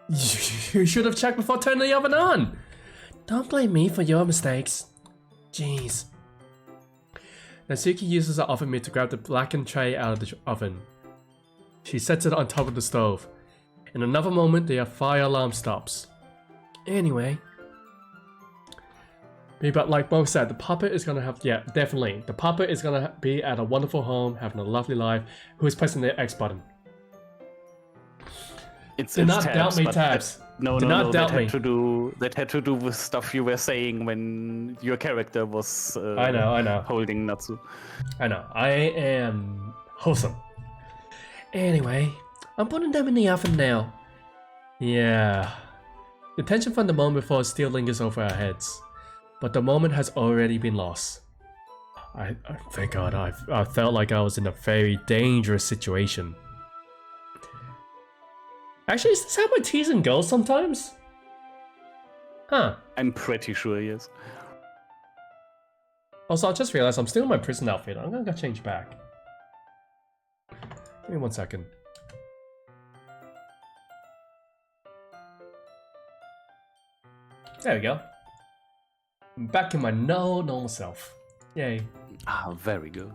You should have checked before turning the oven on. Don't blame me for your mistakes. Jeez. Natsuki uses her oven mitt to grab the blackened tray out of the oven. She sets it on top of the stove. In another moment, the fire alarm stops. Anyway. But like Mo said, the puppet is gonna have, yeah, definitely. The puppet is gonna be at a wonderful home, having a lovely life. Who is pressing the X button? Do not doubt me, Tabs. No, Do not doubt me. That had to do with stuff you were saying when your character was I know. holding Natsu. I know. I am wholesome. Anyway, I'm putting them in the oven now. Yeah. The tension from the moment before still lingers over our heads. But the moment has already been lost. Thank God, I felt like I was in a very dangerous situation. Actually, is this how my teasing goes sometimes? Huh. I'm pretty sure, yes. Also, I just realized I'm still in my prison outfit. I'm gonna go change back. Give me 1 second. There we go. I'm back in my normal self. Yay. Ah, very good.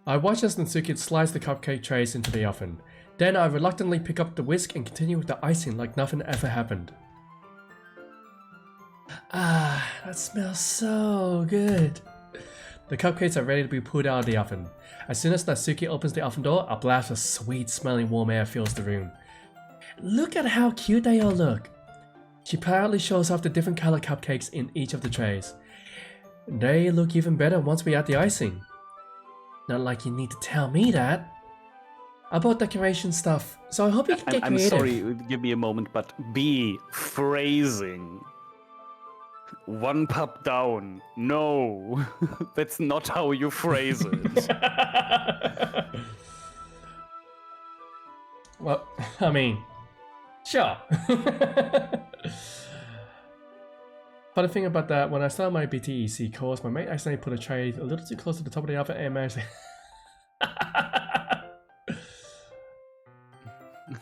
I watch as Natsuki slides the cupcake trays into the oven. Then I reluctantly pick up the whisk and continue with the icing like nothing ever happened. Ah, that smells so good. The cupcakes are ready to be pulled out of the oven. As soon as Natsuki opens the oven door, a blast of sweet smelling warm air fills the room. Look at how cute they all look. She proudly shows off the different colored cupcakes in each of the trays. They look even better once we add the icing. Not like you need to tell me that. I bought decoration stuff, so I hope you can get creative. I'm sorry, give me a moment, but B, phrasing. One pup down. No, that's not how you phrase it. Well, I mean, sure. Funny thing about that, when I started my BTEC course, my mate accidentally put a tray a little too close to the top of the oven and managed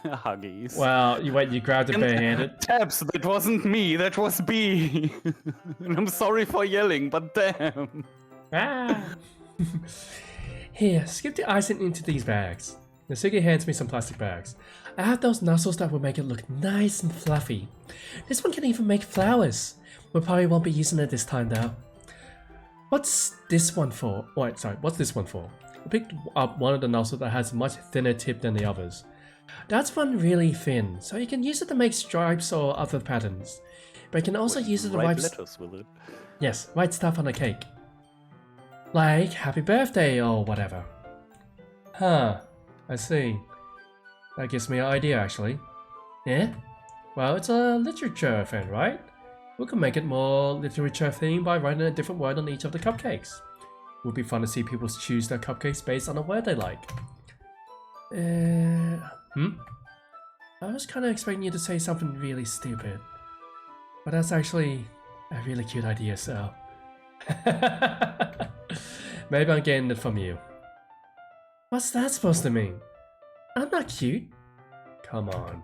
Huggies. Well, you grabbed it barehanded. Tabs, that wasn't me, that was B. And I'm sorry for yelling, but damn. Ah. Here, skip the icing into these bags. Natsuki hands me some plastic bags. I have those nozzles that will make it look nice and fluffy. This one can even make flowers. We probably won't be using it this time though. What's this one for? Wait, sorry, what's this one for? I picked up one of the nozzles that has a much thinner tip than the others. That's one really thin, so you can use it to make stripes or other patterns. But you can also use it to write letters with it. Yes, write stuff on a cake. Like happy birthday or whatever. Huh, I see. That gives me an idea actually. Yeah? Well, it's a literature fan, right? We can make it more literature themed by writing a different word on each of the cupcakes. It would be fun to see people choose their cupcakes based on a word they like. I was kind of expecting you to say something really stupid. But that's actually a really cute idea, so... Maybe I'm getting it from you. What's that supposed to mean? I'm not cute. Come on.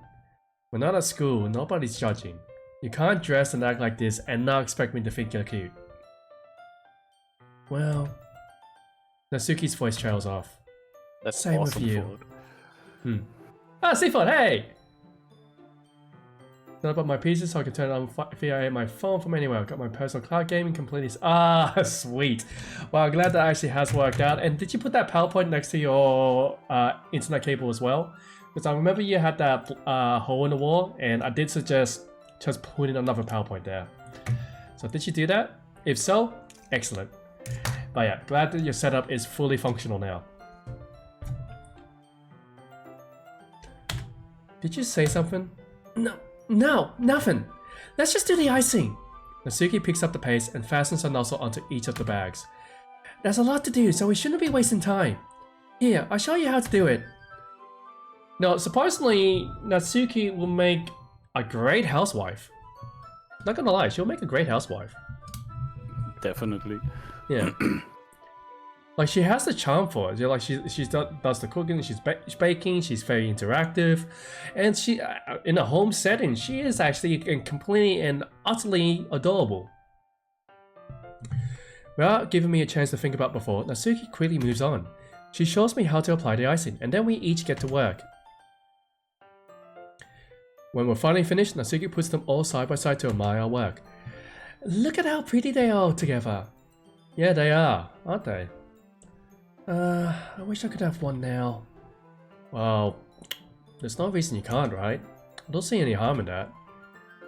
We're not at school, nobody's judging. You can't dress and act like this and not expect me to think you're cute. Well... Natsuki's voice trails off. That's Same awesome with you. food. Ah, seafood, hey! Set up my pieces so I can turn it on via my phone from anywhere. I've got my personal cloud gaming completely. Ah, sweet. Well, I'm glad that actually has worked out. And did you put that PowerPoint next to your internet cable as well? Because I remember you had that hole in the wall, and I did suggest just putting another PowerPoint there. So did you do that? If so, excellent. But yeah, glad that your setup is fully functional now. Did you say something? No, nothing. Let's just do the icing. Natsuki picks up the paste and fastens a nozzle onto each of the bags. There's a lot to do, so we shouldn't be wasting time. Here, I'll show you how to do it. Now, surprisingly, Natsuki will make a great housewife. Not gonna lie, she'll make a great housewife. Definitely. Yeah. Like, she has the charm for it. Like, she does the cooking, she's baking, she's very interactive, and she, in a home setting, she is actually completely and utterly adorable. Without giving me a chance to think about before, Natsuki quickly moves on. She shows me how to apply the icing, and then we each get to work. When we're finally finished, Natsuki puts them all side by side to admire our work. Look at how pretty they are together. Yeah, they are, aren't they? I wish I could have one now. Well, there's no reason you can't, right? I don't see any harm in that.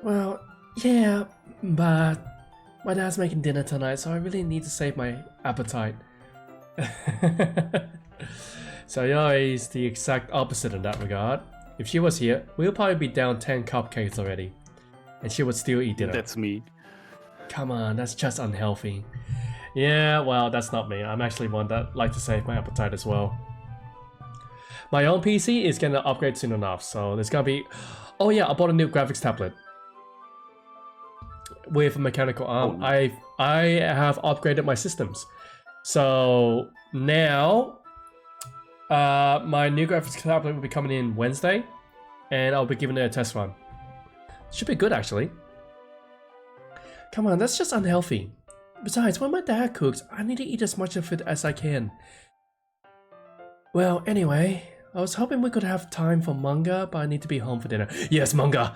Well, yeah, but my dad's making dinner tonight, so I really need to save my appetite. Sayori is the exact opposite in that regard. If she was here, we'll probably be down 10 cupcakes already. And she would still eat dinner. That's me. Come on, that's just unhealthy. Yeah, well, that's not me. I'm actually one that like to save my appetite as well. My own PC is getting an upgrade soon enough, so there's gonna be... Oh yeah, I bought a new graphics tablet. With a mechanical arm. Oh. I have upgraded my systems. So now, my new graphics tablet will be coming in Wednesday, and I'll be giving it a test run. Should be good, actually. Come on, that's just unhealthy. Besides, when my dad cooks, I need to eat as much of it as I can. Well, anyway, I was hoping we could have time for manga, but I need to be home for dinner. Yes, manga!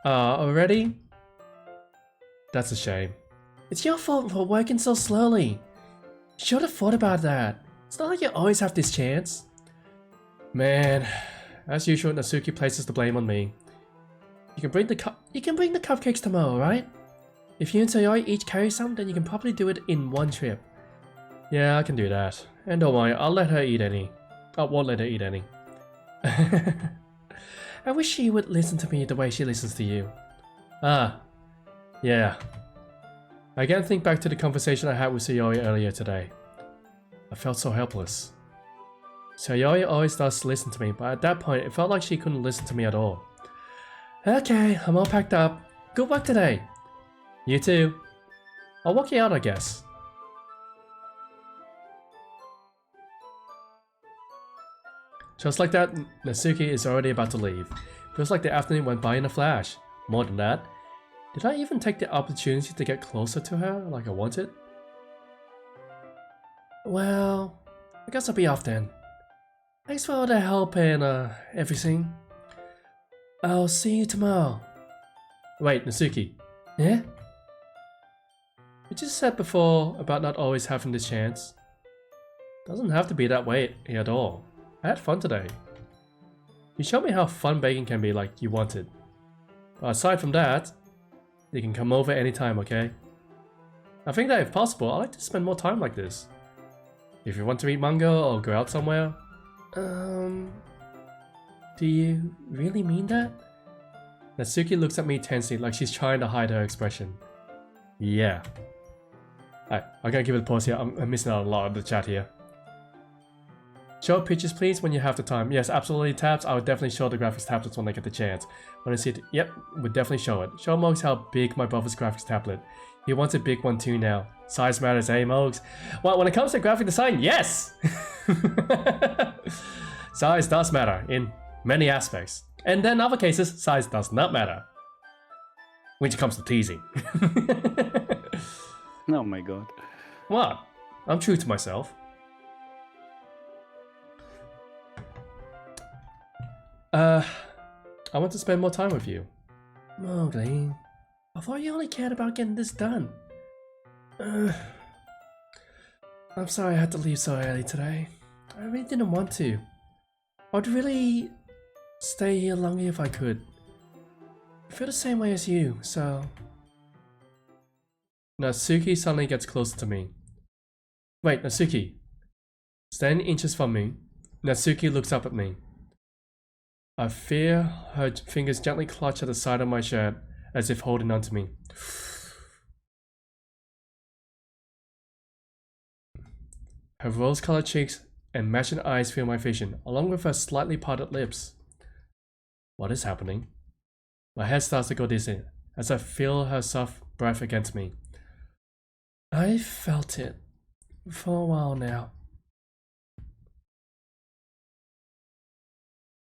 Already? That's a shame. It's your fault for working so slowly. You should have thought about that. It's not like you always have this chance. Man, as usual, Natsuki places the blame on me. You can bring the cupcakes tomorrow, right? If you and Sayori each carry some, then you can probably do it in one trip. Yeah, I can do that. And don't worry, I'll let her eat any. I won't let her eat any. I wish she would listen to me the way she listens to you. Ah, yeah. I again think back to the conversation I had with Sayori earlier today. I felt so helpless. Sayori always does listen to me, but at that point, it felt like she couldn't listen to me at all. Okay, I'm all packed up. Good work today. You too. I'll walk you out, I guess. Just like that, Natsuki is already about to leave. Feels like the afternoon went by in a flash. More than that, did I even take the opportunity to get closer to her like I wanted? Well, I guess I'll be off then. Thanks for all the help and everything. I'll see you tomorrow. Wait, Natsuki. Yeah? You just said before about not always having this chance. Doesn't have to be that way at all. I had fun today. You showed me how fun baking can be like you wanted. But aside from that, you can come over anytime, okay? I think that if possible, I'd like to spend more time like this. If you want to read manga or go out somewhere. Do you really mean that? Natsuki looks at me tensely like she's trying to hide her expression. Yeah. Alright, I'm gonna give it a pause here. I'm missing out a lot of the chat here. Show pictures please when you have the time. Yes, absolutely tabs. I would definitely show the graphics tablets when I get the chance. When I see it, yep, would definitely show it. Show Mogs how big my brother's graphics tablet. He wants a big one too now. Size matters, eh, Mogs? Well, when it comes to graphic design, yes! Size does matter in many aspects. And then in other cases, size does not matter. When it comes to teasing. Oh my god. What? I'm true to myself. I want to spend more time with you. Mowgli, I thought you only cared about getting this done. I'm sorry I had to leave so early today. I really didn't want to. I'd really stay here longer if I could. I feel the same way as you, so... Natsuki suddenly gets closer to me. Wait, Natsuki. Standing inches from me, Natsuki looks up at me. I fear her fingers gently clutch at the side of my shirt, as if holding onto me. Her rose-colored cheeks and matching eyes fill my vision, along with her slightly parted lips. What is happening? My head starts to go dizzy as I feel her soft breath against me. I felt it for a while now.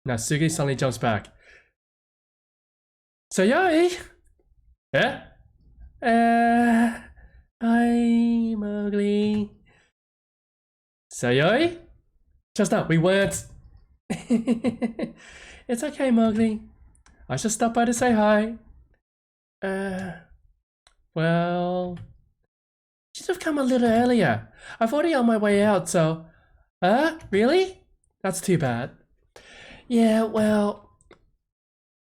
Natsuki suddenly jumps back. Sayori? Yeah? Hi, Mowgli. Sayori? Just now, we weren't. It's okay, Mowgli. I just stopped by to say hi. Well, should have come a little earlier. I've already on my way out, so. Really? That's too bad. Yeah, well,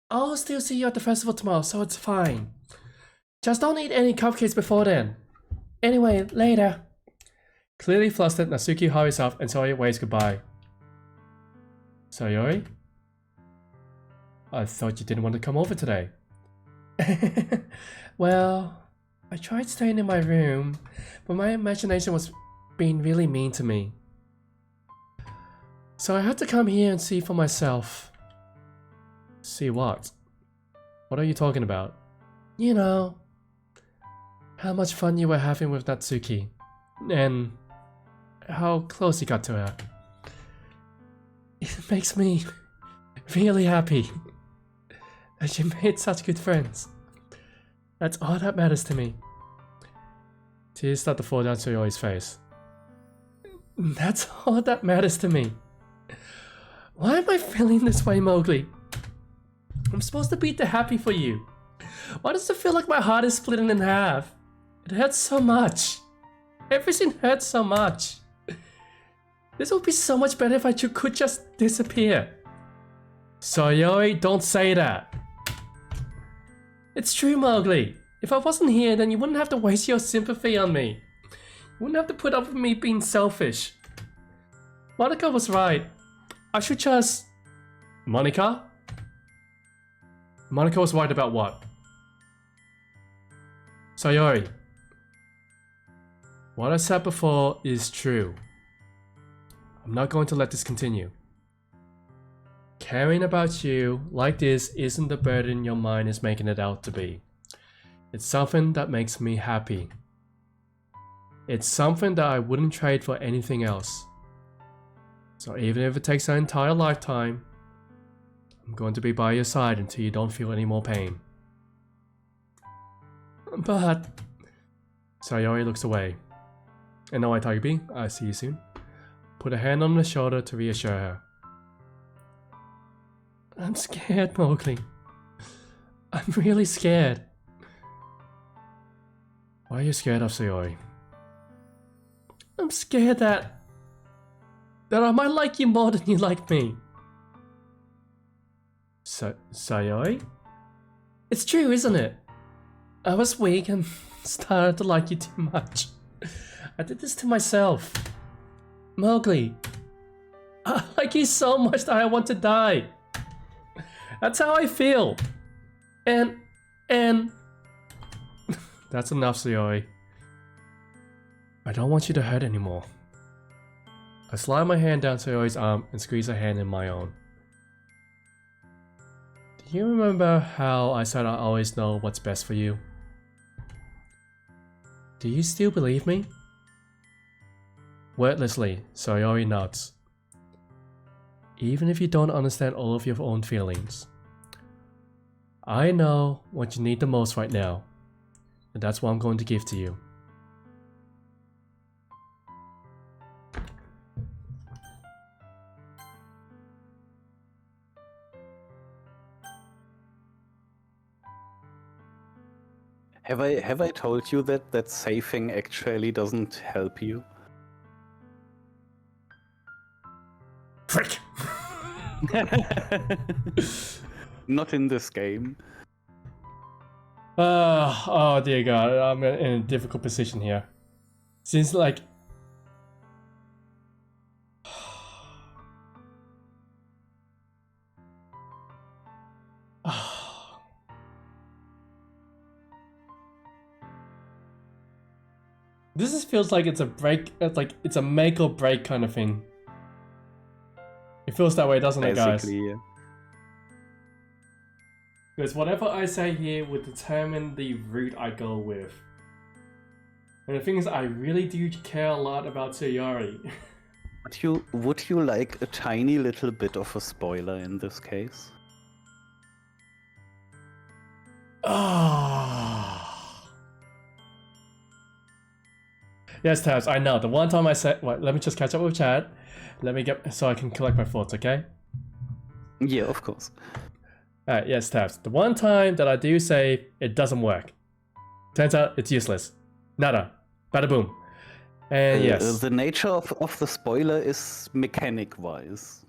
I'll still see you at the festival tomorrow, so it's fine. Just don't eat any cupcakes before then. Anyway, later. Clearly flustered, Natsuki hurries off and Sayori waves goodbye. Sayori? I thought you didn't want to come over today. Well, I tried staying in my room, but my imagination was being really mean to me. So I had to come here and see for myself. See what? What are you talking about? You know, how much fun you were having with Natsuki, and how close you got to her. It makes me really happy that you made such good friends. That's all that matters to me. Tears start to fall down Sayori's face. That's all that matters to me. Why am I feeling this way, Mowgli? I'm supposed to be happy for you. Why does it feel like my heart is splitting in half? It hurts so much. Everything hurts so much. This would be so much better if I could just disappear. Sayori, don't say that. It's true, Mowgli. If I wasn't here, then you wouldn't have to waste your sympathy on me. You wouldn't have to put up with me being selfish. Monica was right. I should just... Monica? Monica was right about what? Sayori. What I said before is true. I'm not going to let this continue. Caring about you like this isn't the burden your mind is making it out to be. It's something that makes me happy. It's something that I wouldn't trade for anything else. So even if it takes an entire lifetime, I'm going to be by your side until you don't feel any more pain. But... Sayori looks away. And now I Tiger B, I see you soon. Put a hand on the shoulder to reassure her. I'm scared, Mowgli. I'm really scared. Why are you scared of Sayori? I'm scared that I might like you more than you like me. Sayori? It's true, isn't it? I was weak and started to like you too much. I did this to myself. Mowgli, I like you so much that I want to die. That's how I feel. And... That's enough, Sayori. I don't want you to hurt anymore. I slide my hand down Sayori's arm and squeeze her hand in my own. Do you remember how I said I always know what's best for you? Do you still believe me? Wordlessly, Sayori nods. Even if you don't understand all of your own feelings. I know what you need the most right now, and that's what I'm going to give to you. Have I told you that saving actually doesn't help you? Frick! Not in this game. Oh dear god, I'm in a difficult position here. Since like... This just feels like it's a break. It's like it's a make or break kind of thing. It feels that way, doesn't it, guys? Basically, yeah. Because whatever I say here would determine the route I go with. And the thing is, I really do care a lot about Sayori. Would you like a tiny little bit of a spoiler in this case? Ah. Yes, Tabs, I know. The one time I said, wait, let me just catch up with chat. Let me get, so I can collect my thoughts, okay? Yeah, of course. Alright, yes, Tabs. The one time that I do say it doesn't work. Turns out it's useless. Nada. Bada boom. And yes. The nature of the spoiler is mechanic-wise.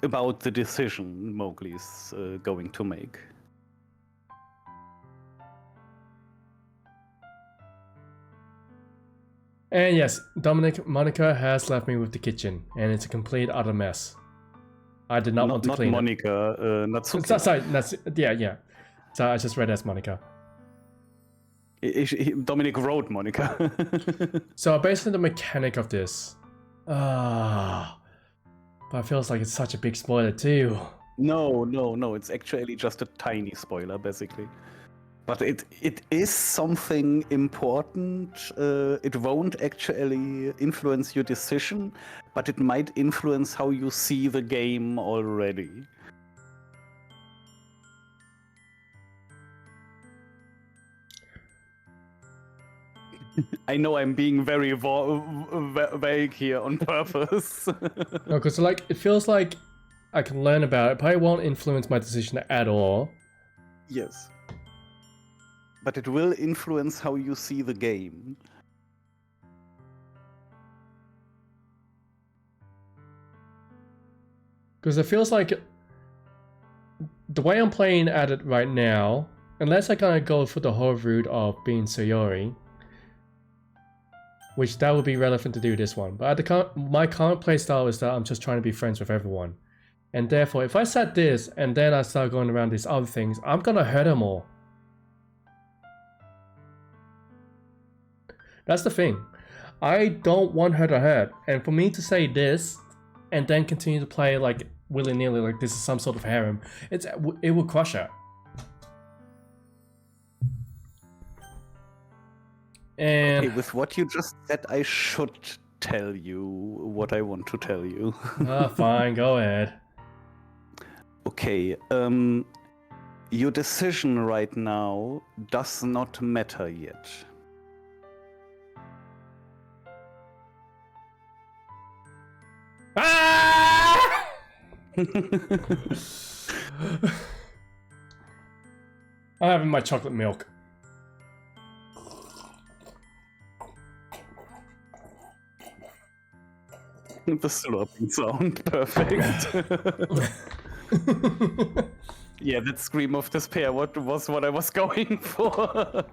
About the decision Mowgli's going to make. And yes, Monica has left me with the kitchen, and it's a complete utter mess. I did not want to clean Monica, it. Natsuki. Sorry, yeah. So I just read as Monica. Dominic wrote Monica. So basically the mechanic of this. But it feels like it's such a big spoiler too. No, it's actually just a tiny spoiler, basically. But it is something important. It won't actually influence your decision, but it might influence how you see the game already. I know I'm being very vague here on purpose. No, because like it feels like I can learn about it, but it won't influence my decision at all. Yes. But it will influence how you see the game. Because it feels like the way I'm playing at it right now, unless I kind of go for the whole route of being Sayori, which that would be relevant to do this one. But at my current playstyle is that I'm just trying to be friends with everyone. And therefore, if I set this and then I start going around these other things, I'm gonna hurt them all. That's the thing. I don't want her to hurt. And for me to say this and then continue to play like willy-nilly, like this is some sort of harem, it will crush her. And okay, with what you just said, I should tell you what I want to tell you. Fine, go ahead. Okay, your decision right now does not matter yet. Ah! I'm having my chocolate milk. The slurping sound, perfect. Yeah, that scream of despair was what I was going for.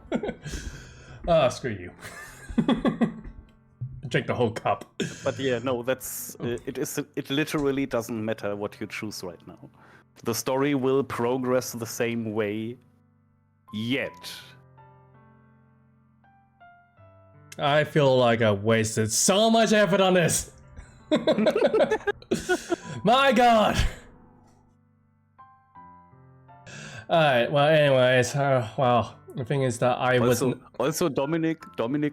Screw you. Drink the whole cup. But yeah, no, that's it literally doesn't matter what you choose right now. The story will progress the same way yet. I feel like I wasted so much effort on this. My god. Alright, well anyways, well, the thing is that I wasn't... Also, Dominic,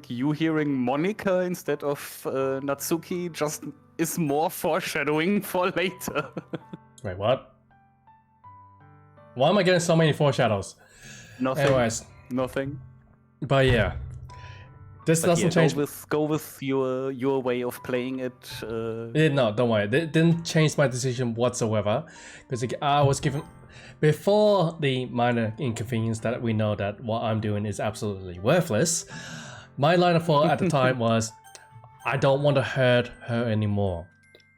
you hearing Monica instead of Natsuki just is more foreshadowing for later. Wait, what? Why am I getting so many foreshadows? Nothing. Anyways. Nothing. But yeah. This doesn't change... Go with your way of playing it. No, don't worry. It didn't change my decision whatsoever. Because I was given... Before the minor inconvenience that we know that what I'm doing is absolutely worthless, my line of thought at the time was, I don't want to hurt her anymore.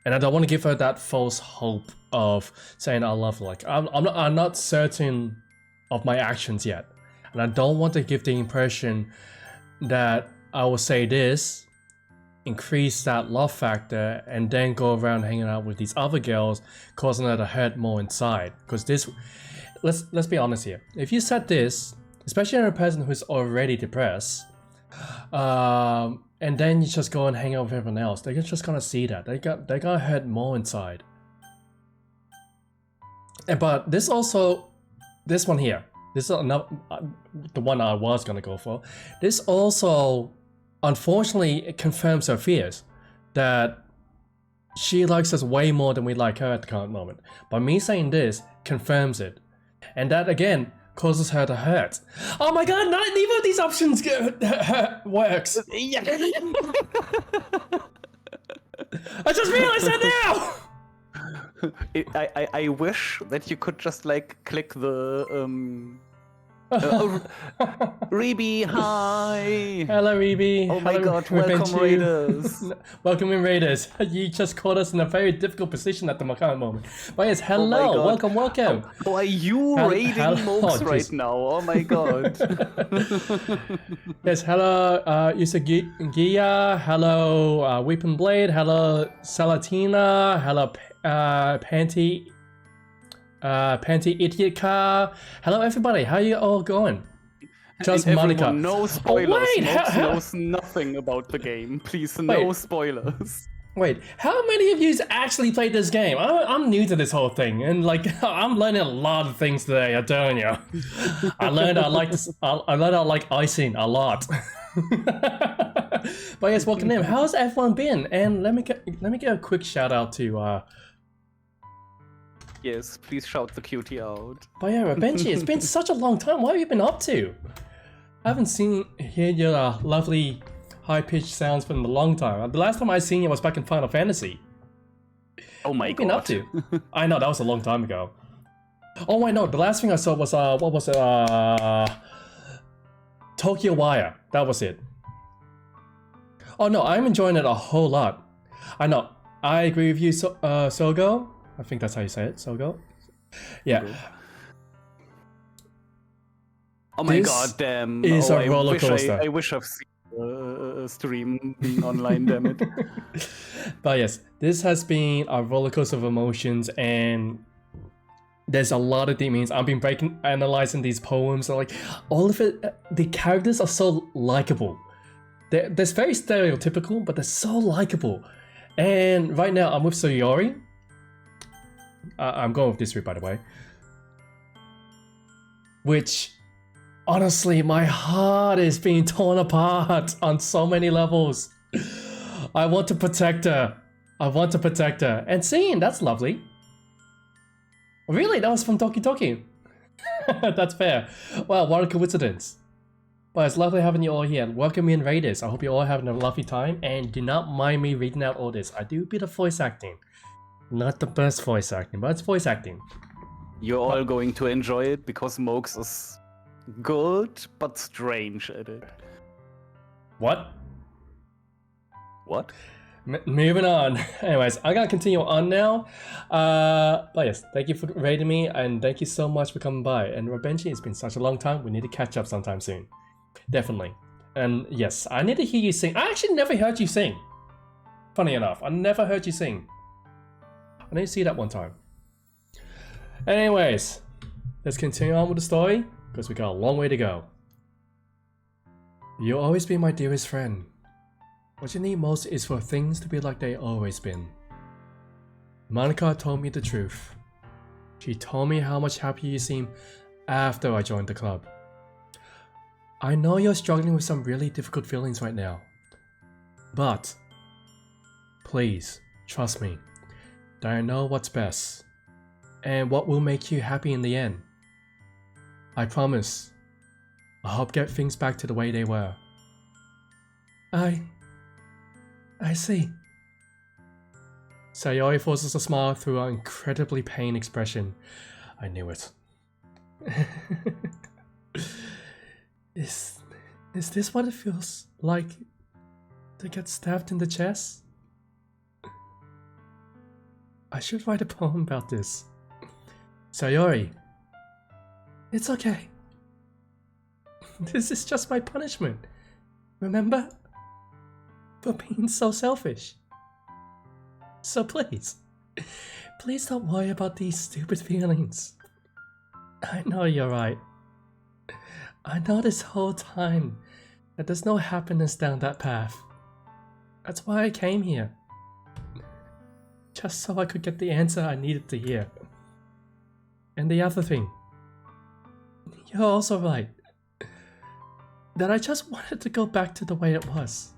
And I don't want to give her that false hope of saying I love her. Like, I'm not certain of my actions yet. And I don't want to give the impression that I will say this, increase that love factor, and then go around hanging out with these other girls, causing her to hurt more inside. Because this, let's be honest here. If you said this, especially on a person who's already depressed, And then you just go and hang out with everyone else. They're just gonna see that. They're gonna hurt more inside. But this one here, this is another, the one I was gonna go for. This also, unfortunately, it confirms her fears that she likes us way more than we like her at the current moment. But me saying this confirms it, and that again causes her to hurt. Oh my god! Neither of these options works. Yeah. I just realized that now. I wish that you could just like click the Reby, hi! Hello, Reby. Oh my Hello, god, welcome Rebenchi. Raiders! Welcome in, Raiders. You just caught us in a very difficult position at the current moment. But yes, hello, God. welcome. How are you raiding Mokes right now? Oh my god. Yes, hello, Usagiya, hello, Weeping Blade, hello, Salatina, hello, Panty Idiot Car. Hello, everybody. How you all going? Just Monica. No spoilers. Oh, wait, Mokes knows nothing about the game. Please, no spoilers. Wait, how many of you actually played this game? I'm new to this whole thing, and like I'm learning a lot of things today. I'm telling you. I learned I like icing a lot. But yes, welcome in. How's everyone been? And let me get a quick shout out to. Yes, please shout the cutie out. But yeah, Benji, it's been such a long time. What have you been up to? I haven't heard your lovely high-pitched sounds for a long time. The last time I seen you was back in Final Fantasy. Oh my god. What have you been up to? I know, that was a long time ago. Oh wait, no, the last thing I saw was, what was it? Tokyo Wire. That was it. Oh no, I'm enjoying it a whole lot. I know, I agree with you, Sogo. I think that's how you say it, Sogo. Yeah. Okay. Oh my This god, damn. is a roller I coaster. wish I've seen a stream being online, damn it. But yes, this has been a roller coaster of emotions, and there's a lot of demons. I've been analyzing these poems, and like all of it, the characters are so likable. They're very stereotypical, but they're so likable. And right now, I'm with Sayori. I'm going with this route, by the way. Which, honestly, my heart is being torn apart on so many levels. I want to protect her. And seeing, that's lovely. Really? That was from Doki Doki. That's fair. Well, what a coincidence. Well, it's lovely having you all here. Welcome in, Raiders. I hope you're all having a lovely time. And do not mind me reading out all this. I do a bit of voice acting. Not the best voice acting, but it's voice acting. You're all going to enjoy it because Mokes is good but strange at it. What? What? Moving on. Anyways, I gotta continue on now. But yes, thank you for rating me, and thank you so much for coming by. And Rebenchi, it's been such a long time. We need to catch up sometime soon. Definitely. And yes, I need to hear you sing. I actually never heard you sing. Funny enough, I never heard you sing. I need to see that one time. Anyways, let's continue on with the story, because we got a long way to go. You'll always be my dearest friend. What you need most is for things to be like they always been. Monica told me the truth. She told me how much happier you seem after I joined the club. I know you're struggling with some really difficult feelings right now. But, please, trust me, that I know what's best, and what will make you happy in the end. I promise, I'll help get things back to the way they were. I see. Sayori forces a smile through her incredibly pained expression. I knew it. Is this what it feels like to get stabbed in the chest? I should write a poem about this. Sayori, it's okay. This is just my punishment. Remember? For being so selfish. So please don't worry about these stupid feelings. I know you're right. I know this whole time that there's no happiness down that path. That's why I came here. Just so I could get the answer I needed to hear. And the other thing, you're also right. That I just wanted to go back to the way it was.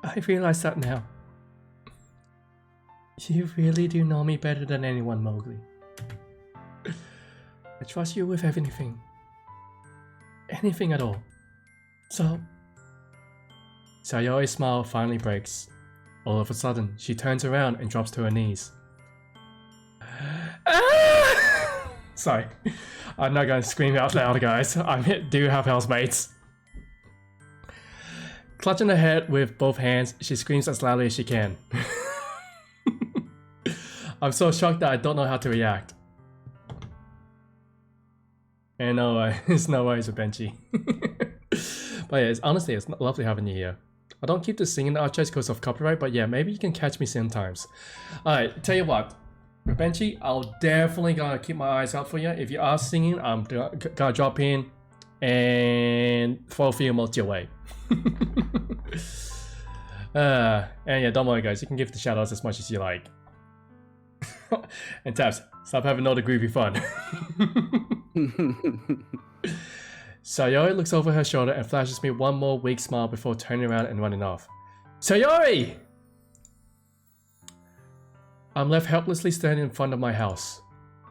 I realize that now. You really do know me better than anyone, Mowgli. I trust you with everything. Anything at all. So... Sayori's smile finally breaks. All of a sudden, she turns around and drops to her knees. Ah! Sorry, I'm not gonna scream out loud, guys. I do have housemates. Clutching her head with both hands, she screams as loudly as she can. I'm so shocked that I don't know how to react. And no, it's no worries with Benji. But yeah, honestly, it's lovely having you here. I don't keep the singing outros because of copyright, but yeah, maybe you can catch me sometimes. Alright, tell you what. With Benji, I'll definitely gonna keep my eyes out for you. If you are singing, I'm gonna drop in and throw a few emotes your way. And yeah, don't worry guys, you can give the shoutouts as much as you like. And Tabs, stop having all the groovy fun. Sayori looks over her shoulder and flashes me one more weak smile before turning around and running off. Sayori! I'm left helplessly standing in front of my house.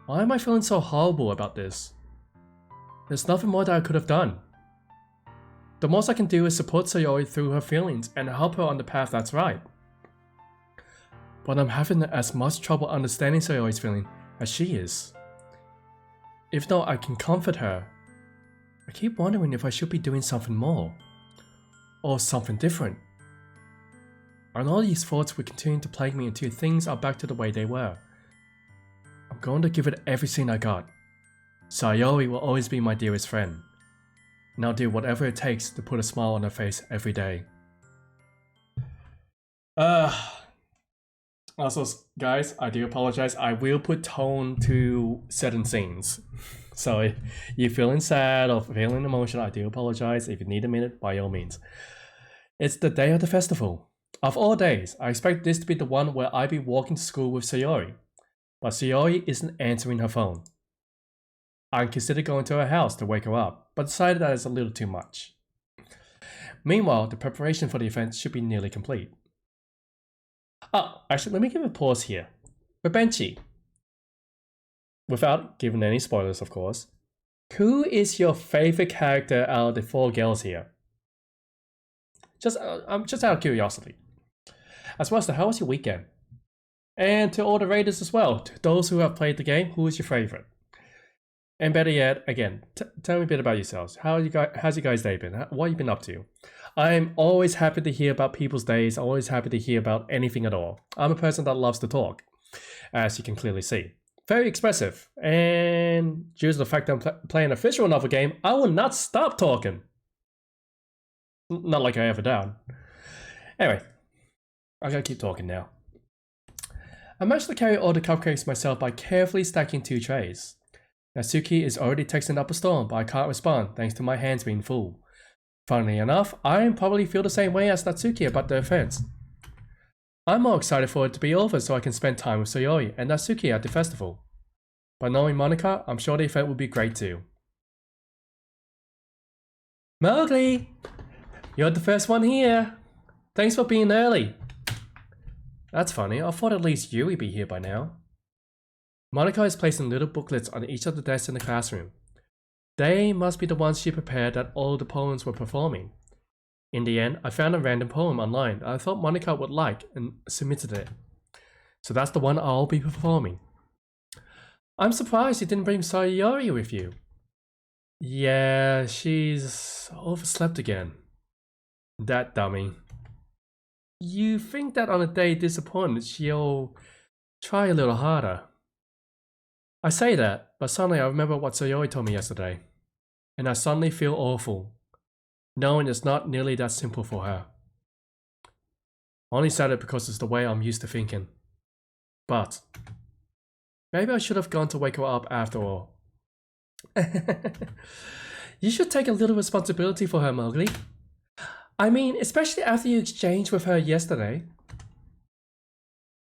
Why am I feeling so horrible about this? There's nothing more that I could have done. The most I can do is support Sayori through her feelings and help her on the path that's right. But I'm having as much trouble understanding Sayori's feeling as she is. If not, I can comfort her. I keep wondering if I should be doing something more. Or something different. And all these thoughts will continue to plague me until things are back to the way they were. I'm going to give it everything I got. Sayori will always be my dearest friend. And I'll do whatever it takes to put a smile on her face every day. Also, guys, I do apologize. I will put tone to certain scenes. So if you're feeling sad or feeling emotional, I do apologize. If you need a minute, by all means. It's the day of the festival. Of all days, I expect this to be the one where I be walking to school with Sayori. But Sayori isn't answering her phone. I considered going to her house to wake her up, but decided that it's a little too much. Meanwhile, the preparation for the event should be nearly complete. Oh, actually, let me give a pause here. Benji, without giving any spoilers, of course, who is your favorite character out of the 4 girls here? Just out of curiosity. As well as how was your weekend? And to all the raiders as well, to those who have played the game, who is your favorite? And better yet, again, tell me a bit about yourselves. How's your guys' day been? What have you been up to? I'm always happy to hear about people's days. Always happy to hear about anything at all. I'm a person that loves to talk, as you can clearly see. Very expressive, and due to the fact that I'm playing a visual novel game, I will not stop talking. Not like I ever done. Anyway, I gotta keep talking now. I managed to carry all the cupcakes myself by carefully stacking 2 trays. Natsuki is already texting up a storm, but I can't respond thanks to my hands being full. Funnily enough, I probably feel the same way as Natsuki about the events. I'm more excited for it to be over so I can spend time with Sayori and Natsuki at the festival. But knowing Monica, I'm sure the event will be great too. Mowgli! You're the first one here! Thanks for being early! That's funny, I thought at least Yui would be here by now. Monica is placing little booklets on each of the desks in the classroom. They must be the ones she prepared that all the poems were performing. In the end, I found a random poem online that I thought Monica would like and submitted it. So that's the one I'll be performing. I'm surprised you didn't bring Sayori with you. Yeah, she's overslept again. That dummy. You think that on a day disappointed she'll try a little harder. I say that, but suddenly I remember what Sayori told me yesterday. And I suddenly feel awful, knowing it's not nearly that simple for her. I only said it because it's the way I'm used to thinking. But maybe I should have gone to wake her up after all. You should take a little responsibility for her, Mowgli. I mean, especially after you exchanged with her yesterday.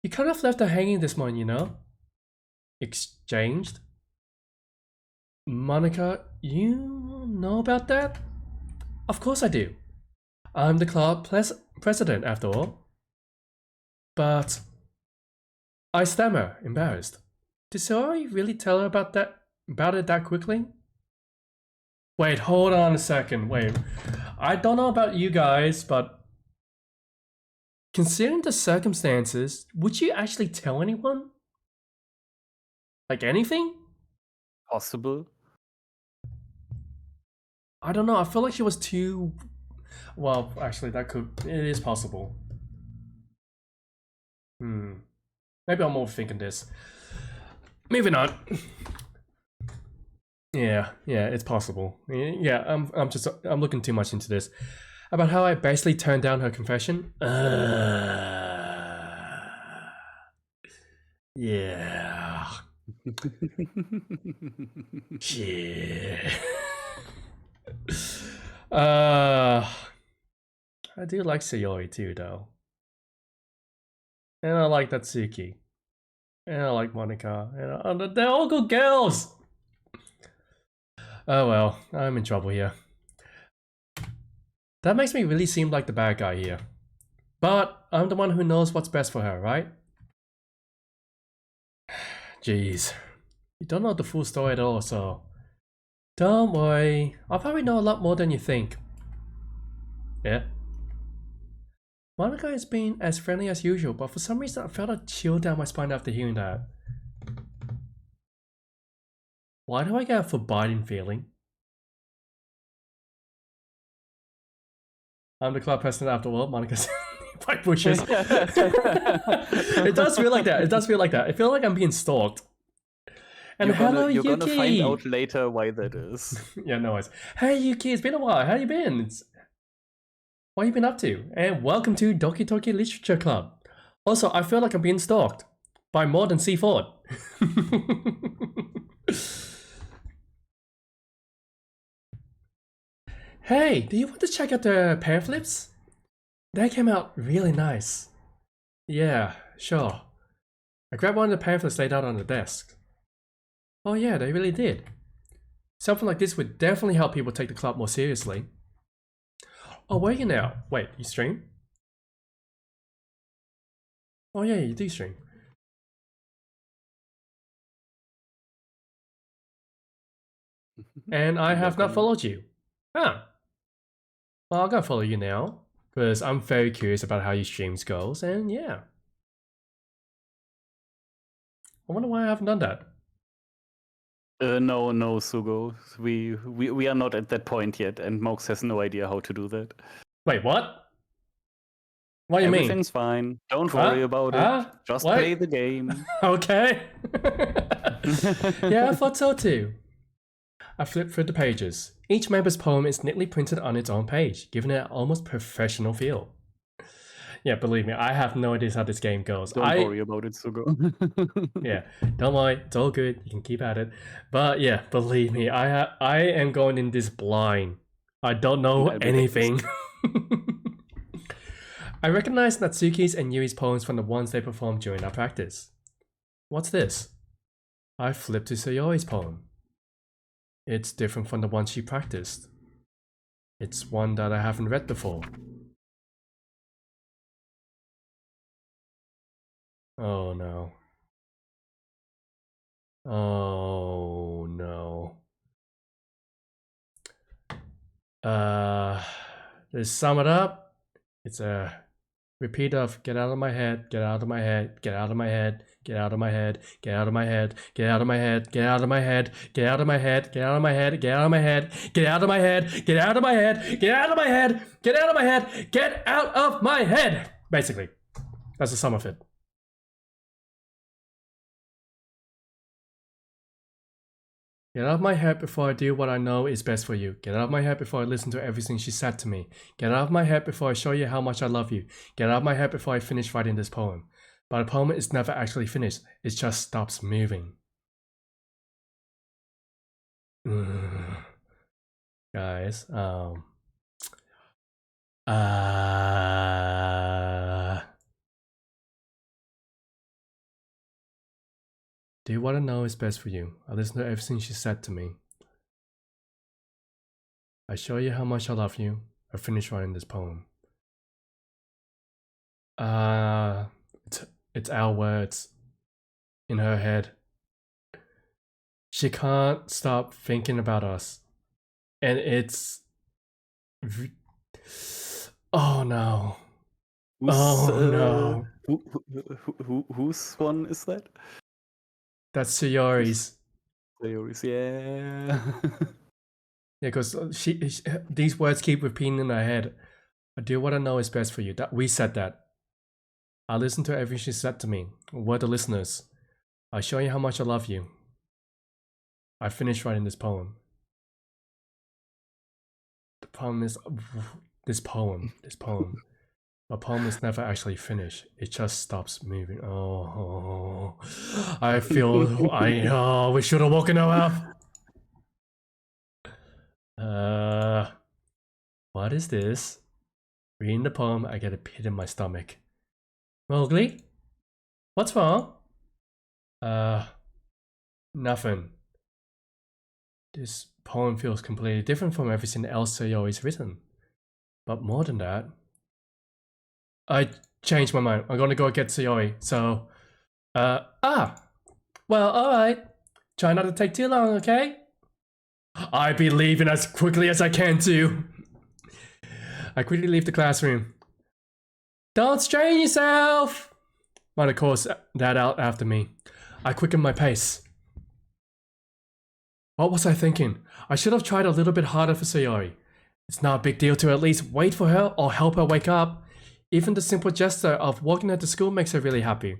You kind of left her hanging this morning, you know? Exchanged? Monica, you know about that? Of course I do. I'm the club president, after all. But I stammer, embarrassed. Did Sayori really tell her about it that quickly? Wait, hold on a second. Wait, I don't know about you guys, but considering the circumstances, would you actually tell anyone? Like anything? Possible. I don't know. I feel like she was too. Well, actually, it is possible. Maybe I'm overthinking this. Moving on. Yeah, it's possible. Yeah, I'm looking too much into this. About how I basically turned down her confession. Yeah. Yeah. I do like Sayori too, though. And I like Natsuki. And I like Monica. And they're all good girls! Oh well, I'm in trouble here. That makes me really seem like the bad guy here. But I'm the one who knows what's best for her, right? Jeez. You don't know the full story at all, so... Don't worry. I'll probably know a lot more than you think. Yeah? Monica has been as friendly as usual, but for some reason I felt a chill down my spine after hearing that. Why do I get a foreboding feeling? I'm the club president after all, Monica's by bushes. It does feel like that. It does feel like that. I feel like I'm being stalked. And hello, Yuki! You're gonna find out later why that is. Yeah, no worries. Hey, Yuki, it's been a while. How you been? What have you been up to? And welcome to Doki Doki Literature Club. Also, I feel like I'm being stalked by more than C Ford. Hey, do you want to check out the pamphlets? They came out really nice. Yeah, sure. I grabbed one of the pamphlets laid out on the desk. Oh yeah, they really did. Something like this would definitely help people take the club more seriously. Oh, where are you now? Wait, you stream? Oh yeah, you do stream. And I have not followed you. Ah. Well, I'll go follow you now, because I'm very curious about how your streams goes, and yeah. I wonder why I haven't done that. No, Sugo. We are not at that point yet, and Mox has no idea how to do that. Wait, what? What do you mean? Everything's fine. Don't worry about it. Just play the game. Okay. Yeah, I thought so too. I flipped through the pages. Each member's poem is neatly printed on its own page, giving it an almost professional feel. Yeah, believe me, I have no idea how this game goes. Don't worry about it, Sugo. Yeah, don't worry, it's all good. You can keep at it. But yeah, believe me, I am going in this blind. I don't know anything. I recognize Natsuki's and Yui's poems from the ones they performed during our practice. What's this? I flipped to Sayori's poem. It's different from the one she practiced. It's one that I haven't read before. Oh no. Oh no. To sum it up, it's a repeat of get out of my head, get out of my head, get out of my head, get out of my head, get out of my head, get out of my head, get out of my head, get out of my head, get out of my head, get out of my head, get out of my head, get out of my head, get out of my head, get out of my head, get out of my head. Basically, that's the sum of it. Get out of my head before I do what I know is best for you. Get out of my head before I listen to everything she said to me. Get out of my head before I show you how much I love you. Get out of my head before I finish writing this poem. But the poem is never actually finished. It just stops moving. guys. Do what I know is best for you. I listened to everything she said to me. I show you how much I love you. I finished writing this poem. It's our words in her head. She can't stop thinking about us. And it's... Oh no. No. Whose one is that? That's Sayori's. Sayori's, yeah. Yeah, because these words keep repeating in her head. I do what I know is best for you. That we said that. I listened to everything she said to me. We're the listeners. I show you how much I love you. I finished writing this poem. The problem is this poem. My poem is never actually finished. It just stops moving. Oh, I feel we should have woken her up. What is this? Reading the poem, I get a pit in my stomach. Mowgli? What's wrong? Nothing. This poem feels completely different from everything else Sayori's written. But more than that, I changed my mind. I'm gonna go get Sayori. So, well, alright. Try not to take too long, okay? I'll be leaving as quickly as I can too. I quickly leave the classroom. Don't strain yourself! Mother calls that out after me. I quicken my pace. What was I thinking? I should have tried a little bit harder for Sayori. It's not a big deal to at least wait for her or help her wake up. Even the simple gesture of walking her to school makes her really happy.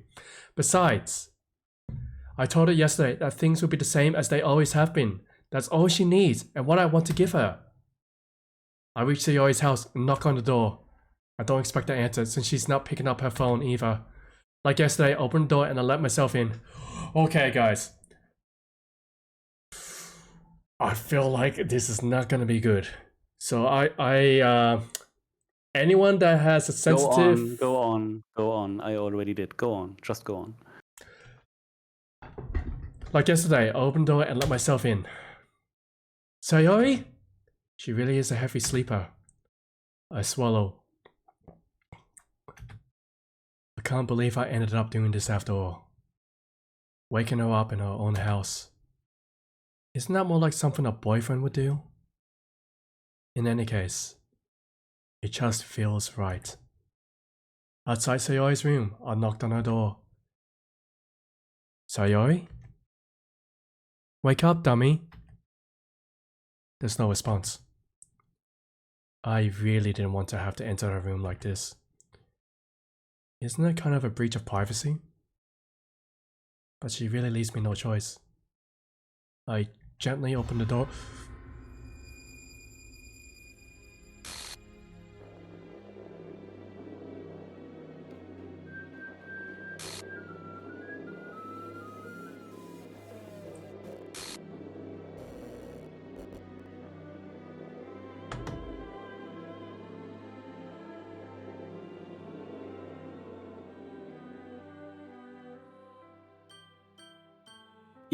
Besides, I told her yesterday that things will be the same as they always have been. That's all she needs and what I want to give her. I reach Sayori's house and knock on the door. I don't expect an answer since she's not picking up her phone either. Like yesterday, I opened the door and I let myself in. Okay, guys. I feel like this is not gonna be good. So anyone that has a sensitive... Go on. I already did. Go on. Just go on. Like yesterday, I opened the door and let myself in. Sayori? She really is a heavy sleeper. I swallow. I can't believe I ended up doing this after all. Waking her up in her own house. Isn't that more like something a boyfriend would do? In any case, it just feels right. Outside Sayori's room, I knocked on her door. Sayori? Wake up, dummy. There's no response. I really didn't want to have to enter her room like this. Isn't that kind of a breach of privacy? But she really leaves me no choice. I gently open the door.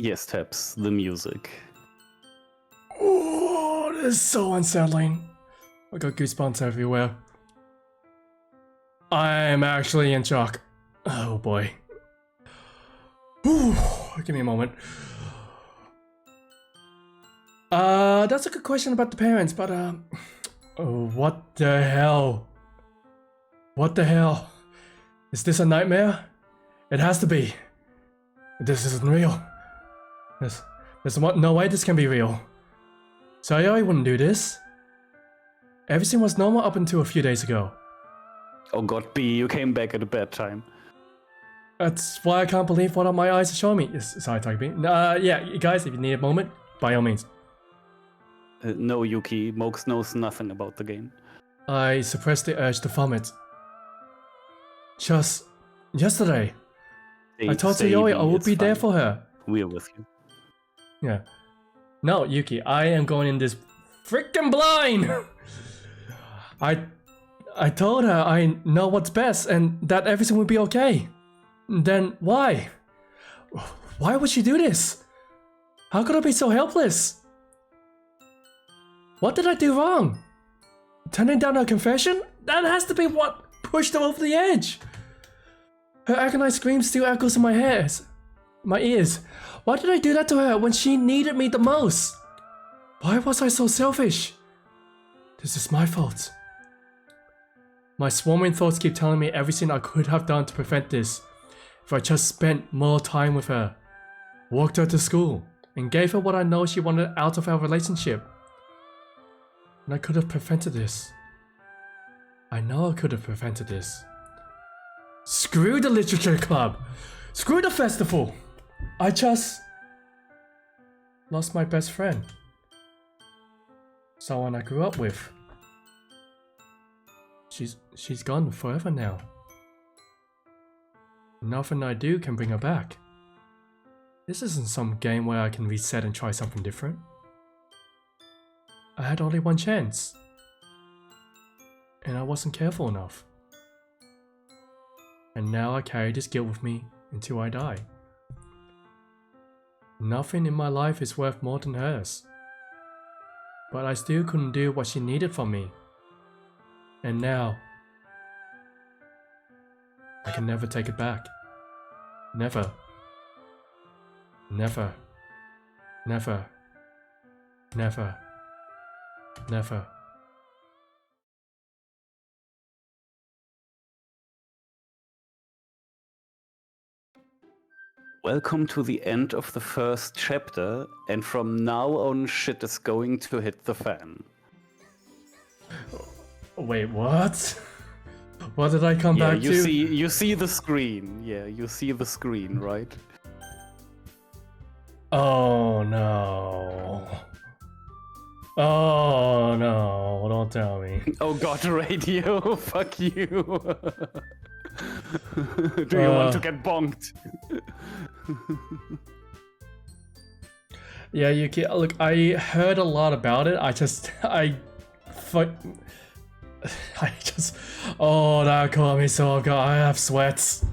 Yes, Taps, the music. Oh, this is so unsettling. I got goosebumps everywhere. I'm actually in shock. Oh boy. Whew, give me a moment. That's a good question about the parents, but oh, what the hell? What the hell? Is this a nightmare? It has to be. This isn't real. There's no way this can be real. Sayori wouldn't do this. Everything was normal up until a few days ago. Oh god, B, you came back at a bad time. That's why I can't believe what my eyes are showing me. Sorry, Taki. Yeah, guys, if you need a moment, by all means. No, Yuki, Mokes knows nothing about the game. I suppressed the urge to vomit. Just yesterday, I told Sayori I would be there for her. We're with you. Yeah. No, Yuki, I am going in this freaking blind. I told her I know what's best and that everything would be okay. Then why? Why would she do this? How could I be so helpless? What did I do wrong? Turning down her confession? That has to be what pushed her over the edge. Her agonized scream still echoes in my ears. Why did I do that to her when she needed me the most? Why was I so selfish? This is my fault. My swarming thoughts keep telling me everything I could have done to prevent this. If I just spent more time with her, walked her to school, and gave her what I know she wanted out of our relationship. And I could have prevented this. I know I could have prevented this. Screw the literature club! Screw the festival! I just lost my best friend. Someone I grew up with. She's gone forever now. Nothing I do can bring her back. This isn't some game where I can reset and try something different. I had only one chance. And I wasn't careful enough. And now I carry this guilt with me until I die. Nothing in my life is worth more than hers. But I still couldn't do what she needed from me. And now, I can never take it back. Never. Never. Never. Never. Never. Welcome to the end of the first chapter, and from now on shit is going to hit the fan. Wait, what? What did I come Yeah, back to? you see the screen. Yeah, you see the screen, right? Oh no. Oh no, don't tell me. Oh god, radio, fuck you. Do you want to get bonked? Yeah, you can look. I heard a lot about it. Oh, that caught me so off guard. I have sweats.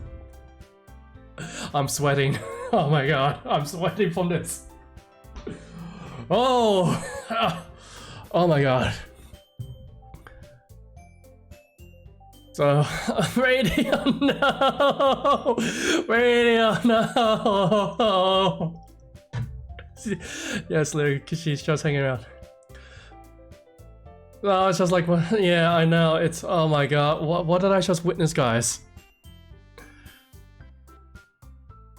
I'm sweating. Oh my god, I'm sweating from this. Oh, oh my god. So, radio, no! Radio, no! Yes, Luke, she's just hanging around. No, it's just like, yeah, I know, it's, oh my god, what did I just witness, guys?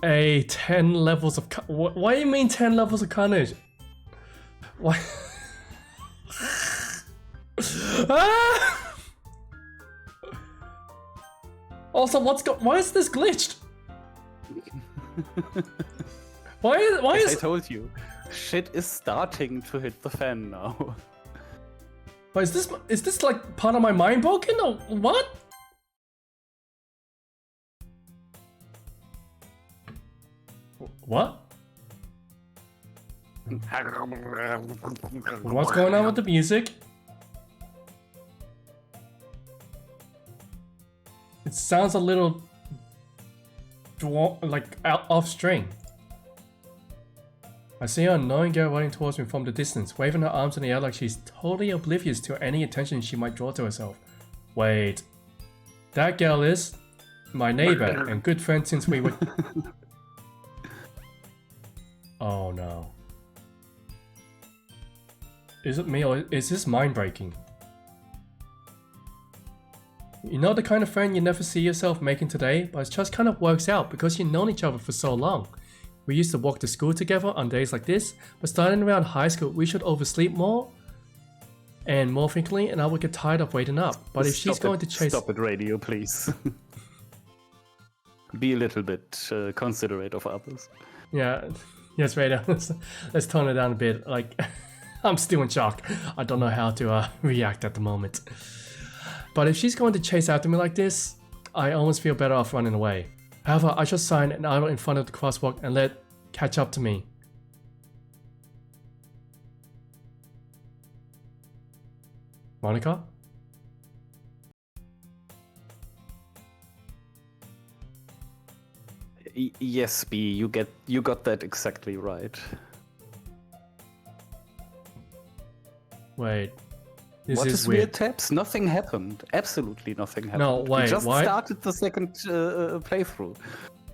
10 levels of, what do you mean 10 levels of carnage? Why? Ah! Also, why is this glitched? Why is I told you, shit is starting to hit the fan now. But is this like part of my mind broken or what? What? What's going on with the music? It sounds a little off string. I see an annoying girl running towards me from the distance, waving her arms in the air like she's totally oblivious to any attention she might draw to herself. Wait, that girl is my neighbor and good friend since we were. Oh no. Is it me or is this mind breaking? You know the kind of friend you never see yourself making today, but it just kind of works out because you've known each other for so long. We used to walk to school together on days like this, but starting around high school, we should oversleep more and more frequently, and I would get tired of waiting up. But if she's going to chase... Stop it, radio, please. Be a little bit considerate of others. Yeah, yes, radio. Let's tone it down a bit. Like, I'm still in shock. I don't know how to react at the moment. But if she's going to chase after me like this, I almost feel better off running away. However, I just sign an idle in front of the crosswalk and let catch up to me. Monica? Yes, B, you got that exactly right. Wait. This What is is weird tabs? Nothing happened. Absolutely nothing happened. No, wait, we just what? started the second playthrough. Hold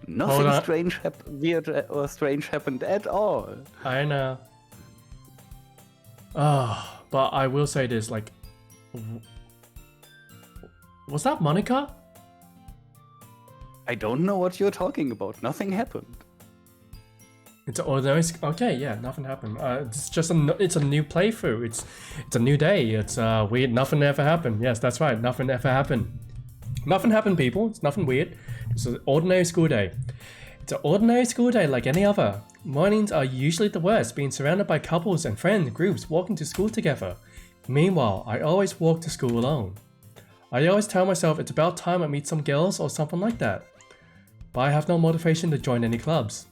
Nothing on. weird or strange happened at all. I know. But I will say this, like... Was that Monica? I don't know what you're talking about. Nothing happened. It's an ordinary... Okay, yeah, nothing happened. It's just it's a new playthrough. It's a new day. It's weird. Nothing ever happened. Yes, that's right. Nothing ever happened. Nothing happened, people. It's nothing weird. It's an ordinary school day. It's an ordinary school day like any other. Mornings are usually the worst, being surrounded by couples and friend groups walking to school together. Meanwhile, I always walk to school alone. I always tell myself it's about time I meet some girls or something like that. But I have no motivation to join any clubs.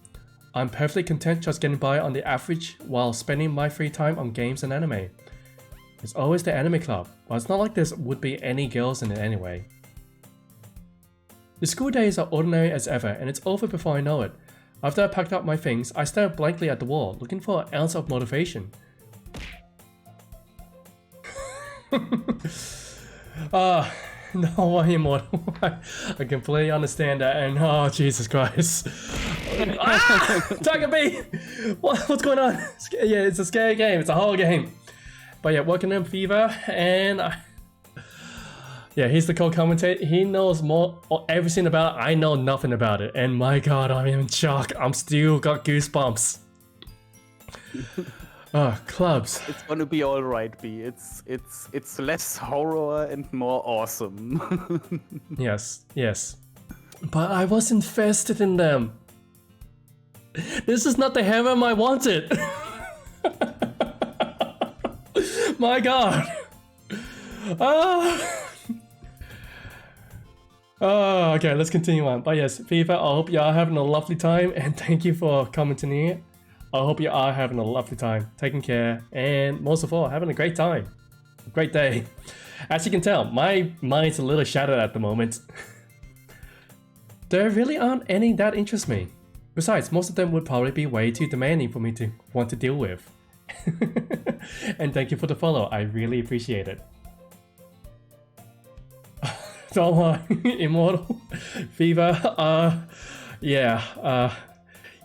I'm perfectly content just getting by on the average while spending my free time on games and anime. There's always the anime club, but it's not like there would be any girls in it anyway. The school days are ordinary as ever, and it's over before I know it. After I packed up my things, I stared blankly at the wall, looking for an ounce of motivation. No, Immortal. I completely understand that, and oh, Jesus Christ. Tiger B! What's going on? Yeah, it's a scary game, it's a horror game. But yeah, working in Fever, and yeah, he's the co-commentator. He knows everything about it. I know nothing about it, and my god, I'm in shock. I'm still got goosebumps. Clubs. It's gonna be all right, B. It's less horror and more awesome. Yes. But I was invested in them. This is not the harem I wanted. My god. Okay, let's continue on. But yes, FIFA, I hope you are having a lovely time, and thank you for commenting here. I hope you are having a lovely time, taking care, and most of all, having a great time. A great day. As you can tell, my mind's a little shattered at the moment. There really aren't any that interest me. Besides, most of them would probably be way too demanding for me to want to deal with. And thank you for the follow, I really appreciate it. Don't worry, Immortal, Fever, yeah,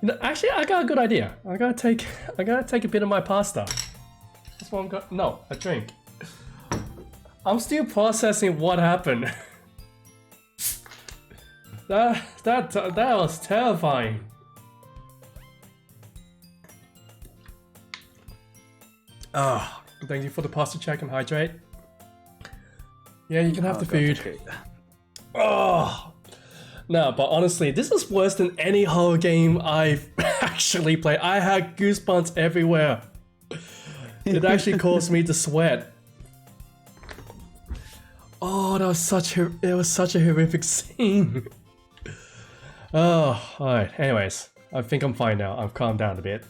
you know, actually, I got a good idea. I gotta take a bit of my pasta. That's what I'm going. No, a drink. I'm still processing what happened. That was terrifying. Thank you for the pasta check and hydrate. Yeah, you can have the food. Okay. No, but honestly, this is worse than any horror game I've actually played. I had goosebumps everywhere. It actually caused me to sweat. Oh, it was such a horrific scene. Oh, alright. Anyways, I think I'm fine now. I've calmed down a bit.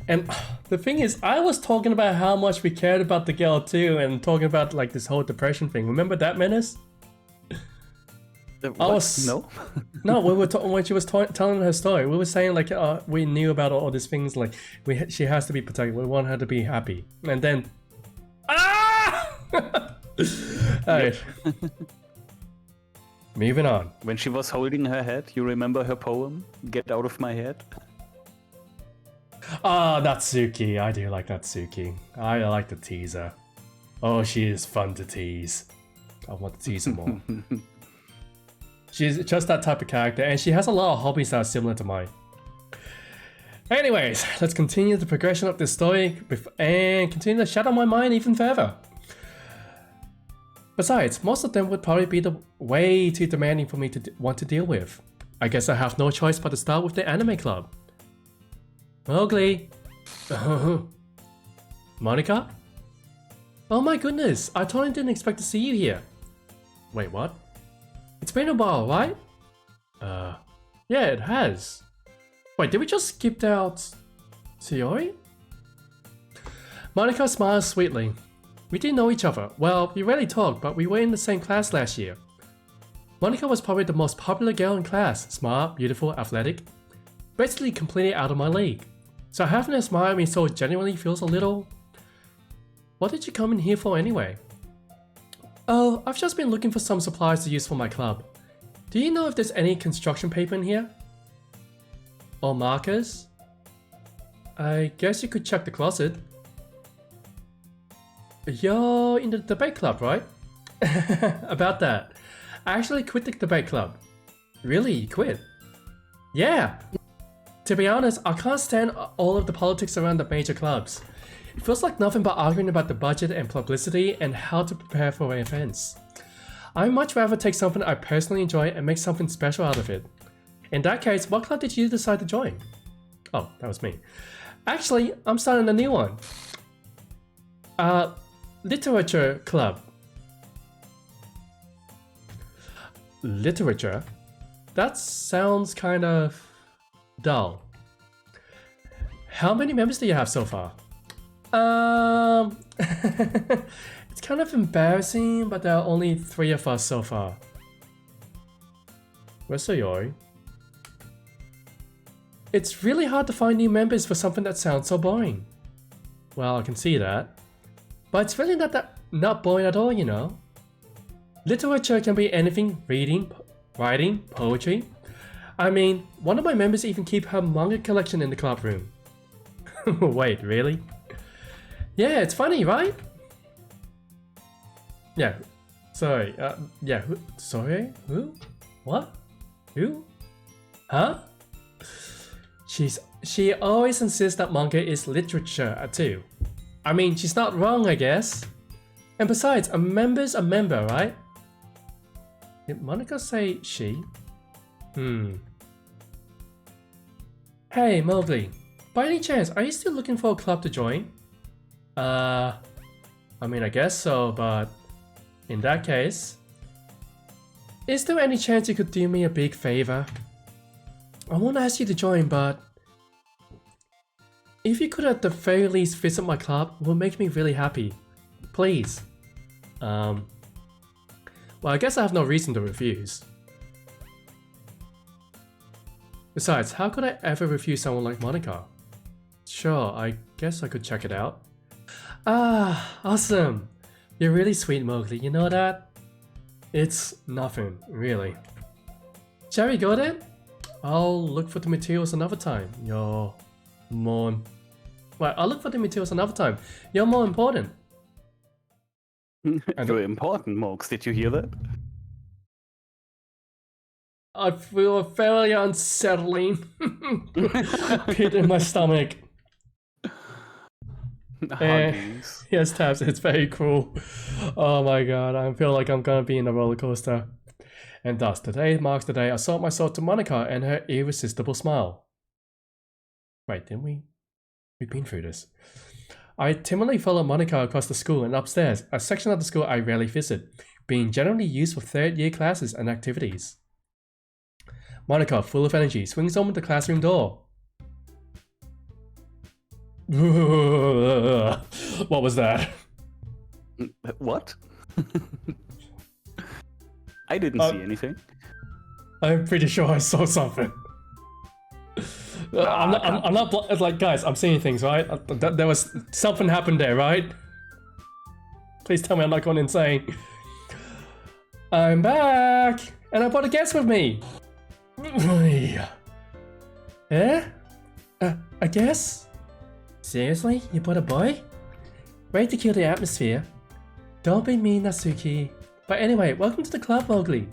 And the thing is, I was talking about how much we cared about the girl too, and talking about like this whole depression thing. Remember that, Menace? No. No, we were when she was telling her story, we were saying like we knew about all these things, like she has to be protected. We want her to be happy, and then Alright. Moving on. When she was holding her head, you remember her poem, "Get Out of My Head"? Natsuki. I do like Natsuki. I like the teaser. Oh, she is fun to tease. I want to tease her more. She's just that type of character, and she has a lot of hobbies that are similar to mine. Anyways, let's continue the progression of this story and continue to shadow my mind even further. Besides, most of them would probably be way too demanding for me to want to deal with. I guess I have no choice but to start with the anime club. Mowgli! Monica? Oh my goodness, I totally didn't expect to see you here. Wait, what? It's been a while, right? Yeah, it has. Wait, did we just skip out Sayori? Monica smiles sweetly. We didn't know each other. Well, we rarely talk, but we were in the same class last year. Monica was probably the most popular girl in class. Smart, beautiful, athletic. Basically completely out of my league. So having her smile at me so genuinely feels a little... What did you come in here for anyway? Oh, I've just been looking for some supplies to use for my club. Do you know if there's any construction paper in here? Or markers? I guess you could check the closet. You're in the debate club, right? About that. I actually quit the debate club. Really? You quit? Yeah! To be honest, I can't stand all of the politics around the major clubs. It feels like nothing but arguing about the budget and publicity and how to prepare for events. I'd much rather take something I personally enjoy and make something special out of it. In that case, what club did you decide to join? Oh, that was me. Actually, I'm starting a new one. Literature club. Literature? That sounds kind of dull. How many members do you have so far? It's kind of embarrassing, but there are only 3 of us so far. Where's Sayori? It's really hard to find new members for something that sounds so boring. Well, I can see that. But it's really not boring at all, you know. Literature can be anything: reading, writing, poetry. I mean, one of my members even keep her manga collection in the club room. Wait, really? Yeah, it's funny, right? Yeah. Sorry. Yeah. Sorry? Who? What? Who? Huh? She always insists that manga is literature too. I mean, she's not wrong, I guess. And besides, a member's a member, right? Did Monica say she? Hey, Mowgli. By any chance, are you still looking for a club to join? I mean, I guess so, but in that case, is there any chance you could do me a big favor? I won't ask you to join, but if you could at the very least visit my club, it will make me really happy. Please. Well, I guess I have no reason to refuse. Besides, how could I ever refuse someone like Monica? Sure, I guess I could check it out. Ah, awesome! You're really sweet, Mowgli, you know that? It's nothing, really. Shall we go then? I'll look for the materials another time. You're more... Well, I'll look for the materials another time. You're more important. You're important, Mox. Did you hear that? I feel a very unsettling pit in my stomach. Yes, Tabs, it's very cruel. Oh my god, I feel like I'm gonna be in a roller coaster. And thus, today marks the day I sold myself to Monica and her irresistible smile. Wait, didn't we? We've been through this. I timidly followed Monica across the school and upstairs, a section of the school I rarely visit, being generally used for third-year classes and activities. Monica, full of energy, swings open the classroom door. What was that? What? I didn't see anything. I'm pretty sure I saw something. I'm not like, guys, I'm seeing things, right? There was something happened there, right? Please tell me I'm not going insane. I'm back, and I brought a guest with me. Eh? A guest? Seriously? You brought a boy? Way to kill the atmosphere. Don't be mean, Natsuki. But anyway, welcome to the club, Mowgli.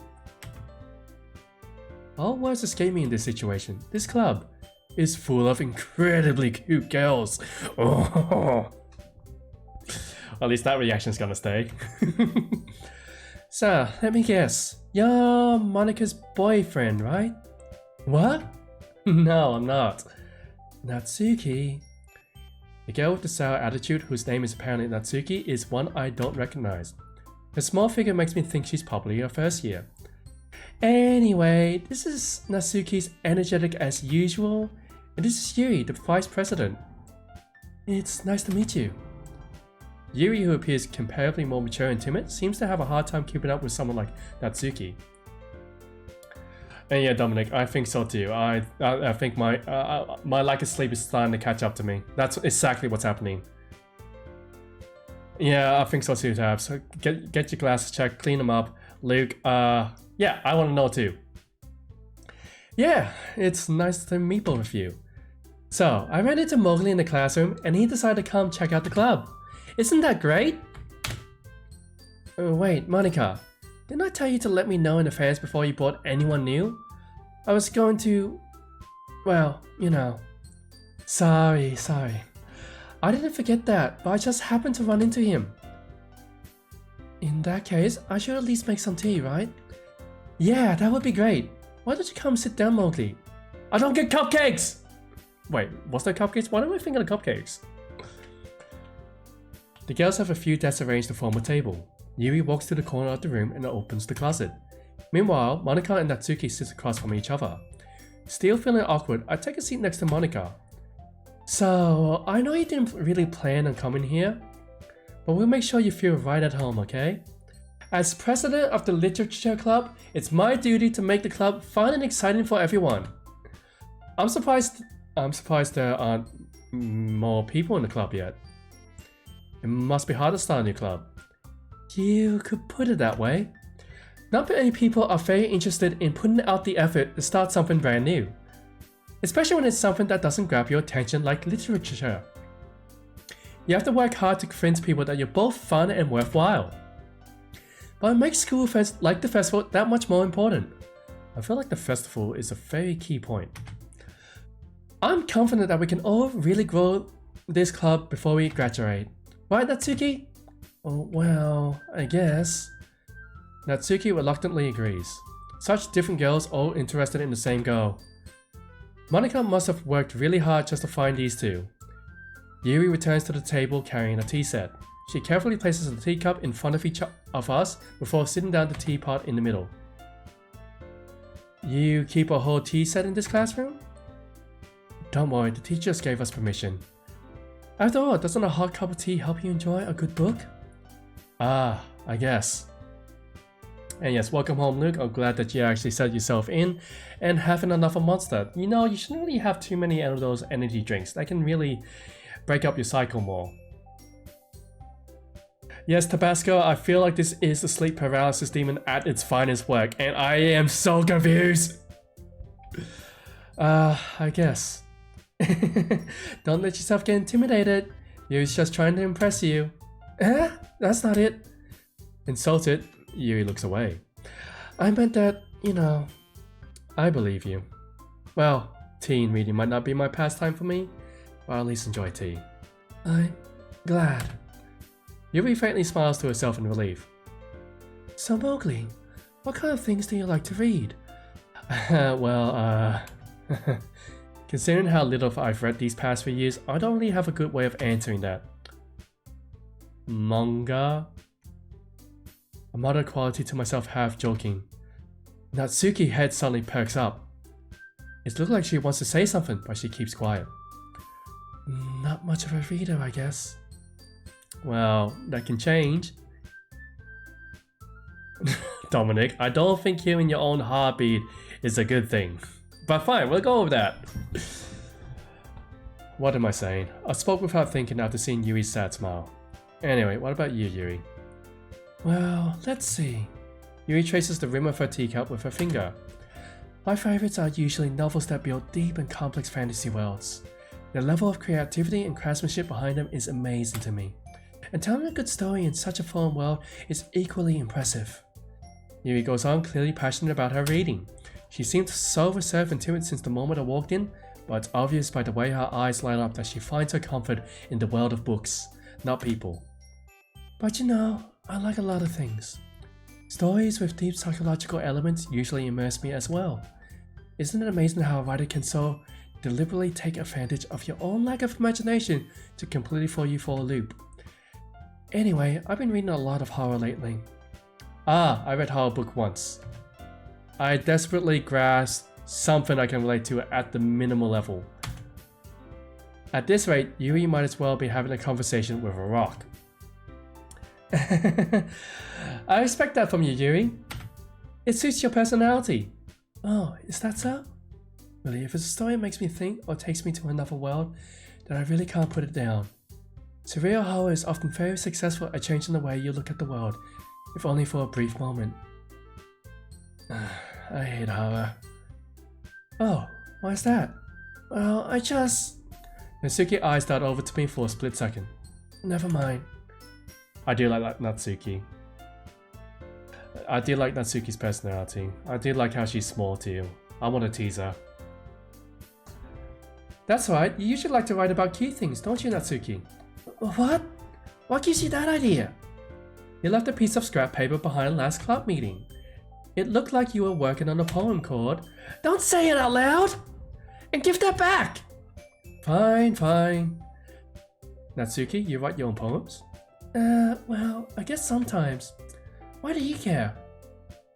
All words escape me in this situation. This club is full of incredibly cute girls. Oh. At least that reaction's gonna stay. So, let me guess. You're Monica's boyfriend, right? What? No, I'm not. Natsuki. The girl with the sour attitude, whose name is apparently Natsuki, is one I don't recognize. Her small figure makes me think she's probably her first year. Anyway, this is Natsuki's energetic as usual, and this is Yuri, the vice president. It's nice to meet you. Yuri, who appears comparatively more mature and timid, seems to have a hard time keeping up with someone like Natsuki. And yeah, Dominic, I think so too. I think my lack of sleep is starting to catch up to me. That's exactly what's happening. Yeah, I think so too, Tab. So get your glasses checked, clean them up. Luke, yeah, I want to know too. Yeah, it's nice to meet both of you. So, I ran into Mowgli in the classroom and he decided to come check out the club. Isn't that great? Oh, wait, Monica. Didn't I tell you to let me know in advance before you brought anyone new? I was going to... Well, you know. Sorry. I didn't forget that, but I just happened to run into him. In that case, I should at least make some tea, right? Yeah, that would be great. Why don't you come sit down, Mowgli? I don't get cupcakes! Wait, was there cupcakes? Why am I thinking of cupcakes? The girls have a few desks arranged to form a table. Yuri walks to the corner of the room and opens the closet. Meanwhile, Monica and Natsuki sit across from each other. Still feeling awkward, I take a seat next to Monica. So, I know you didn't really plan on coming here, but we'll make sure you feel right at home, okay? As president of the Literature Club, it's my duty to make the club fun and exciting for everyone. I'm surprised there aren't more people in the club yet. It must be hard to start a new club. You could put it that way. Not many people are very interested in putting out the effort to start something brand new. Especially when it's something that doesn't grab your attention like literature. You have to work hard to convince people that you're both fun and worthwhile. But it makes school events like the festival that much more important. I feel like the festival is a very key point. I'm confident that we can all really grow this club before we graduate. Right, Natsuki? Oh, well, I guess. Natsuki reluctantly agrees. Such different girls all interested in the same goal. Monica must have worked really hard just to find these two. Yuri returns to the table carrying a tea set. She carefully places the teacup in front of each of us before sitting down the teapot in the middle. You keep a whole tea set in this classroom? Don't worry, the teachers gave us permission. After all, doesn't a hot cup of tea help you enjoy a good book? Ah, I guess. And yes, welcome home, Luke. I'm glad that you actually set yourself in and having enough of Monster. You know, you shouldn't really have too many of those energy drinks. That can really break up your cycle more. Yes, Tabasco, I feel like this is the sleep paralysis demon at its finest work, and I am so confused. I guess. Don't let yourself get intimidated. Yuri's just trying to impress you. That's not it. Insulted, Yuri looks away. I meant that, you know, I believe you. Well, tea and reading might not be my pastime for me, but I'll at least enjoy tea. I'm glad. Yuri faintly smiles to herself in relief. So Mowgli, what kind of things do you like to read? Considering how little I've read these past few years, I don't really have a good way of answering that. Manga? I muttered quality to myself, half joking. Natsuki's head suddenly perks up. It looks like she wants to say something, but she keeps quiet. Not much of a reader, I guess. Well, that can change. Dominic, I don't think hearing your own heartbeat is a good thing. But fine, we'll go with that. What am I saying? I spoke without thinking after seeing Yuri's sad smile. Anyway, what about you, Yuri? Well, let's see. Yuri traces the rim of her teacup with her finger. My favorites are usually novels that build deep and complex fantasy worlds. The level of creativity and craftsmanship behind them is amazing to me. And telling a good story in such a foreign world is equally impressive. Yuri goes on, clearly passionate about her reading. She seemed so reserved and timid since the moment I walked in, but it's obvious by the way her eyes light up that she finds her comfort in the world of books, not people. But you know, I like a lot of things. Stories with deep psychological elements usually immerse me as well. Isn't it amazing how a writer can so deliberately take advantage of your own lack of imagination to completely throw you for a loop? Anyway, I've been reading a lot of horror lately. I read horror book once. I desperately grasped something I can relate to at the minimal level. At this rate, Yuri might as well be having a conversation with a rock. I expect that from you, Yuri. It suits your personality. Oh, is that so? Really, if it's a story that makes me think or takes me to another world, then I really can't put it down. Surreal horror is often very successful at changing the way you look at the world, if only for a brief moment. I hate horror. Oh, why is that? Well, I just... Natsuki's eyes dart over to me for a split second. Never mind. I do like Natsuki. I do like Natsuki's personality. I do like how she's small too. I want to tease her. That's right, you usually like to write about cute things, don't you, Natsuki? What? What gives you that idea? You left a piece of scrap paper behind last club meeting. It looked like you were working on a poem called... Don't say it out loud! And give that back! Fine, fine. Natsuki, you write your own poems? Well, I guess sometimes. Why do you care?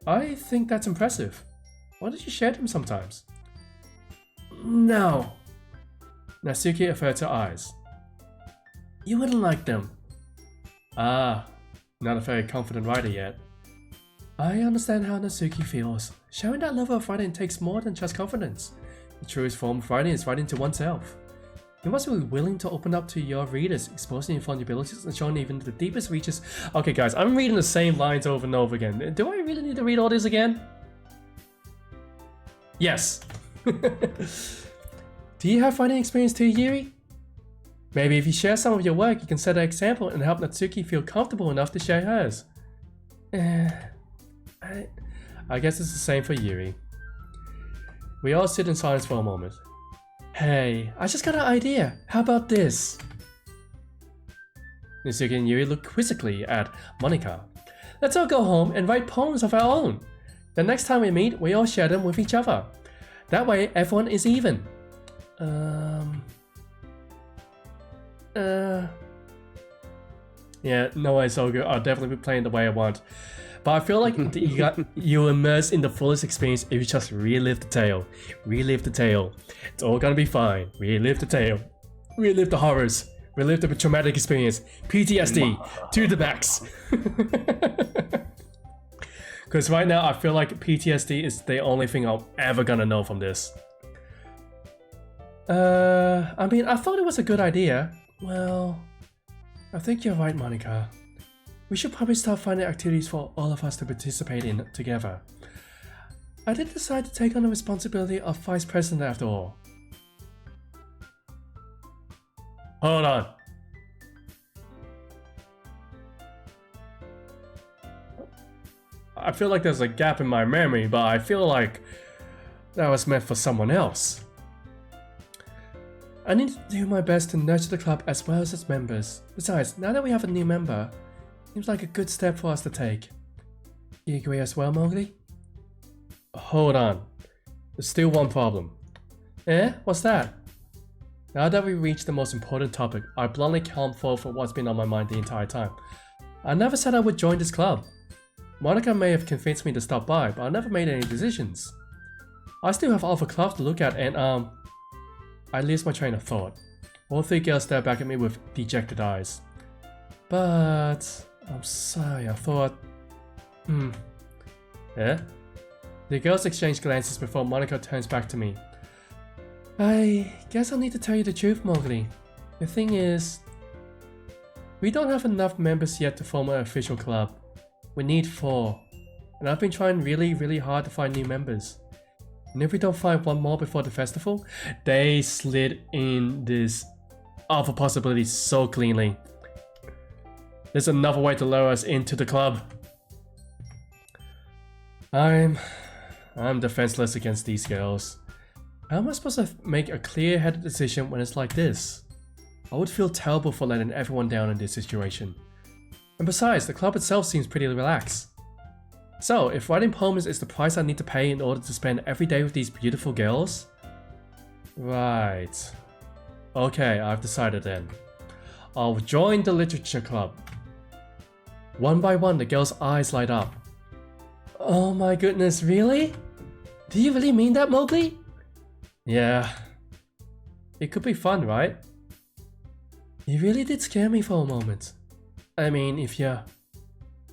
I think that's impressive. Why don't you share them sometimes? No. Natsuki averted her eyes. You wouldn't like them. Ah, not a very confident writer yet. I understand how Natsuki feels. Showing that level of writing takes more than just confidence. The truest form of writing is writing to oneself. You must be willing to open up to your readers, exposing your vulnerabilities and showing even the deepest reaches. Okay guys, I'm reading the same lines over and over again. Do I really need to read all this again? Yes. Do you have writing experience too, Yuri? Maybe if you share some of your work, you can set an example and help Natsuki feel comfortable enough to share hers. I guess it's the same for Yuri. We all sit in silence for a moment. Hey, I just got an idea. How about this? Natsuki and Yuri look quizzically at Monika. Let's all go home and write poems of our own. The next time we meet, we all share them with each other. That way, everyone is even. Yeah, no way, so good. I'll definitely be playing the way I want. But I feel like you immerse in the fullest experience if you just relive the tale. Relive the tale. It's all gonna be fine. Relive the tale. Relive the horrors. Relive the traumatic experience. PTSD to the max. Because right now I feel like PTSD is the only thing I'm ever gonna know from this. I mean, I thought it was a good idea. Well, I think you're right, Monika. We should probably start finding activities for all of us to participate in together. I did decide to take on the responsibility of Vice President after all. Hold on. I feel like there's a gap in my memory, but I feel like that was meant for someone else. I need to do my best to nurture the club as well as its members. Besides, now that we have a new member, seems like a good step for us to take. You agree as well, Mowgli? Hold on. There's still one problem. Eh? What's that? Now that we reached the most important topic, I bluntly can't fall for what's been on my mind the entire time. I never said I would join this club. Monika may have convinced me to stop by, but I never made any decisions. I still have other clubs to look at and I lose my train of thought. All three girls stare back at me with dejected eyes. But... I'm sorry, I thought... Eh? The girls exchange glances before Monika turns back to me. I guess I'll need to tell you the truth, Mowgli. The thing is... we don't have enough members yet to form an official club. We need 4. And I've been trying really hard to find new members. And if we don't find one more before the festival, they slid in this other possibility so cleanly. There's another way to lure us into the club. I'm defenseless against these girls. How am I supposed to make a clear-headed decision when it's like this? I would feel terrible for letting everyone down in this situation. And besides, the club itself seems pretty relaxed. So, if writing poems is the price I need to pay in order to spend every day with these beautiful girls? Right. Okay, I've decided then. I'll join the literature club. One by one, the girls' eyes light up. Oh my goodness, really? Do you really mean that, Mowgli? Yeah. It could be fun, right? You really did scare me for a moment. I mean, if you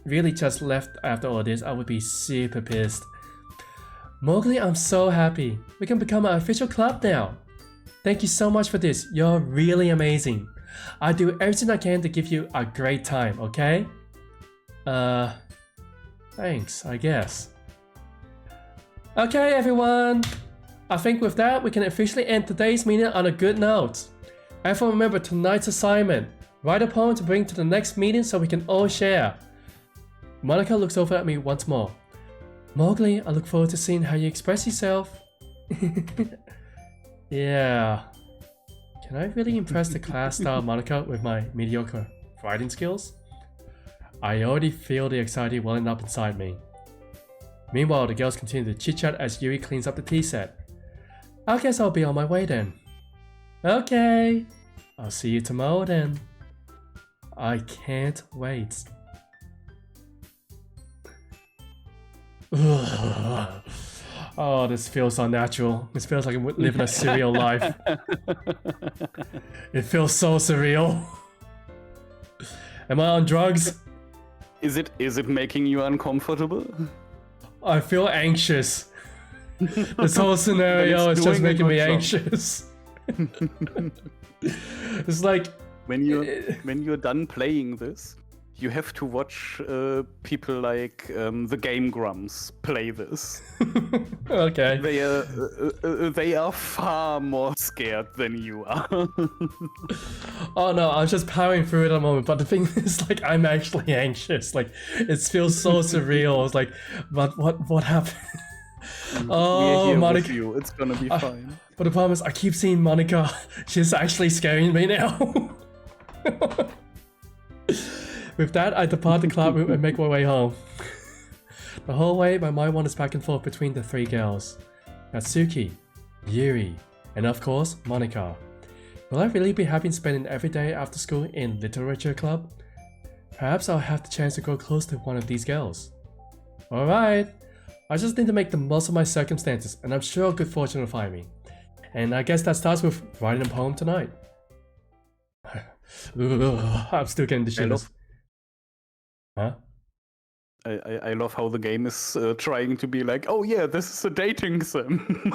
really just left after all this, I would be super pissed. Mowgli, I'm so happy. We can become an official club now. Thank you so much for this. You're really amazing. I'll do everything I can to give you a great time, okay? Thanks, I guess. Okay, everyone. I think with that, we can officially end today's meeting on a good note. Everyone remember tonight's assignment. Write a poem to bring to the next meeting so we can all share. Monica looks over at me once more. Mowgli, I look forward to seeing how you express yourself. Yeah. Can I really impress the class star Monica with my mediocre writing skills? I already feel the anxiety welling up inside me. Meanwhile, the girls continue to chit-chat as Yuri cleans up the tea set. I guess I'll be on my way then. Okay. I'll see you tomorrow then. I can't wait. Oh, this feels unnatural. This feels like I'm living a surreal life. It feels so surreal. Am I on drugs? Is it making you uncomfortable? I feel anxious. This whole scenario is just making me anxious. It's like when you're done playing this, you have to watch people like the Game Grumps play this. Okay. They are far more scared than you are. Oh no, I'm just powering through it at the moment. But the thing is, like, I'm actually anxious. Like, it feels so surreal. It's like, what happened? Oh, We're here Monica, with you. It's gonna be fine. But the problem is, I keep seeing Monica. She's actually scaring me now. With that, I depart the club room and make my way home. The whole way, my mind wanders back and forth between the three girls. Natsuki, Yuri, and of course, Monica. Will I really be happy spending every day after school in literature club? Perhaps I'll have the chance to grow close to one of these girls. Alright, I just need to make the most of my circumstances, and I'm sure good fortune will find me. And I guess that starts with writing a poem tonight. I'm still getting the shivers. Huh? I love how the game is trying to be like, oh yeah, this is a dating sim.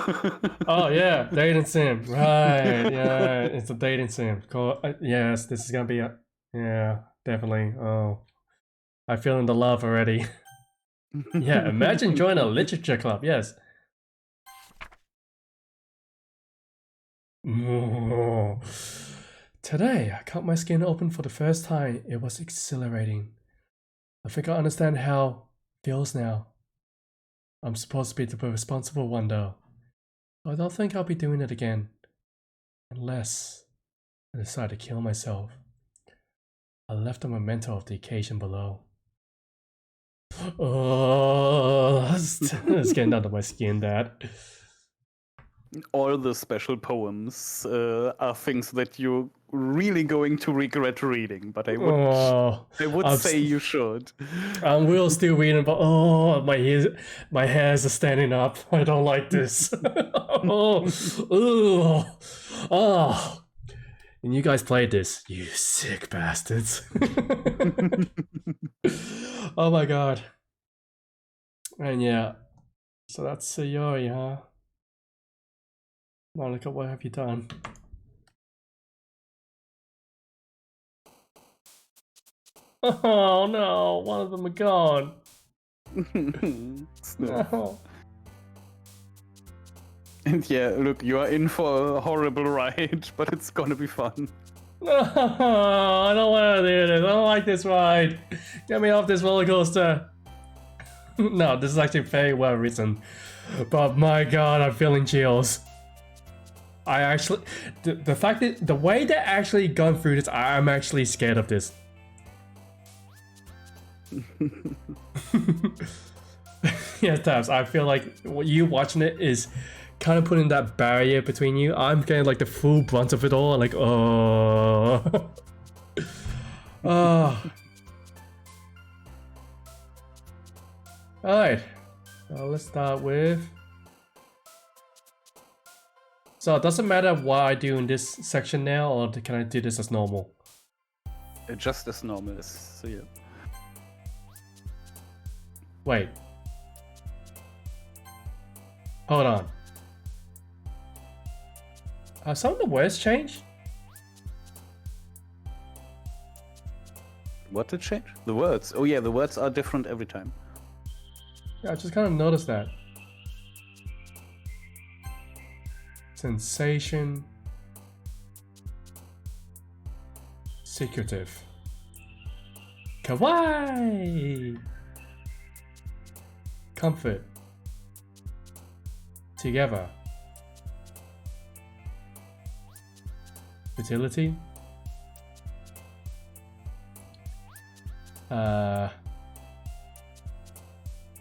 Oh yeah, dating sim. Right, yeah, it's a dating sim. Cool. Yes, this is gonna be a... Yeah, definitely. Oh, I feel in the love already. Yeah, imagine joining a literature club, yes. Today, I cut my skin open for the first time. It was exhilarating. I think I understand how it feels now. I'm supposed to be the responsible one though. I don't think I'll be doing it again. Unless I decide to kill myself. I left a memento of the occasion below. Oh, it's getting under my skin, Dad. All the special poems are things that you're really going to regret reading, but I would say you should. I will still reading, but oh, my hairs are standing up. I don't like this. Oh. And you guys played this, you sick bastards. Oh my god. And yeah, so that's Sayori, huh? Monica, what have you done? Oh no, one of them are gone. No. And yeah, look, you are in for a horrible ride, but it's gonna be fun. No, I don't want to do this. I don't like this ride. Get me off this roller coaster. No, this is actually very well written. But my god, I'm feeling chills. I actually... The fact that... The way they're actually gone through this, I'm actually scared of this. Yeah, Tabs, I feel like you watching it is kind of putting that barrier between you. I'm getting like the full brunt of it all. Like, oh. Oh. Alright. Let's start with... So it doesn't matter what I do in this section now, or can I do this as normal? Just as normal, so yeah. Wait. Hold on. Have some of the words changed? What did change? The words. Oh yeah, the words are different every time. Yeah, I just kind of noticed that. Sensation. Secretive. Kawaii! Comfort. Together. Fertility. Oh,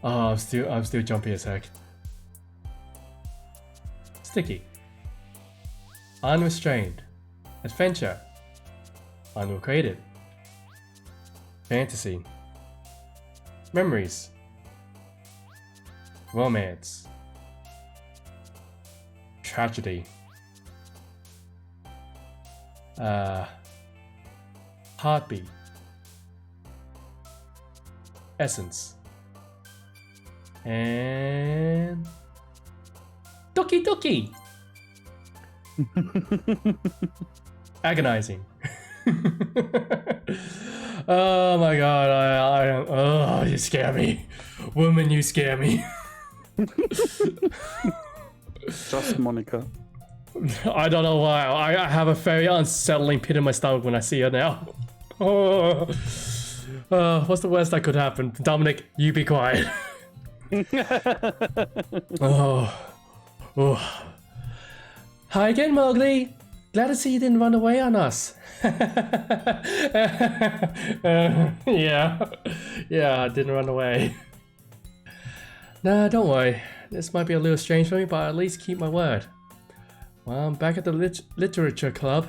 I'm still jumpy as heck. Sticky. Unrestrained. Adventure. Unrequited. Fantasy. Memories. Romance. Tragedy. Heartbeat. Essence. And Doki Doki. Agonizing. Oh my god, I am. Oh, you scare me. Woman, you scare me. Just Monica. I don't know why. I have a very unsettling pit in my stomach when I see her now. Oh. What's the worst that could happen? Dominic, you be quiet. Oh. Hi again, Mowgli. Glad to see you didn't run away on us. Yeah, I didn't run away. Nah, don't worry. This might be a little strange for me, but at least keep my word. Well, I'm back at the literature club.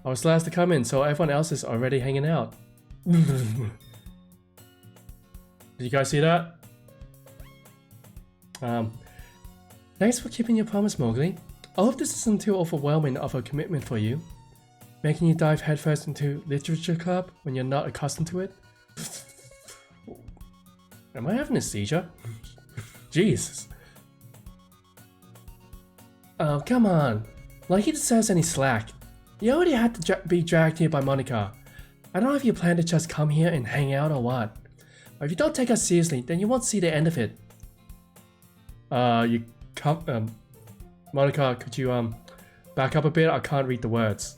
I was last to come in, so everyone else is already hanging out. Did you guys see that? Thanks for keeping your promise, Mowgli. I hope this isn't too overwhelming of a commitment for you. Making you dive headfirst into literature club when you're not accustomed to it. Am I having a seizure? Jesus. Oh, come on. Like he deserves any slack. You already had to be dragged here by Monica. I don't know if you plan to just come here and hang out or what. But if you don't take us seriously, then you won't see the end of it. Monica, could you back up a bit? I can't read the words.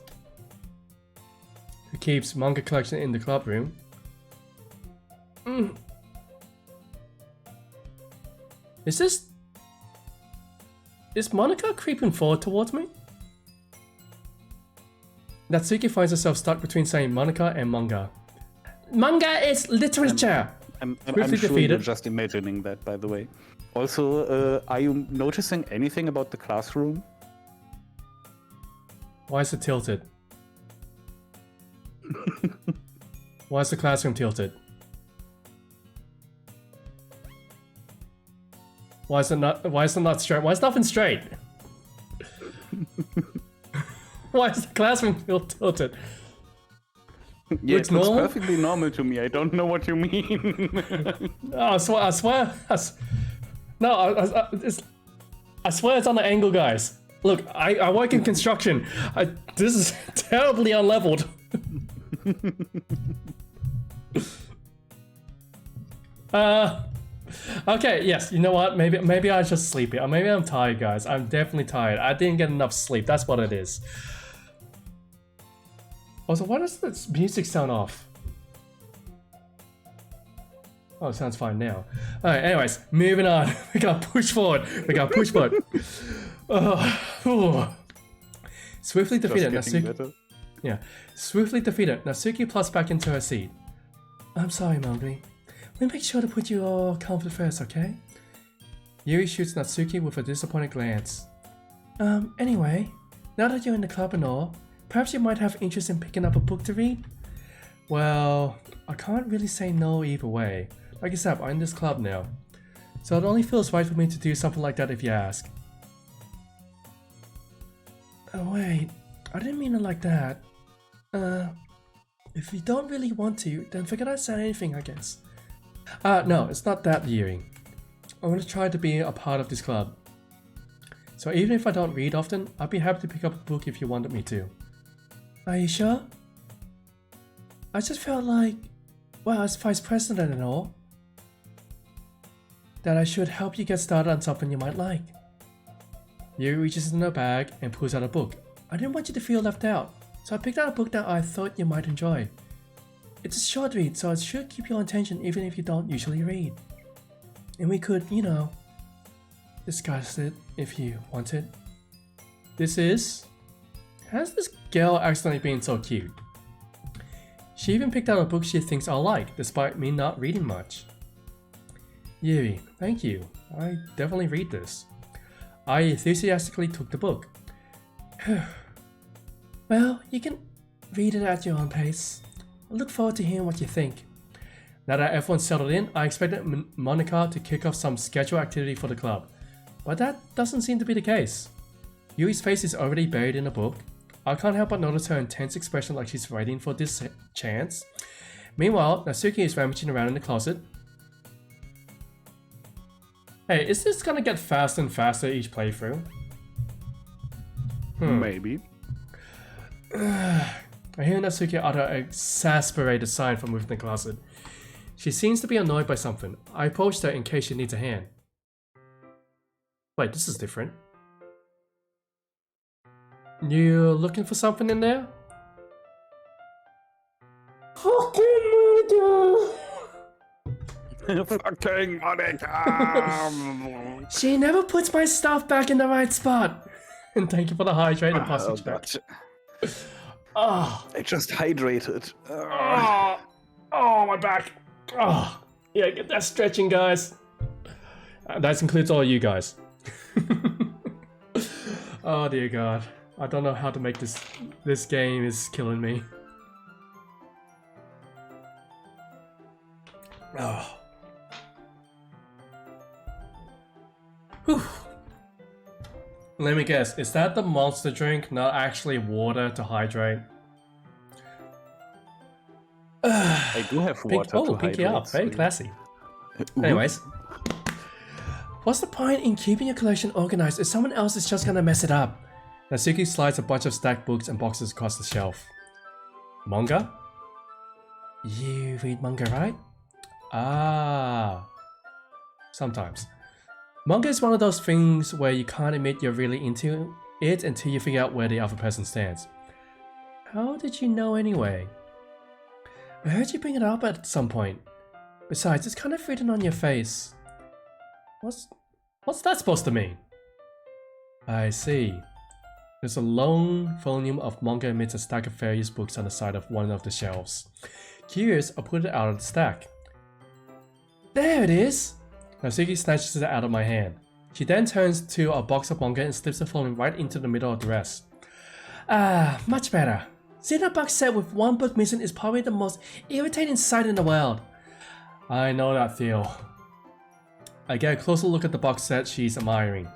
Who keeps manga collection in the club room? Is Monica creeping forward towards me? Natsuki finds herself stuck between saying Monica and manga. Manga is literature! I'm Swiftly sure defeated. you're just imagining that, by the way. Also, are you noticing anything about the classroom? Why is it tilted? Why is the classroom tilted? Why is it not straight? Why is nothing straight? Why is the classroom tilted? Yeah, Looks it looks normal? perfectly normal to me. I don't know what you mean. I swear it's on the angle, guys. Look, I work in construction. This is terribly unleveled. Okay, yes, you know what? Maybe I was just sleepy. Or maybe I'm tired, guys. I'm definitely tired. I didn't get enough sleep. That's what it is. Also, why does this music sound off? Oh, it sounds fine now. Alright, anyways, moving on. We gotta push forward. Swiftly defeated. Natsuki. Yeah. Swiftly defeated. Natsuki plops back into her seat. I'm sorry, Mowgli. We'll make sure to put you all comfort first, okay? Yuri shoots Natsuki with a disappointed glance. Anyway, now that you're in the club and all, perhaps you might have interest in picking up a book to read? Well, I can't really say no either way. Like I said, I'm in this club now. So it only feels right for me to do something like that if you ask. Oh wait, I didn't mean it like that. If you don't really want to, then forget I said anything, I guess. No, it's not that Yuri. I'm gonna try to be a part of this club. So even if I don't read often, I'd be happy to pick up a book if you wanted me to. Are you sure? I just felt like, well, as vice president and all, that I should help you get started on something you might like. Yuri reaches in her bag and pulls out a book. I didn't want you to feel left out, so I picked out a book that I thought you might enjoy. It's a short read, so it should keep your attention even if you don't usually read. And we could, you know, discuss it if you wanted. This is... Has this girl accidentally been so cute? She even picked out a book she thinks I'll like, despite me not reading much. Yuri, thank you. I definitely read this. I enthusiastically took the book. Well, you can read it at your own pace. I look forward to hearing what you think. Now that everyone's settled in, I expected Monica to kick off some scheduled activity for the club, but that doesn't seem to be the case. Yuri's face is already buried in the book. I can't help but notice her intense expression like she's waiting for this chance. Meanwhile, Natsuki is rummaging around in the closet. Hey, is this gonna get faster and faster each playthrough? Maybe. I hear Natsuki utter an exasperated sign from within the closet. She seems to be annoyed by something. I approached her in case she needs a hand. Wait, this is different. You looking for something in there? Fucking Monica! Fucking Monica! She never puts my stuff back in the right spot. And thank you for the hydrate and postage back. Oh. I just hydrated. Oh, my back. Oh, yeah, get that stretching, guys. That includes all you guys. Oh dear God, I don't know how to make this. This game is killing me. Oh. Whew. Let me guess, is that the monster drink, not actually water to hydrate? I do have water to pinky hydrate. up, very classy. Anyways, what's the point in keeping your collection organized if someone else is just gonna mess it up? Natsuki slides a bunch of stacked books and boxes across the shelf. Manga? You read manga, right? Ah. Sometimes. Manga is one of those things where you can't admit you're really into it until you figure out where the other person stands. How did you know anyway? I heard you bring it up at some point. Besides, it's kind of written on your face. What's that supposed to mean? I see. There's a long volume of manga amidst a stack of various books on the side of one of the shelves. Curious, I put it out of the stack. There it is! Natsuki snatches it out of my hand. She then turns to a box of manga and slips the volume right into the middle of the rest. Ah, much better. Seeing a box set with one book missing is probably the most irritating sight in the world. I know that feel. I get a closer look at the box set she's admiring.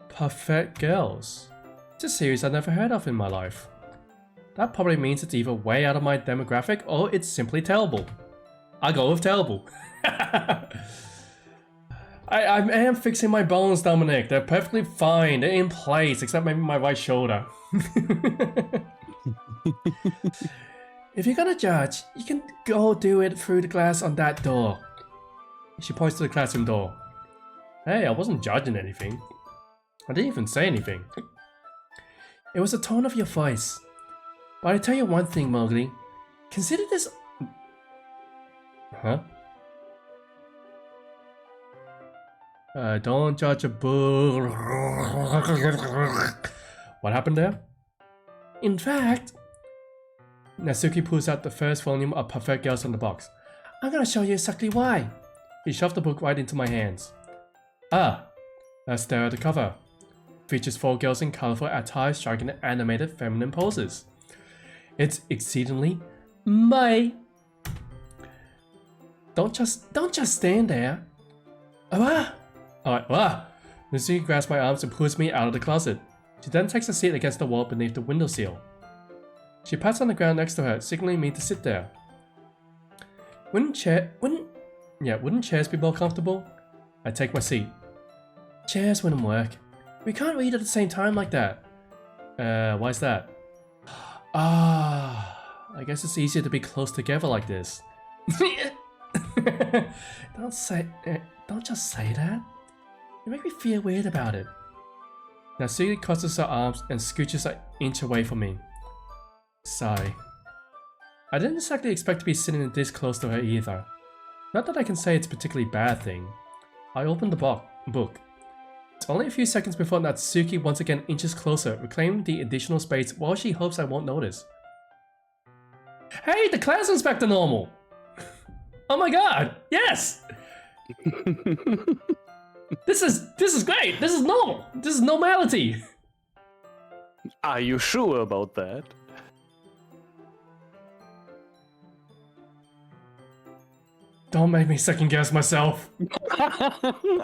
Perfect Girls. It's a series I've never heard of in my life. That probably means it's either way out of my demographic or it's simply terrible. I go with terrible. I am fixing my bones, Dominic. They're perfectly fine. They're in place, except maybe my right shoulder. If you're gonna judge, you can go do it through the glass on that door. She points to the classroom door. Hey, I wasn't judging anything. I didn't even say anything. It was the tone of your voice. But I tell you one thing, Mowgli. Consider this... Huh? Don't judge a book. What happened there? In fact... Natsuki pulls out the first volume of Perfect Girls from the box. I'm gonna show you exactly why. He shoved the book right into my hands. Ah, let's stare at the cover. Features 4 girls in colorful attire striking animated feminine poses. It's exceedingly Mai. Don't just stand there. Ah! Alright, ah! Natsuki grabs my arms and pulls me out of the closet. She then takes a seat against the wall beneath the windowsill. She pats on the ground next to her, signaling me to sit there. Wouldn't Yeah, wouldn't chairs be more comfortable? I take my seat. Chairs wouldn't work. We can't read at the same time like that. Why's that? I guess it's easier to be close together like this. Don't just say that. You make me feel weird about it. Natsuki crosses her arms and scooches an inch away from me. Sigh. I didn't exactly expect to be sitting this close to her either. Not that I can say it's a particularly bad thing. I opened the book. It's only a few seconds before Natsuki once again inches closer, reclaiming the additional space while she hopes I won't notice. Hey, the class is back to normal! Oh my god, yes! This is great! This is normal! This is normality! Are you sure about that? Don't make me second guess myself.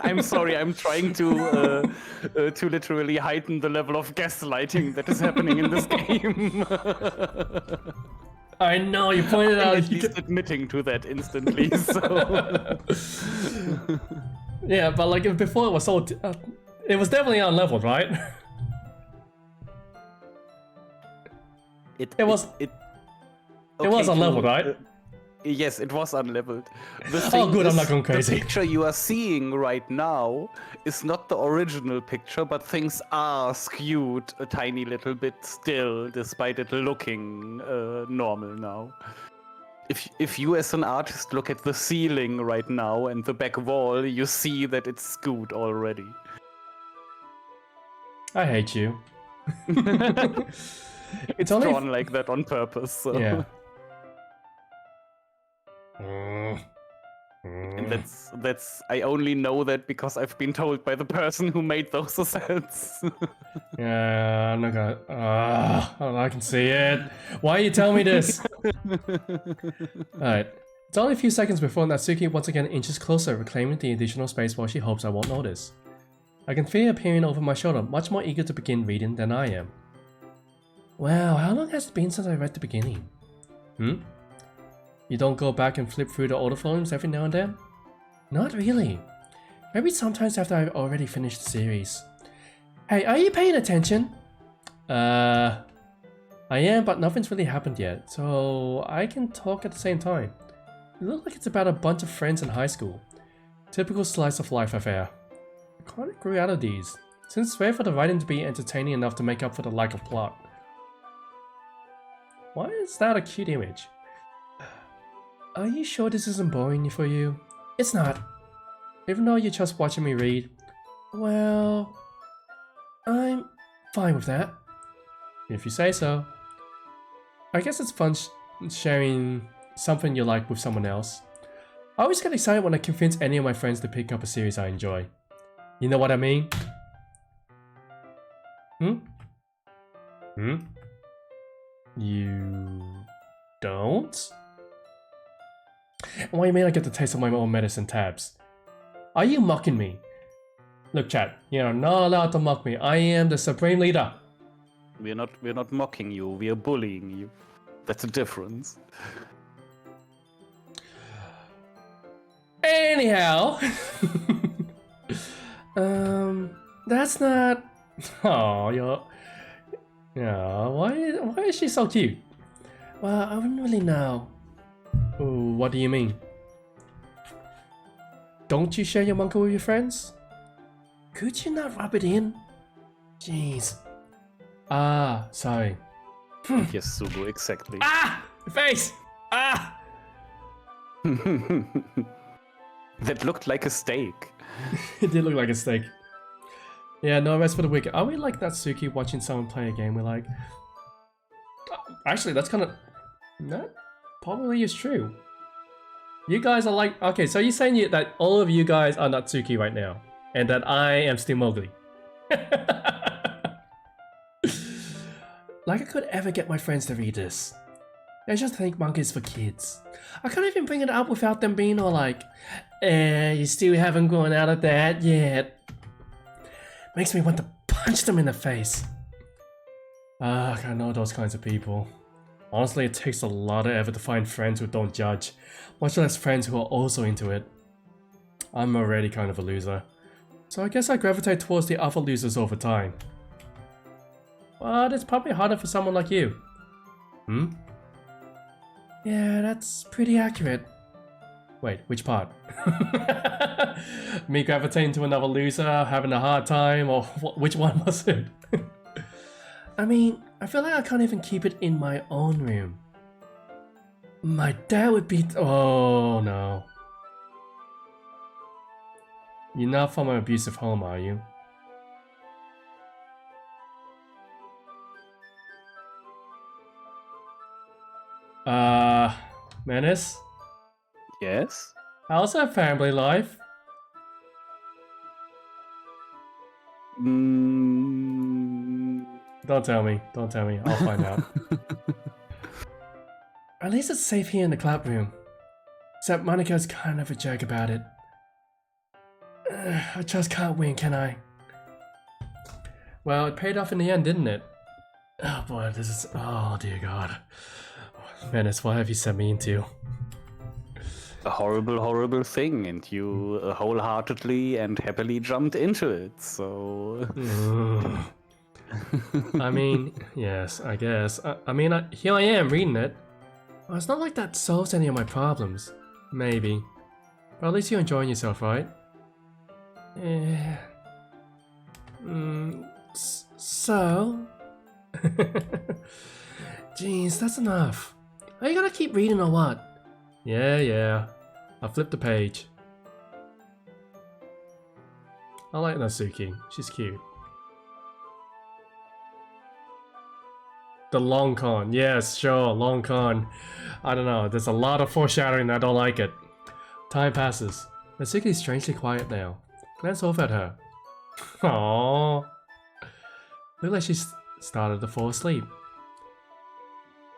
I'm sorry, I'm trying to literally heighten the level of gaslighting that is happening in this game. I know, you pointed out. At least admitting to that instantly, so... Yeah, but like before it was so... it was definitely unleveled, right? It was unleveled, right? Yes, it was unleveled. Oh good, I'm not going crazy. The picture you are seeing right now is not the original picture, but things are skewed a tiny little bit still, despite it looking normal now. If you as an artist look at the ceiling right now and the back wall, you see that it's skewed already. I hate you. It's only drawn like that on purpose. So. Yeah. And that's I only know that because I've been told by the person who made those assets. Yeah, I'm not gonna. I can see it. Why are you telling me this? Alright. It's only a few seconds before Natsuki once again inches closer, reclaiming the additional space while she hopes I won't notice. I can feel her peering over my shoulder, much more eager to begin reading than I am. Wow, how long has it been since I read the beginning? You don't go back and flip through the older volumes every now and then? Not really. Maybe sometimes after I've already finished the series. Hey, are you paying attention? I am, but nothing's really happened yet, so I can talk at the same time. It looks like it's about a bunch of friends in high school. Typical slice of life affair. I kind of grew out of these, since it's rare for the writing to be entertaining enough to make up for the lack of plot. Why is that a cute image? Are you sure this isn't boring for you? It's not. Even though you're just watching me read. Well, I'm fine with that. If you say so. I guess it's fun sharing something you like with someone else. I always get excited when I convince any of my friends to pick up a series I enjoy. You know what I mean? You don't? What do you mean I get the taste of my own medicine tabs? Are you mocking me? Look, chat, you're not allowed to mock me. I am the supreme leader. We're not mocking you, we are bullying you. That's a difference. Anyhow. That's not... Oh, you're... Yeah, why is she so cute? Well, I wouldn't really know. Ooh, what do you mean? Don't you share your manga with your friends? Could you not rub it in? Jeez. Ah, sorry. Yes, Sugu, exactly. Ah! Face! Ah! That looked like a steak. It did look like a steak. Yeah, no rest for the wicked. Are we like Natsuki watching someone play a game? We're like... Actually, that's kind of... That probably is true. You guys are like... Okay, so you're saying that all of you guys are Natsuki right now. And that I am still Mowgli. Like I could ever get my friends to read this. They just think manga is for kids. I can't even bring it up without them being all like, you still haven't grown out of that yet. Makes me want to punch them in the face. I know those kinds of people. Honestly, it takes a lot of effort to find friends who don't judge, much less friends who are also into it. I'm already kind of a loser. So I guess I gravitate towards the other losers over time. But it's probably harder for someone like you. Hmm? Yeah, that's pretty accurate. Wait, which part? Me gravitating to another loser, having a hard time, or which one was it? I mean, I feel like I can't even keep it in my own room. My dad would be... Oh no. You're not from an abusive home, are you? Menace? Yes? How's that family life? Don't tell me. Don't tell me. I'll find out. At least it's safe here in the club room. Except Monica's kind of a jerk about it. I just can't win, can I? Well, it paid off in the end, didn't it? Oh boy, this is... Oh dear God. Menace, what have you sent me into? A horrible, horrible thing, and you wholeheartedly and happily jumped into it, so... I mean, yes, I guess. I mean, here I am reading it. Well, it's not like that solves any of my problems. Maybe. But at least you're enjoying yourself, right? Yeah. So? Jeez, that's enough. Are you gonna keep reading or what? Yeah. I flipped the page. I like Natsuki. She's cute. The long con. Yes, sure, long con. I don't know. There's a lot of foreshadowing. I don't like it. Time passes. Natsuki is strangely quiet now. Glance over at her. Aww. Look like she's started to fall asleep.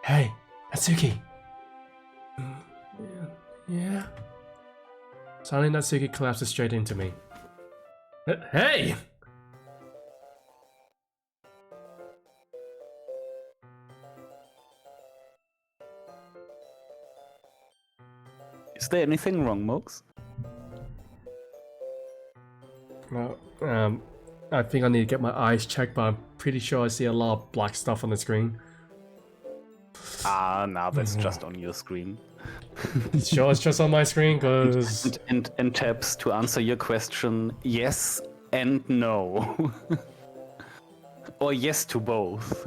Hey, Natsuki. Yeah. Suddenly Natsuki collapses straight into me. Hey! Is there anything wrong, Mox? No, I think I need to get my eyes checked, but I'm pretty sure I see a lot of black stuff on the screen. Ah, now that's just on your screen. Sure, it's just on my screen, cause... And tabs to answer your question, yes and no. Or yes to both.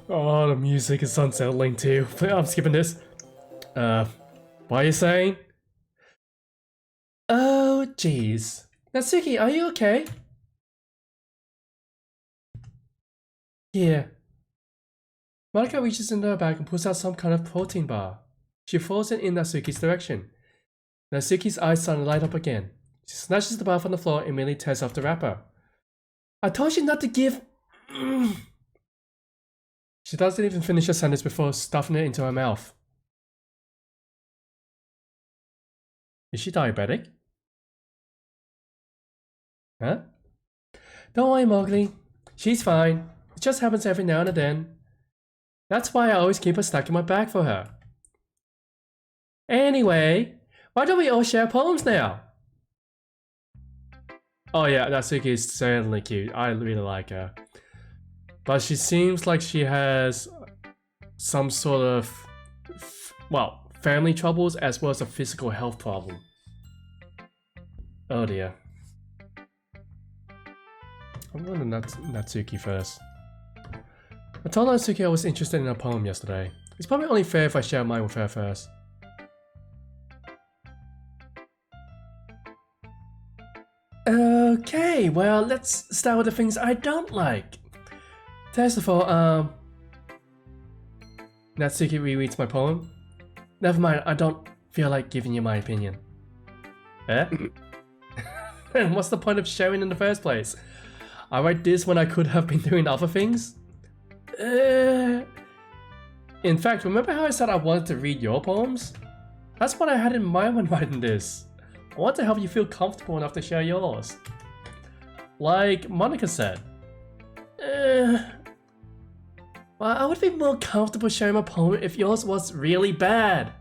Oh, the music is unsettling too. I'm skipping this. What are you saying? Oh, jeez. Natsuki, are you okay? Here. Monica reaches into her bag and pulls out some kind of protein bar. She throws it in Natsuki's direction. Natsuki's eyes suddenly light up again. She snatches the bar from the floor and immediately tears off the wrapper. I told you not to give... She doesn't even finish her sentence before stuffing it into her mouth. Is she diabetic? Huh? Don't worry, Mowgli. She's fine. It just happens every now and then. That's why I always keep her stuck in my bag for her. Anyway, why don't we all share poems now? Oh yeah, Natsuki is certainly cute. I really like her. But she seems like she has some sort of, well, family troubles as well as a physical health problem. Oh dear. I'm going to Natsuki first. I told Natsuki I was interested in her poem yesterday. It's probably only fair if I share mine with her first. Okay, well, let's start with the things I don't like. First of all, Natsuki rereads my poem. Never mind, I don't feel like giving you my opinion. Eh? And what's the point of sharing in the first place? I write this when I could have been doing other things? In fact, remember how I said I wanted to read your poems? That's what I had in mind when writing this. I want to help you feel comfortable enough to share yours. Like Monica said. Well, I would be more comfortable sharing my poem if yours was really bad.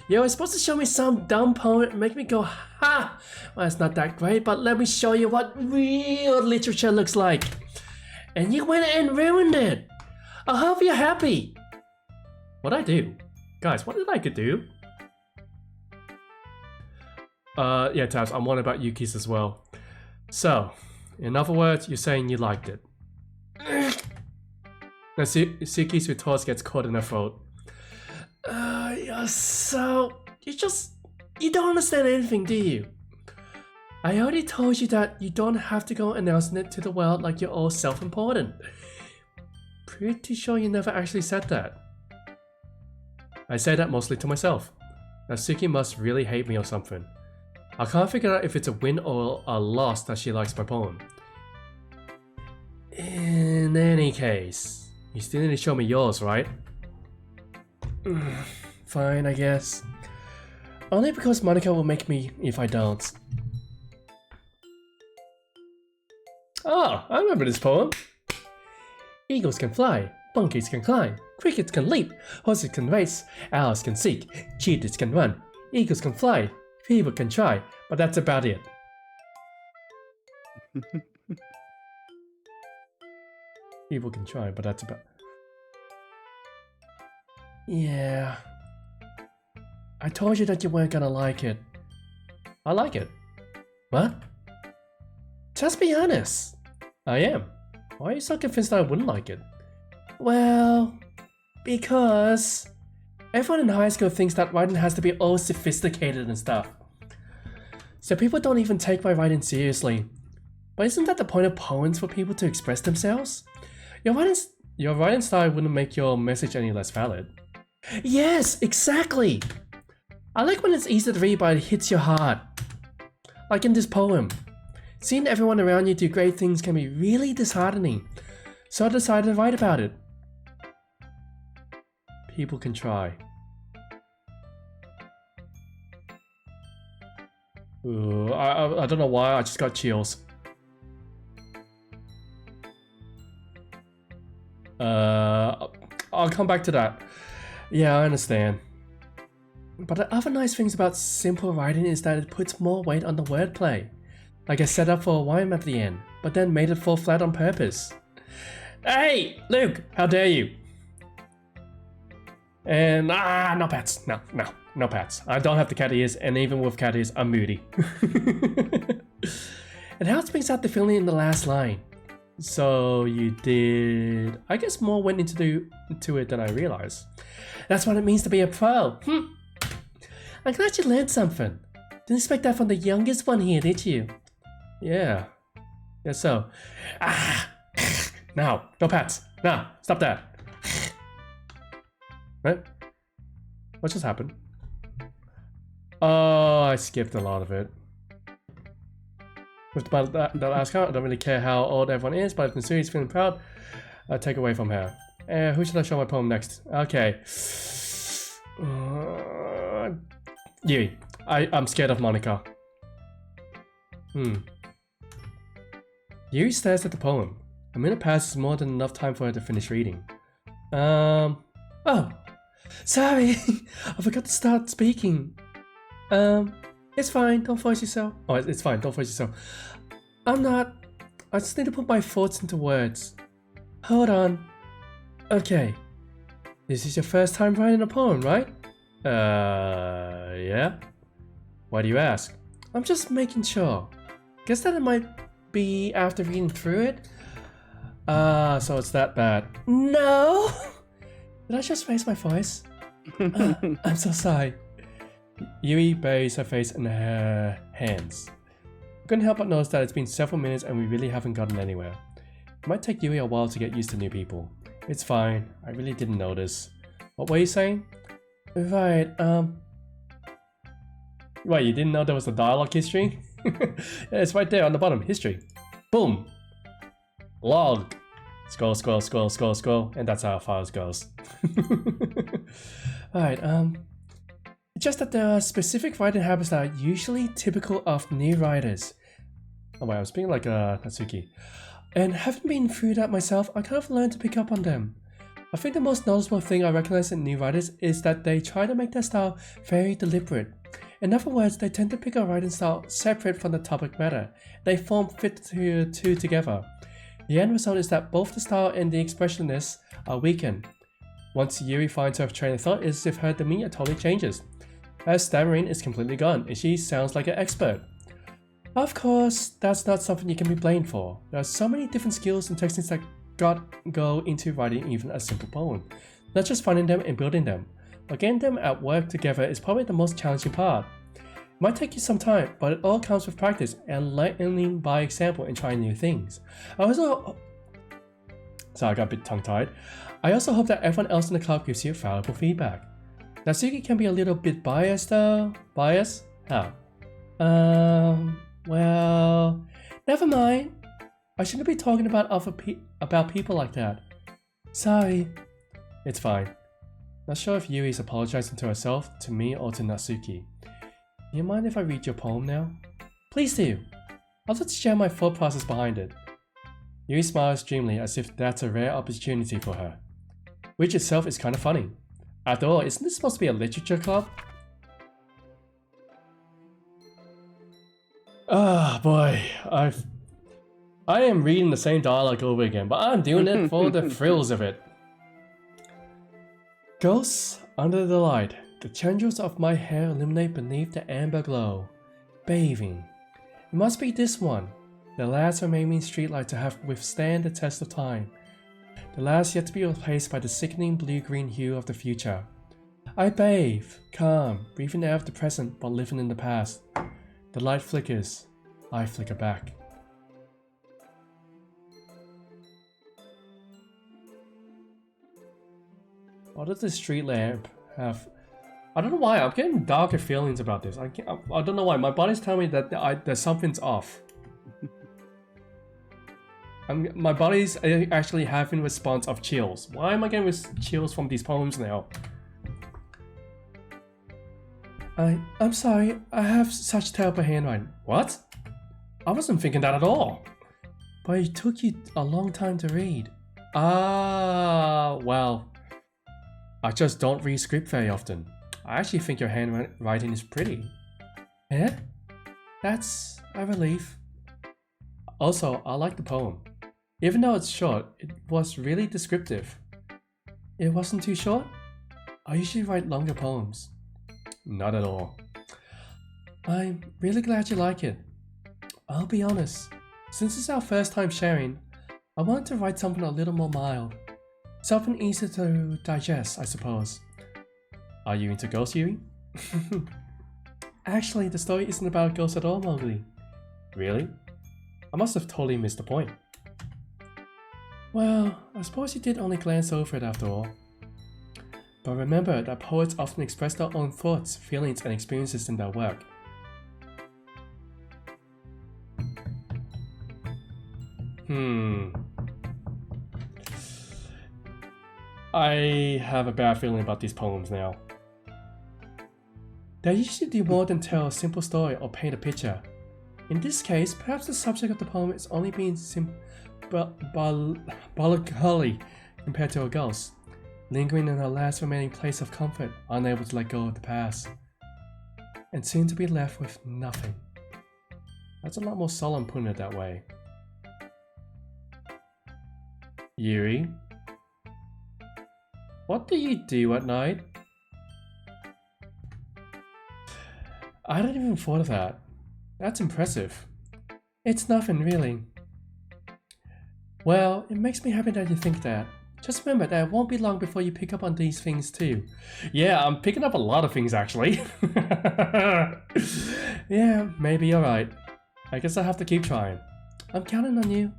You're supposed to show me some dumb poem and make me go, ha! Well, it's not that great, but let me show you what real literature looks like. And you went and ruined it. I hope you're happy. What'd I do? Guys, what did I do? Yeah, Tabs, I'm wondering about Yuki's as well. So, in other words, you're saying you liked it. Now, Suki's retort gets caught in her throat. You don't understand anything, do you? I already told you that you don't have to go announcing it to the world like you're all self-important. Pretty sure you never actually said that. I say that mostly to myself. Now Suki must really hate me or something. I can't figure out if it's a win or a loss that she likes my poem. In any case, you still need to show me yours, right? Fine, I guess. Only because Monica will make me if I don't. Oh, I remember this poem. Eagles can fly, monkeys can climb, crickets can leap, horses can race, owls can seek, cheetahs can run, eagles can fly, people can try, but that's about it. People can try, but that's about... Yeah. I told you that you weren't gonna like it. I like it. What? Just be honest. I am. Why are you so convinced that I wouldn't like it? Well, because everyone in high school thinks that writing has to be all sophisticated and stuff. So people don't even take my writing seriously. But isn't that the point of poems, for people to express themselves? Your writing style wouldn't make your message any less valid. Yes, exactly! I like when it's easy to read but it hits your heart. Like in this poem. Seeing everyone around you do great things can be really disheartening. So I decided to write about it. People can try. Ooh, I don't know why, I just got chills. I'll come back to that. Yeah, I understand. But the other nice things about simple writing is that it puts more weight on the wordplay. Like I set up for a rhyme at the end, but then made it fall flat on purpose. Hey, Luke, how dare you? And no pets, no pets. I don't have the cat ears, and even with cat ears, I'm moody. And how it brings out the feeling in the last line. So you did... I guess more went into it than I realized. That's what it means to be a pro. I'm glad you learned something. Didn't expect that from the youngest one here, did you? Yeah. Guess so. No pets. No, stop that. Right? What just happened? Oh, I skipped a lot of it. With the last count, I don't really care how old everyone is, but if Mitsuri's feeling proud, I'll take away from her. Who should I show my poem next? Okay. Yui. I'm scared of Monica. Yui stares at the poem. A minute passes more than enough time for her to finish reading. Oh. Sorry. I forgot to start speaking. It's fine, don't force yourself. Oh, it's fine, don't force yourself. I just need to put my thoughts into words. Hold on. Okay. This is your first time writing a poem, right? Yeah? Why do you ask? I'm just making sure. Guess that it might be after reading through it. So it's that bad. No! Did I just raise my voice? I'm so sorry. Yui buries her face in her hands. I couldn't help but notice that it's been several minutes and we really haven't gotten anywhere. It might take Yui a while to get used to new people. It's fine, I really didn't notice. What were you saying? Right, What, you didn't know there was a dialogue history? Yeah, it's right there on the bottom, history. Boom! Log! Scroll, scroll, scroll, scroll, scroll, and that's how far it goes. Alright, just that there are specific writing habits that are usually typical of new writers. Oh wait, I was speaking like Natsuki. And having been through that myself, I kind of learned to pick up on them. I think the most noticeable thing I recognize in new writers is that they try to make their style very deliberate. In other words, they tend to pick a writing style separate from the topic matter. They fit the two together. The end result is that both the style and the expressiveness are weakened. Once Yuri finds her train of thought, it's as if her demeanor totally changes. Her stammering is completely gone, and she sounds like an expert. Of course, that's not something you can be blamed for. There are so many different skills and techniques that go into writing even a simple poem. Not just finding them and building them, but getting them at work together is probably the most challenging part. It might take you some time, but it all comes with practice and learning by example and trying new things. Sorry, I got a bit tongue-tied. I also hope that everyone else in the club gives you valuable feedback. Natsuki can be a little bit biased though. Biased? How? Well, never mind. I shouldn't be talking about people like that. Sorry. It's fine. Not sure if Yuri's apologizing to herself, to me, or to Natsuki. Do you mind if I read your poem now? Please do. I'd like to share my thought process behind it. Yuri smiles dreamily as if that's a rare opportunity for her. Which itself is kind of funny. After all, isn't this supposed to be a literature club? Ah, boy. I am reading the same dialogue over again, but I'm doing it for the thrills of it. Ghosts under the light. The tendrils of my hair illuminate beneath the amber glow. Bathing. It must be this one. The last remaining streetlight to have withstand the test of time. The last yet to be replaced by the sickening blue-green hue of the future. I bathe, calm, breathing out of the present but living in the past. The light flickers. I flicker back. What does the street lamp have? I don't know why, I'm getting darker feelings about this. I don't know why, my body's telling me that there's something's off. My body's actually having a response of chills. Why am I getting chills from these poems now? I'm sorry, I have such terrible handwriting. What? I wasn't thinking that at all. But it took you a long time to read. Ah, well. I just don't read script very often. I actually think your handwriting is pretty. Eh? That's a relief. Also, I like the poem. Even though it's short, it was really descriptive. It wasn't too short? I usually write longer poems. Not at all. I'm really glad you like it. I'll be honest, since it's our first time sharing, I wanted to write something a little more mild. Something easier to digest, I suppose. Are you into ghosts, Yuri? Actually, the story isn't about ghosts at all, Mowgli. Really? I must have totally missed the point. Well, I suppose you did only glance over it after all. But remember that poets often express their own thoughts, feelings, and experiences in their work. I have a bad feeling about these poems now. They usually do more than tell a simple story or paint a picture. In this case, perhaps the subject of the poem is only being symbolically compared to a ghost, lingering in her last remaining place of comfort, unable to let go of the past, and soon to be left with nothing. That's a lot more solemn putting it that way. Yuri? What do you do at night? I hadn't even thought of that. That's impressive. It's nothing, really. Well, it makes me happy that you think that. Just remember that it won't be long before you pick up on these things too. Yeah, I'm picking up a lot of things actually. Yeah, maybe you're right. I guess I'll have to keep trying. I'm counting on you.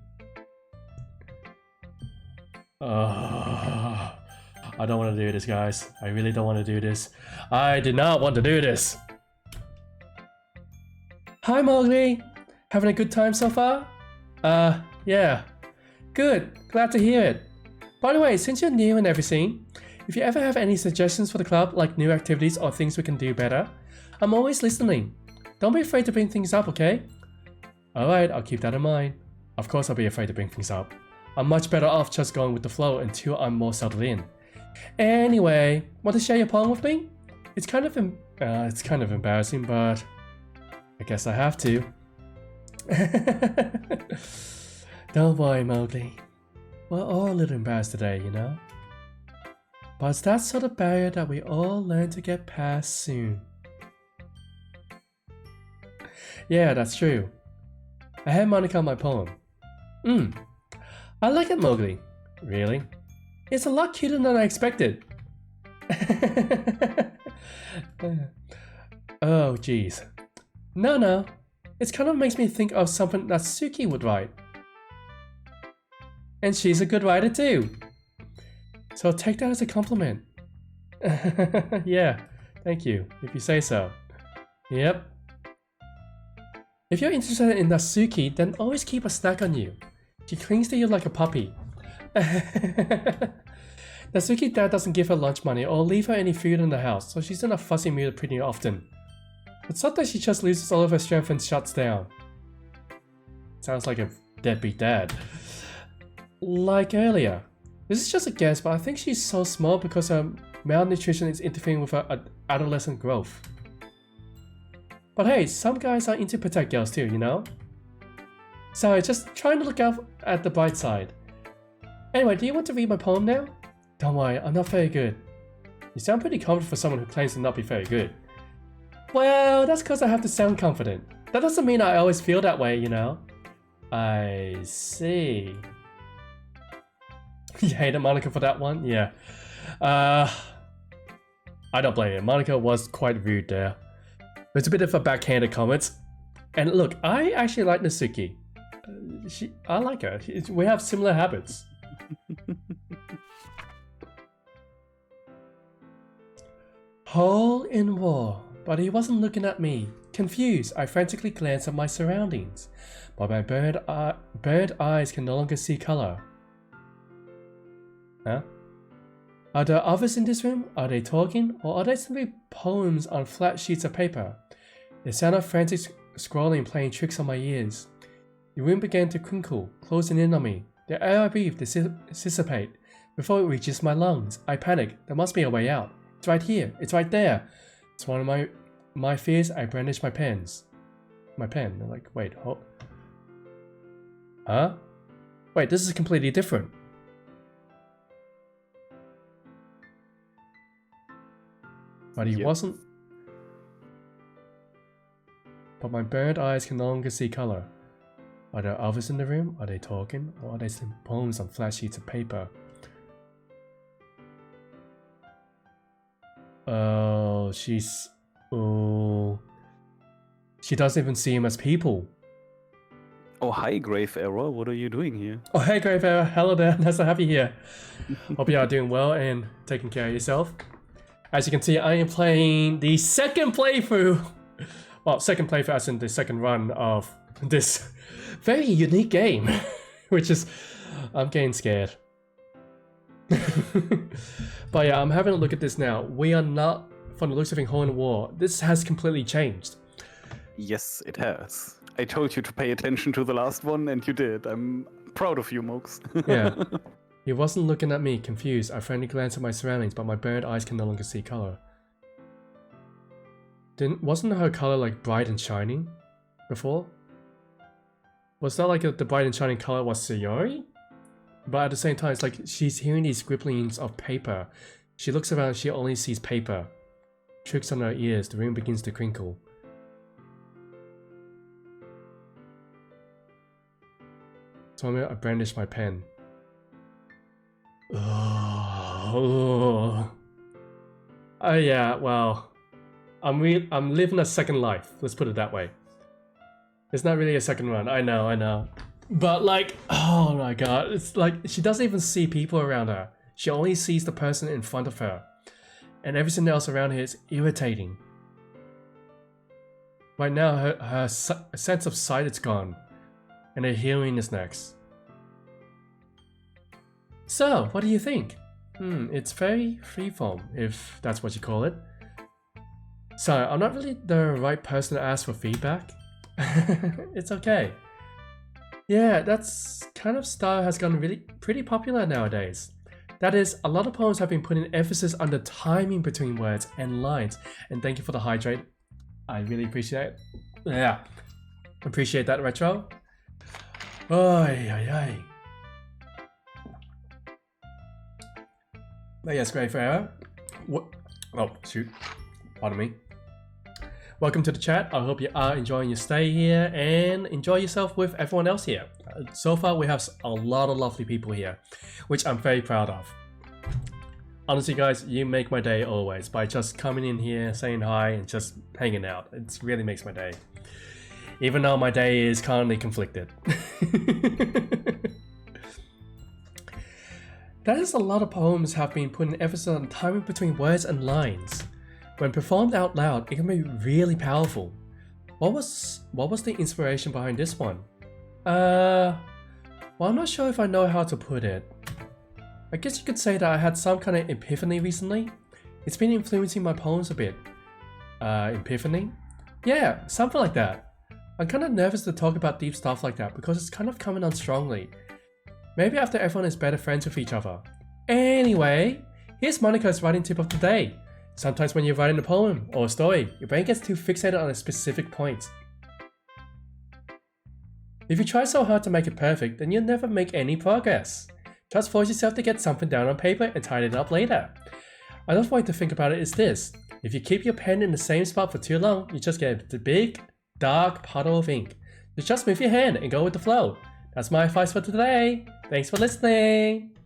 I don't want to do this, guys. I really don't want to do this. I did not want to do this. Hi, Mowgli. Having a good time so far? Yeah. Good. Glad to hear it. By the way, since you're new and everything, if you ever have any suggestions for the club, like new activities or things we can do better, I'm always listening. Don't be afraid to bring things up, okay? Alright, I'll keep that in mind. Of course I'll be afraid to bring things up. I'm much better off just going with the flow until I'm more settled in. Anyway, want to share your poem with me? It's kind of embarrassing, but I guess I have to. Don't worry, Mowgli. We're all a little embarrassed today, you know? But it's that sort of barrier that we all learn to get past soon. Yeah, that's true. I had Monica my poem. I like it, Mowgli. Really? It's a lot cuter than I expected. Oh, jeez. No. It kind of makes me think of something that Suki would write. And she's a good writer too. So take that as a compliment. Yeah, thank you, if you say so. Yep. If you're interested in Natsuki, then always keep a snack on you. She clings to you like a puppy. Natsuki's dad doesn't give her lunch money or leave her any food in the house, so she's in a fussy mood pretty often. But sometimes she just loses all of her strength and shuts down. Sounds like a deadbeat dad. Like earlier. This is just a guess, but I think she's so small because her malnutrition is interfering with her adolescent growth. But hey, some guys are into protect girls too, you know? Sorry, just trying to look out at the bright side. Anyway, do you want to read my poem now? Don't worry, I'm not very good. You sound pretty confident for someone who claims to not be very good. Well, that's because I have to sound confident. That doesn't mean I always feel that way, you know? I see. You hated Monica for that one? Yeah. I don't blame you. Monica was quite rude there. It's a bit of a backhanded comment. And look, I actually like Natsuki. I like her. We have similar habits. Hole in wall, but he wasn't looking at me. Confused, I frantically glanced at my surroundings, but my bird eyes can no longer see color. Huh? Are there others in this room? Are they talking? Or are they simply poems on flat sheets of paper? The sound of frantic scrolling playing tricks on my ears. The room began to crinkle, closing in on me. The air I breathe dissipate before it reaches my lungs. I panic. There must be a way out. It's right here. It's right there. It's one of my fears. I brandish my pens. My pen. They're like, wait, huh? Wait, this is completely different. But he wasn't. But my bird eyes can no longer see color. Are there others in the room? Are they talking? Or are they some poems on flat sheets of paper? Oh, she doesn't even see him as people. Oh, hi, Grave Error. What are you doing here? Oh, hey, Grave Error. Hello there. Nice to have you here. Hope you are doing well and taking care of yourself. As you can see, I am playing the second playthrough. Well, second playthrough as in the second run of this very unique game. Which is, I'm getting scared. But yeah, I'm having a look at this now. We are not, from the looks of it, Hole in the Wall. This has completely changed. Yes, it has. I told you to pay attention to the last one, and you did. I'm proud of you, Mox. Yeah. He wasn't looking at me, confused. I frantically glanced at my surroundings, but my bird eyes can no longer see color. Wasn't her color like bright and shining before? Was that like the bright and shining color was Sayori? But at the same time, it's like she's hearing these scribblings of paper. She looks around, she only sees paper. Tricks on her ears, the room begins to crinkle. So I brandish my pen. Oh yeah, well, I'm living a second life. Let's put it that way. It's not really a second run. I know. But like, oh my god, it's like she doesn't even see people around her. She only sees the person in front of her, and everything else around her is irritating. Right now, her sense of sight is gone, and her hearing is next. So, what do you think? It's very freeform, if that's what you call it. Sorry, I'm not really the right person to ask for feedback. It's okay. Yeah, that's kind of style has gotten really pretty popular nowadays. That is, a lot of poems have been putting emphasis on the timing between words and lines. And thank you for the hydrate. I really appreciate it. Yeah, appreciate that, Retro. Ay, ay, ay. But yes, great forever. What? Oh, shoot. Pardon me. Welcome to the chat. I hope you are enjoying your stay here and enjoy yourself with everyone else here. So far, we have a lot of lovely people here, which I'm very proud of. Honestly, guys, you make my day always by just coming in here, saying hi, and just hanging out. It really makes my day. Even though my day is currently conflicted. That is, a lot of poems have been putting emphasis on timing between words and lines. When performed out loud, it can be really powerful. What was the inspiration behind this one? Well, I'm not sure if I know how to put it. I guess you could say that I had some kind of epiphany recently. It's been influencing my poems a bit. Epiphany? Yeah, something like that. I'm kind of nervous to talk about deep stuff like that because it's kind of coming on strongly. Maybe after everyone is better friends with each other. Anyway, here's Monica's writing tip of the day. Sometimes when you're writing a poem or a story, your brain gets too fixated on a specific point. If you try so hard to make it perfect, then you'll never make any progress. Just force yourself to get something down on paper and tidy it up later. Another way to think about it is this. If you keep your pen in the same spot for too long, you just get a big, dark puddle of ink. You just move your hand and go with the flow. That's my advice for today. Thanks for listening.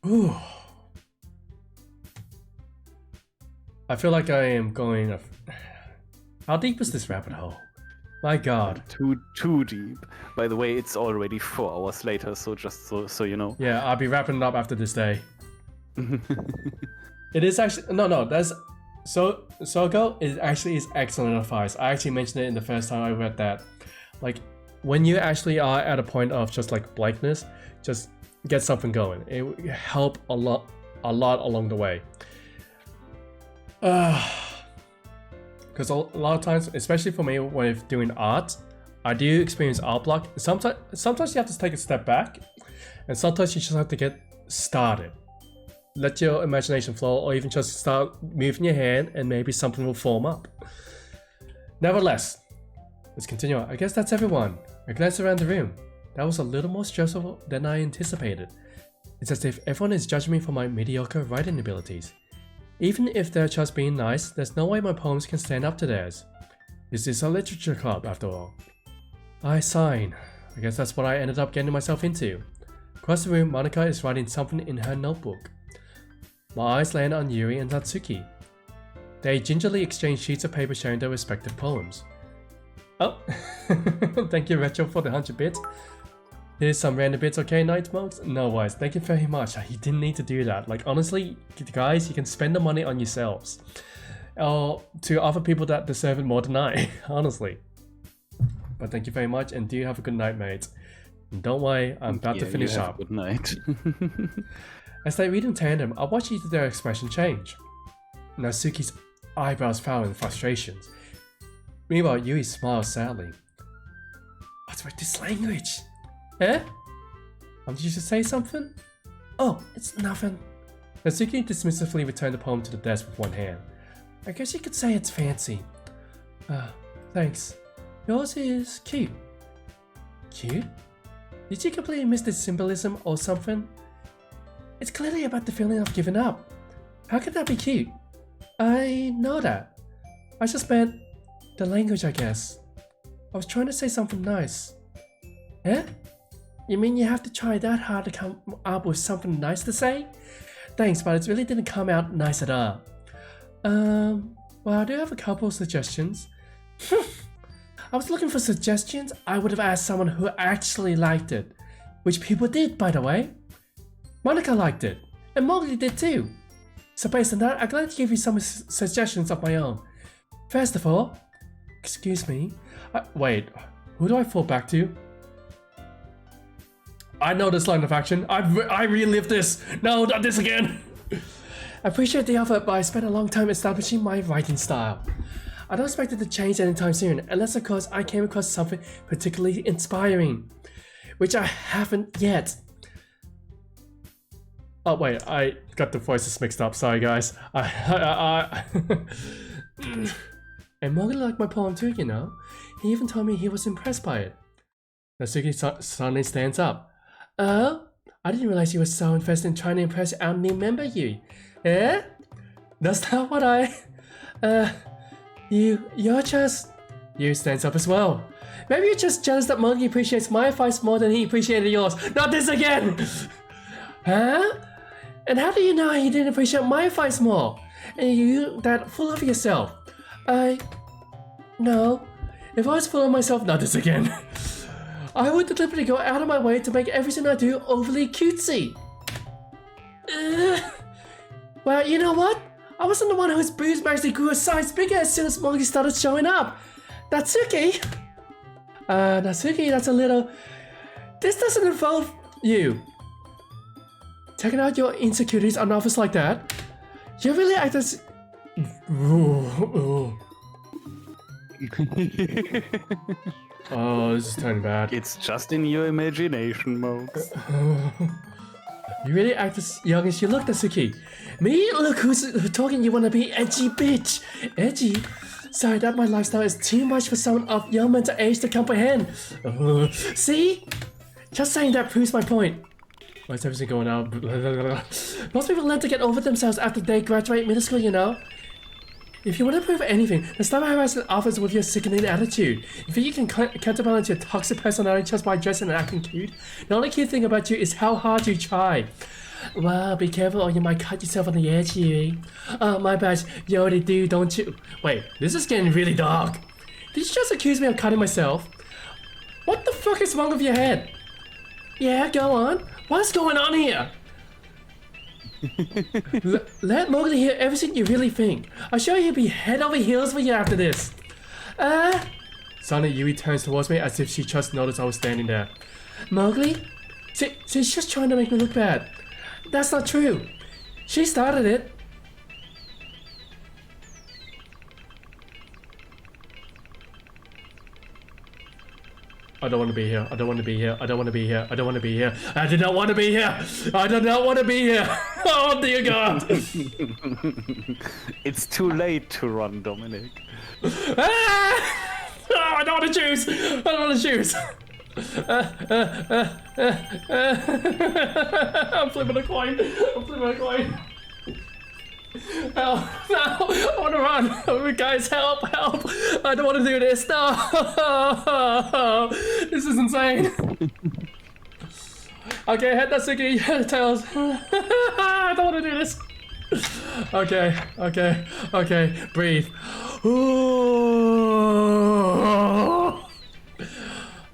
Ooh. I feel like I am going... How deep is this rabbit hole? My god. Too deep. By the way, it's already 4 hours later, so just so you know. Yeah, I'll be wrapping it up after this day. It is actually... No, that's... Sogo is actually is excellent advice. I actually mentioned it in the first time I read that. Like, when you actually are at a point of just like blankness, just get something going. It will help a lot along the way. Because a lot of times, especially for me with doing art, I do experience art block. Sometimes you have to take a step back, and sometimes you just have to get started. Let your imagination flow, or even just start moving your hand, and maybe something will form up. Nevertheless, let's continue on. I guess that's everyone. I glance around the room. That was a little more stressful than I anticipated. It's as if everyone is judging me for my mediocre writing abilities. Even if they're just being nice, there's no way my poems can stand up to theirs. This is a literature club, after all. I sign. I guess that's what I ended up getting myself into. Across the room, Monica is writing something in her notebook. My eyes land on Yuri and Natsuki. They gingerly exchange sheets of paper sharing their respective poems. Oh, thank you Retro for the 100 bits. Here's some random bits, okay, Night Monks? No worries, thank you very much. You didn't need to do that. Like, honestly, guys, you can spend the money on yourselves. Or to other people that deserve it more than I, honestly. But thank you very much, and do have a good night, mate. And don't worry, I'm about to finish up. Good night. As they read in tandem, I watch each of their expression change. Natsuki's eyebrows frown in frustrations. Meanwhile, Yui smiles sadly. What's with this language? Eh? Did you just say something? Oh, it's nothing. Natsuki dismissively returned the poem to the desk with one hand. I guess you could say it's fancy. Thanks. Yours is cute. Cute? Did you completely miss the symbolism or something? It's clearly about the feeling of giving up. How could that be cute? I know that. I just meant the language, I guess. I was trying to say something nice. Eh? You mean you have to try that hard to come up with something nice to say? Thanks, but it really didn't come out nice at all. Well, I do have a couple of suggestions. I was looking for suggestions. I would have asked someone who actually liked it. Which people did, by the way. Monica liked it, and Mowgli did too. So based on that, I'm glad to give you some suggestions of my own. First of all, excuse me. Wait, who do I fall back to? I know this line of action. I relived this. No, not this again. I appreciate the effort, but I spent a long time establishing my writing style. I don't expect it to change anytime soon, unless of course I came across something particularly inspiring, which I haven't yet. Oh wait, I got the voices mixed up. Sorry guys. And Morgan liked my poem too, you know. He even told me he was impressed by it. Natsuki suddenly stands up. Oh, I didn't realize you were so invested in trying to impress our new member, you. Eh? That's not what I... You're just... You stands up as well. Maybe you're just jealous that Morgan appreciates my advice more than he appreciated yours. Not this again! Huh? And how do you know he didn't appreciate my advice more? And you that full of yourself? No. If I was full of myself, not this again. I would deliberately go out of my way to make everything I do overly cutesy. Well, you know what? I wasn't the one whose boobs actually grew a size bigger as soon as Morgan started showing up. Natsuki? Natsuki, that's a little... This doesn't involve you. Taking out your insecurities on others like that? You really act as... Oh, this is turning bad. It's just in your imagination, Mokes. You really act as young as you look, Natsuki. Me? Look who's talking, you wanna be edgy bitch. Edgy? Sorry, that my lifestyle is too much for someone of your mental age to comprehend. See? Just saying that proves my point. Why is everything going out? Most people learn to get over themselves after they graduate middle school, you know? If you want to prove anything, then stop harassing others with your sickening attitude. You think you can counterbalance your toxic personality just by dressing and acting cute? The only cute thing about you is how hard you try. Well, be careful or you might cut yourself on the edge, Yui. Oh, my bad. You already do, don't you? Wait, this is getting really dark. Did you just accuse me of cutting myself? What the fuck is wrong with your head? Yeah, go on. What's going on here? Let Mowgli hear everything you really think. I'm sure he'll be head over heels for you after this. Suddenly Yui turns towards me as if she just noticed I was standing there. Mowgli? She's just trying to make me look bad. That's not true. She started it. I don't want to be here. I don't want to be here. I don't want to be here. I don't want to be here. I did not want to be here. I do not want to be here. Oh dear God. It's too late to run, Dominic. Ah! Oh, I don't want to choose. I don't want to choose. I'm flipping a coin. I'm flipping a coin. Help! No! I want to run! Oh, guys, help! Help! I don't want to do this! No! This is insane! Okay, head Natsuki, tails. I don't want to do this! Okay, okay, okay, breathe.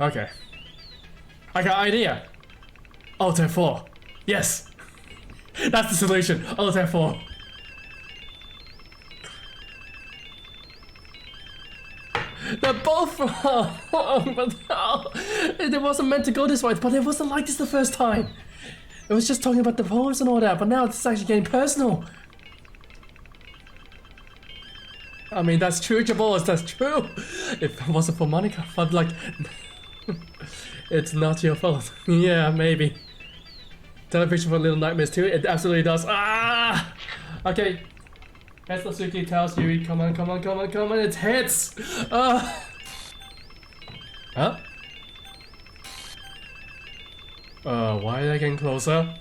Okay. I got an idea! Alt F4. Yes! That's the solution! Alt F4. They're both wrong, but it wasn't meant to go this way, but it wasn't like this the first time. It was just talking about the poems and all that, but now it's actually getting personal. I mean, that's true, Jabos, that's true. If it wasn't for Monica, but like, it's not your fault. Yeah, maybe. Television for Little Nightmares too, it absolutely does. Ah! Okay. As Natsuki tells Yui, come on, come on, come on, come on, it hits! Huh? Why are they getting closer?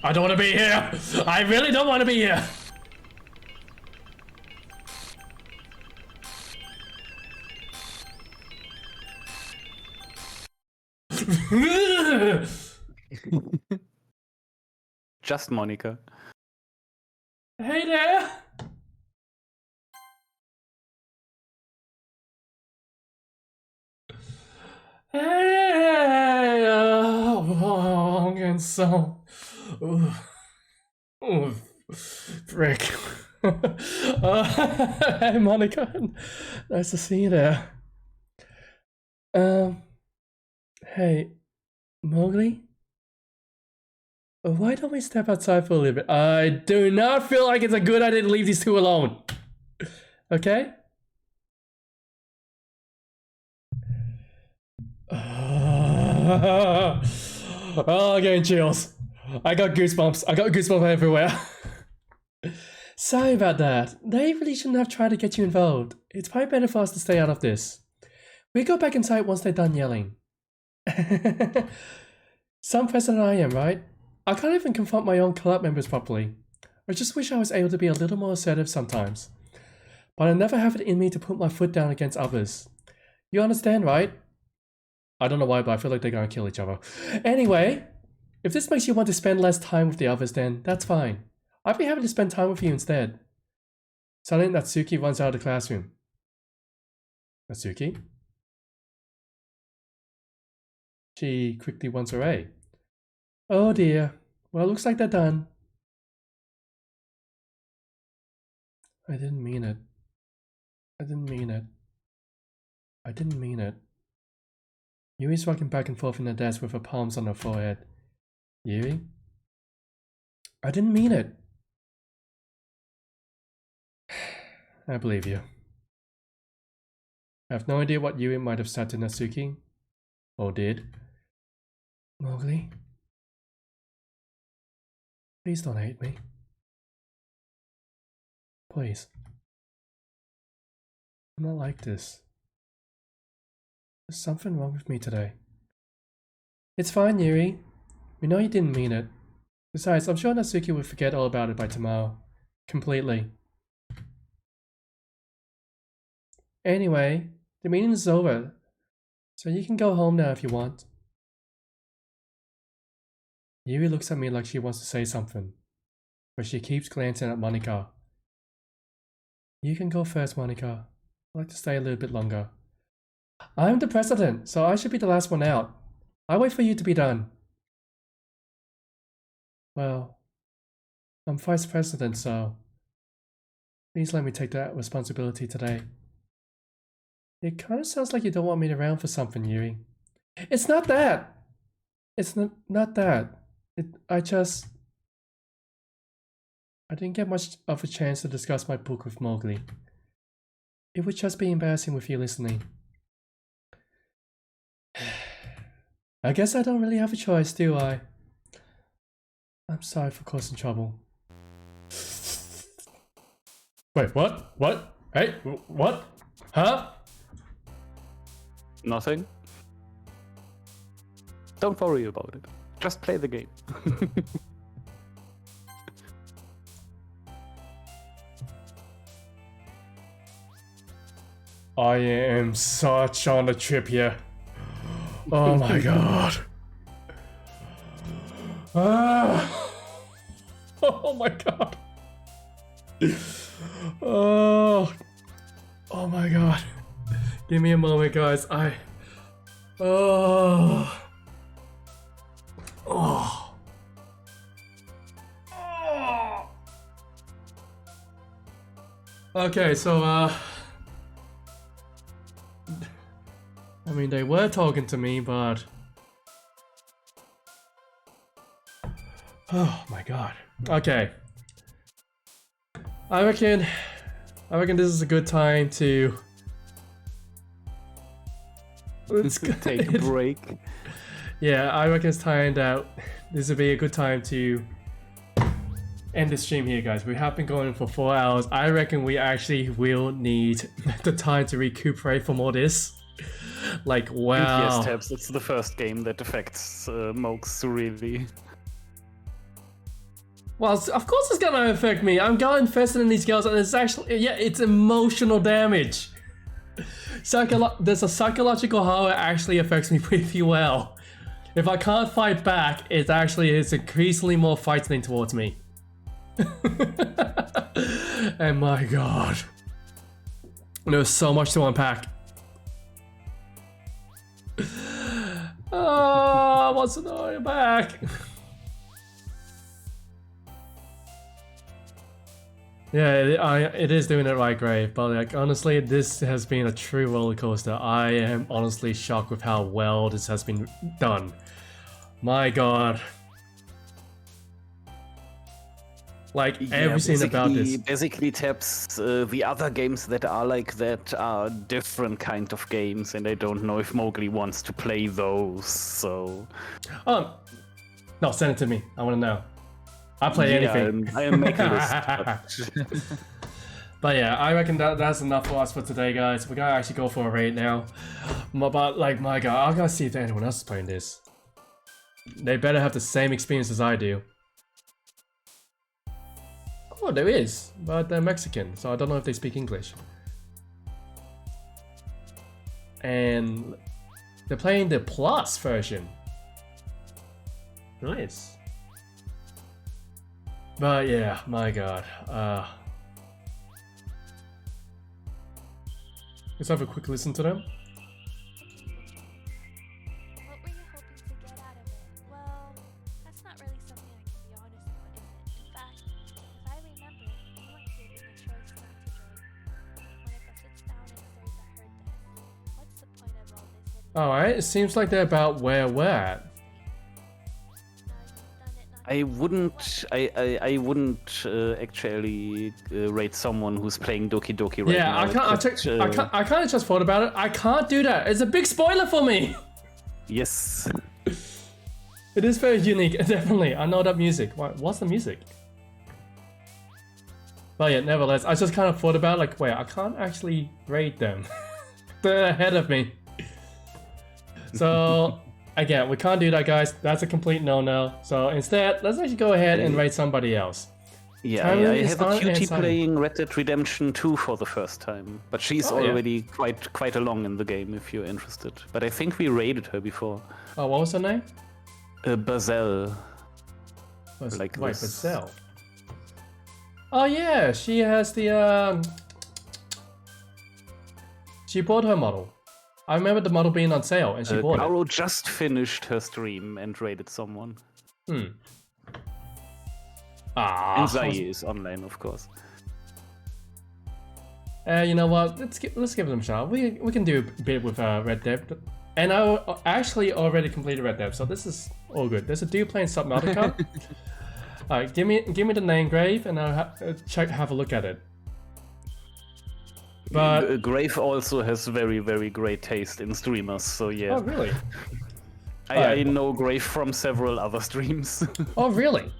I don't want to be here! I really don't want to be here! Just Monica. Hey there! Hey! Oh, and so... Ooh. Ooh. Frick. Hey, Monica. Nice to see you there. Hey, Mowgli? Why don't we step outside for a little bit? I do not feel like it's a good idea to leave these two alone. Okay? Oh, I'm getting chills. I got goosebumps. I got goosebumps everywhere. Sorry about that. They really shouldn't have tried to get you involved. It's probably better for us to stay out of this. We go back inside once they're done yelling. Some president I am, right? I can't even confront my own club members properly. I just wish I was able to be a little more assertive sometimes. But I never have it in me to put my foot down against others. You understand, right? I don't know why, but I feel like they're gonna kill each other. Anyway, if this makes you want to spend less time with the others, then that's fine. I'd be happy to spend time with you instead. Suddenly, Natsuki runs out of the classroom. Natsuki? She quickly runs away. Oh dear. Well, looks like they're done. I didn't mean it. I didn't mean it. I didn't mean it. Yuri's rocking back and forth in the desk with her palms on her forehead. Yuri? I didn't mean it. I believe you. I have no idea what Yuri might have said to Natsuki. Or did. Mowgli? Please don't hate me. Please. I'm not like this. There's something wrong with me today. It's fine, Yuri. We know you didn't mean it. Besides, I'm sure Natsuki will forget all about it by tomorrow. Completely. Anyway, the meeting is over. So you can go home now if you want. Yuri looks at me like she wants to say something, but she keeps glancing at Monika. You can go first, Monika. I'd like to stay a little bit longer. I'm the president, so I should be the last one out. I'll wait for you to be done. Well, I'm vice president, so please let me take that responsibility today. It kind of sounds like you don't want me around for something, Yuri. It's not that! It's not that. I didn't get much of a chance to discuss my book with Mowgli. It would just be embarrassing with you listening. I guess I don't really have a choice, do I? I'm sorry for causing trouble. Wait, what? What? Hey, what? Huh? Nothing. Don't worry about it. Just play the game. I am such on a trip here. Oh my god. Ah. Oh my god. Oh my god. Give me a moment, guys. Oh. Okay, so I mean, they were talking to me, but oh my god. Okay. I reckon this is a good time to let's take a break. Yeah, I reckon it's time that this would be a good time to end the stream here, guys. We have been going for 4 hours. I reckon we actually will need the time to recuperate from all this. Like, wow. Yes, Tabs, it's the first game that affects Mox really. Well, of course it's gonna affect me. I'm getting invested in these girls, and it's actually, yeah, it's emotional damage. There's a psychological how it actually affects me pretty well. If I can't fight back, it actually is increasingly more frightening towards me. And my god. There's so much to unpack. Oh, what's annoying back? Yeah, it is doing it right, Grave. But like, honestly, this has been a true roller coaster. I am honestly shocked with how well this has been done. My god. Like everything about this. Basically taps the other games that are like that are different kind of games, and I don't know if Mowgli wants to play those. So, no, send it to me. I want to know. I play anything. I am making a list. But yeah, I reckon that's enough for us for today, guys. We gotta actually go for a raid now. But like, my God, I gotta see if anyone else is playing this. They better have the same experience as I do. Oh, there is, but they're Mexican, so I don't know if they speak English. And they're playing the Plus version. Nice. But yeah, my God. Let's have a quick listen to them. What were you hoping to get out of it? Well, that's not really something I can be honest about, is it? In fact, if I remember, you weren't given a choice not to join. One of us sits down and says I heard this. What's the point of all this anyway? Alright, it seems like they're about where we're at. I wouldn't actually rate someone who's playing Doki Doki right now. Yeah, I kind of just thought about it. I can't do that. It's a big spoiler for me. Yes. It is very unique, definitely. I know that music. What's the music? But yeah, nevertheless, I just kind of thought about like, wait, I can't actually rate them. They're ahead of me. So again, we can't do that, guys. That's a complete no-no. So instead, let's actually go ahead and rate somebody else. Yeah, I have a cutie playing Red Dead Redemption 2 for the first time, but she's already quite along in the game if you're interested. But I think we raided her before. Oh, what was her name? Bazel. Wait, Bazel. Oh yeah, she has the she bought her model. I remember the model being on sale, and she bought Caro it. just finished her stream and raided someone. And Zai is online, of course. You know what? Let's give them a shot. We can do a bit with Red Dead, and I actually already completed Red Dead, so this is all good. There's a dude playing Subnautica. Alright, give me the name Grave, and I'll have a look at it. But Grave also has very, very great taste in streamers, so yeah. Oh really? I know Grave from several other streams. Oh really?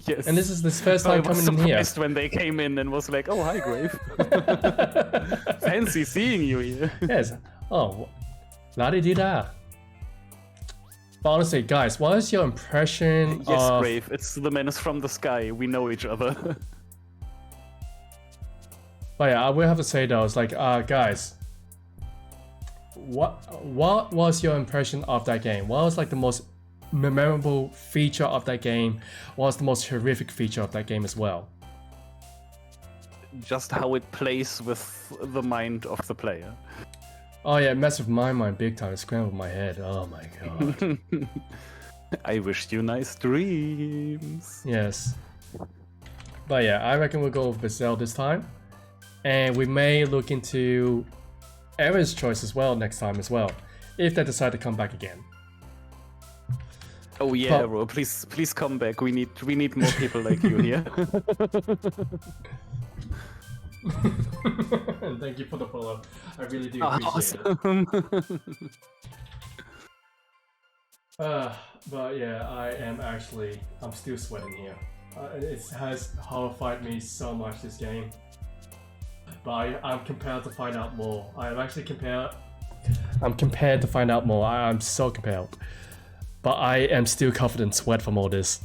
Yes. And this is this first time coming in here. I was surprised when they came in and was like, "Oh, hi, Grave. Fancy seeing you here." Yes. Oh, la-di-di-da. But honestly, guys, what is your impression Yes, of... Grave. It's the menace from the sky. We know each other. But yeah, I will have to say though, it's like, guys, what was your impression of that game? What was like the most memorable feature of that game? What was the most horrific feature of that game as well? Just how it plays with the mind of the player. Oh yeah, it messed with my mind big time. It scrambled my head. Oh my God. I wish you nice dreams. Yes. But yeah, I reckon we'll go with Bazel this time. And we may look into Era's choice as well next time as well, if they decide to come back again. Oh yeah, bro, please come back. We need more people like you here. And thank you for the follow. I really do appreciate it. But yeah, I'm still sweating here. It has horrified me so much, this game. But I'm compelled to find out more. I'm compelled to find out more. I'm so compelled. But I am still covered in sweat from all this.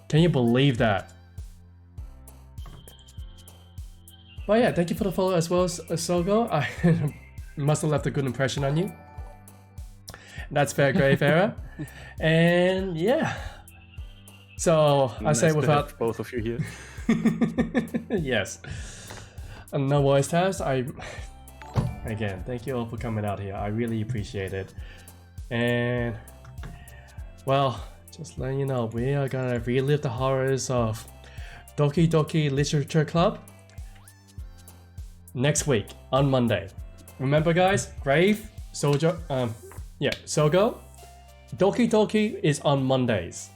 Can you believe that? But yeah, thank you for the follow as well, Sogo. I must have left a good impression on you. That's fair, Grave Era. And yeah. So I say without have both of you here. yes. And no voice tabs. Again, thank you all for coming out here. I really appreciate it. And well, just letting you know, we are gonna relive the horrors of Doki Doki Literature Club next week on Monday. Remember, guys, Grave, Sogo, Doki Doki is on Mondays.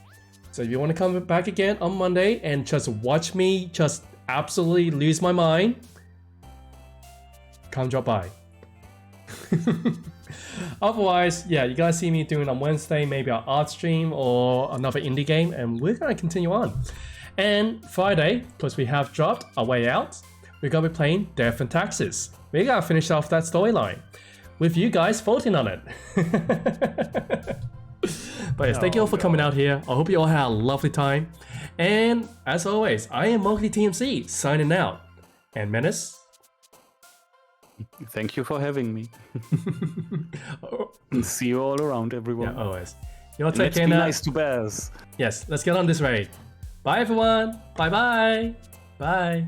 So if you want to come back again on Monday and just watch me just absolutely lose my mind, come drop by. Otherwise, yeah, you're gonna see me doing on Wednesday maybe an art stream or another indie game, and we're gonna continue on. And Friday, because we have dropped A Way Out, we're gonna be playing Death and Taxes. We're gonna finish off that storyline with you guys voting on it. But yes, thank you all for coming out here. I hope you all had a lovely time. And as always, I am Mowgli TMC signing out. And Menace. Thank you for having me. And see you all around, everyone. Yeah, always. You all take Let's care be now. nice to bears. Yes, let's get on this raid. Bye everyone. Bye bye. Bye.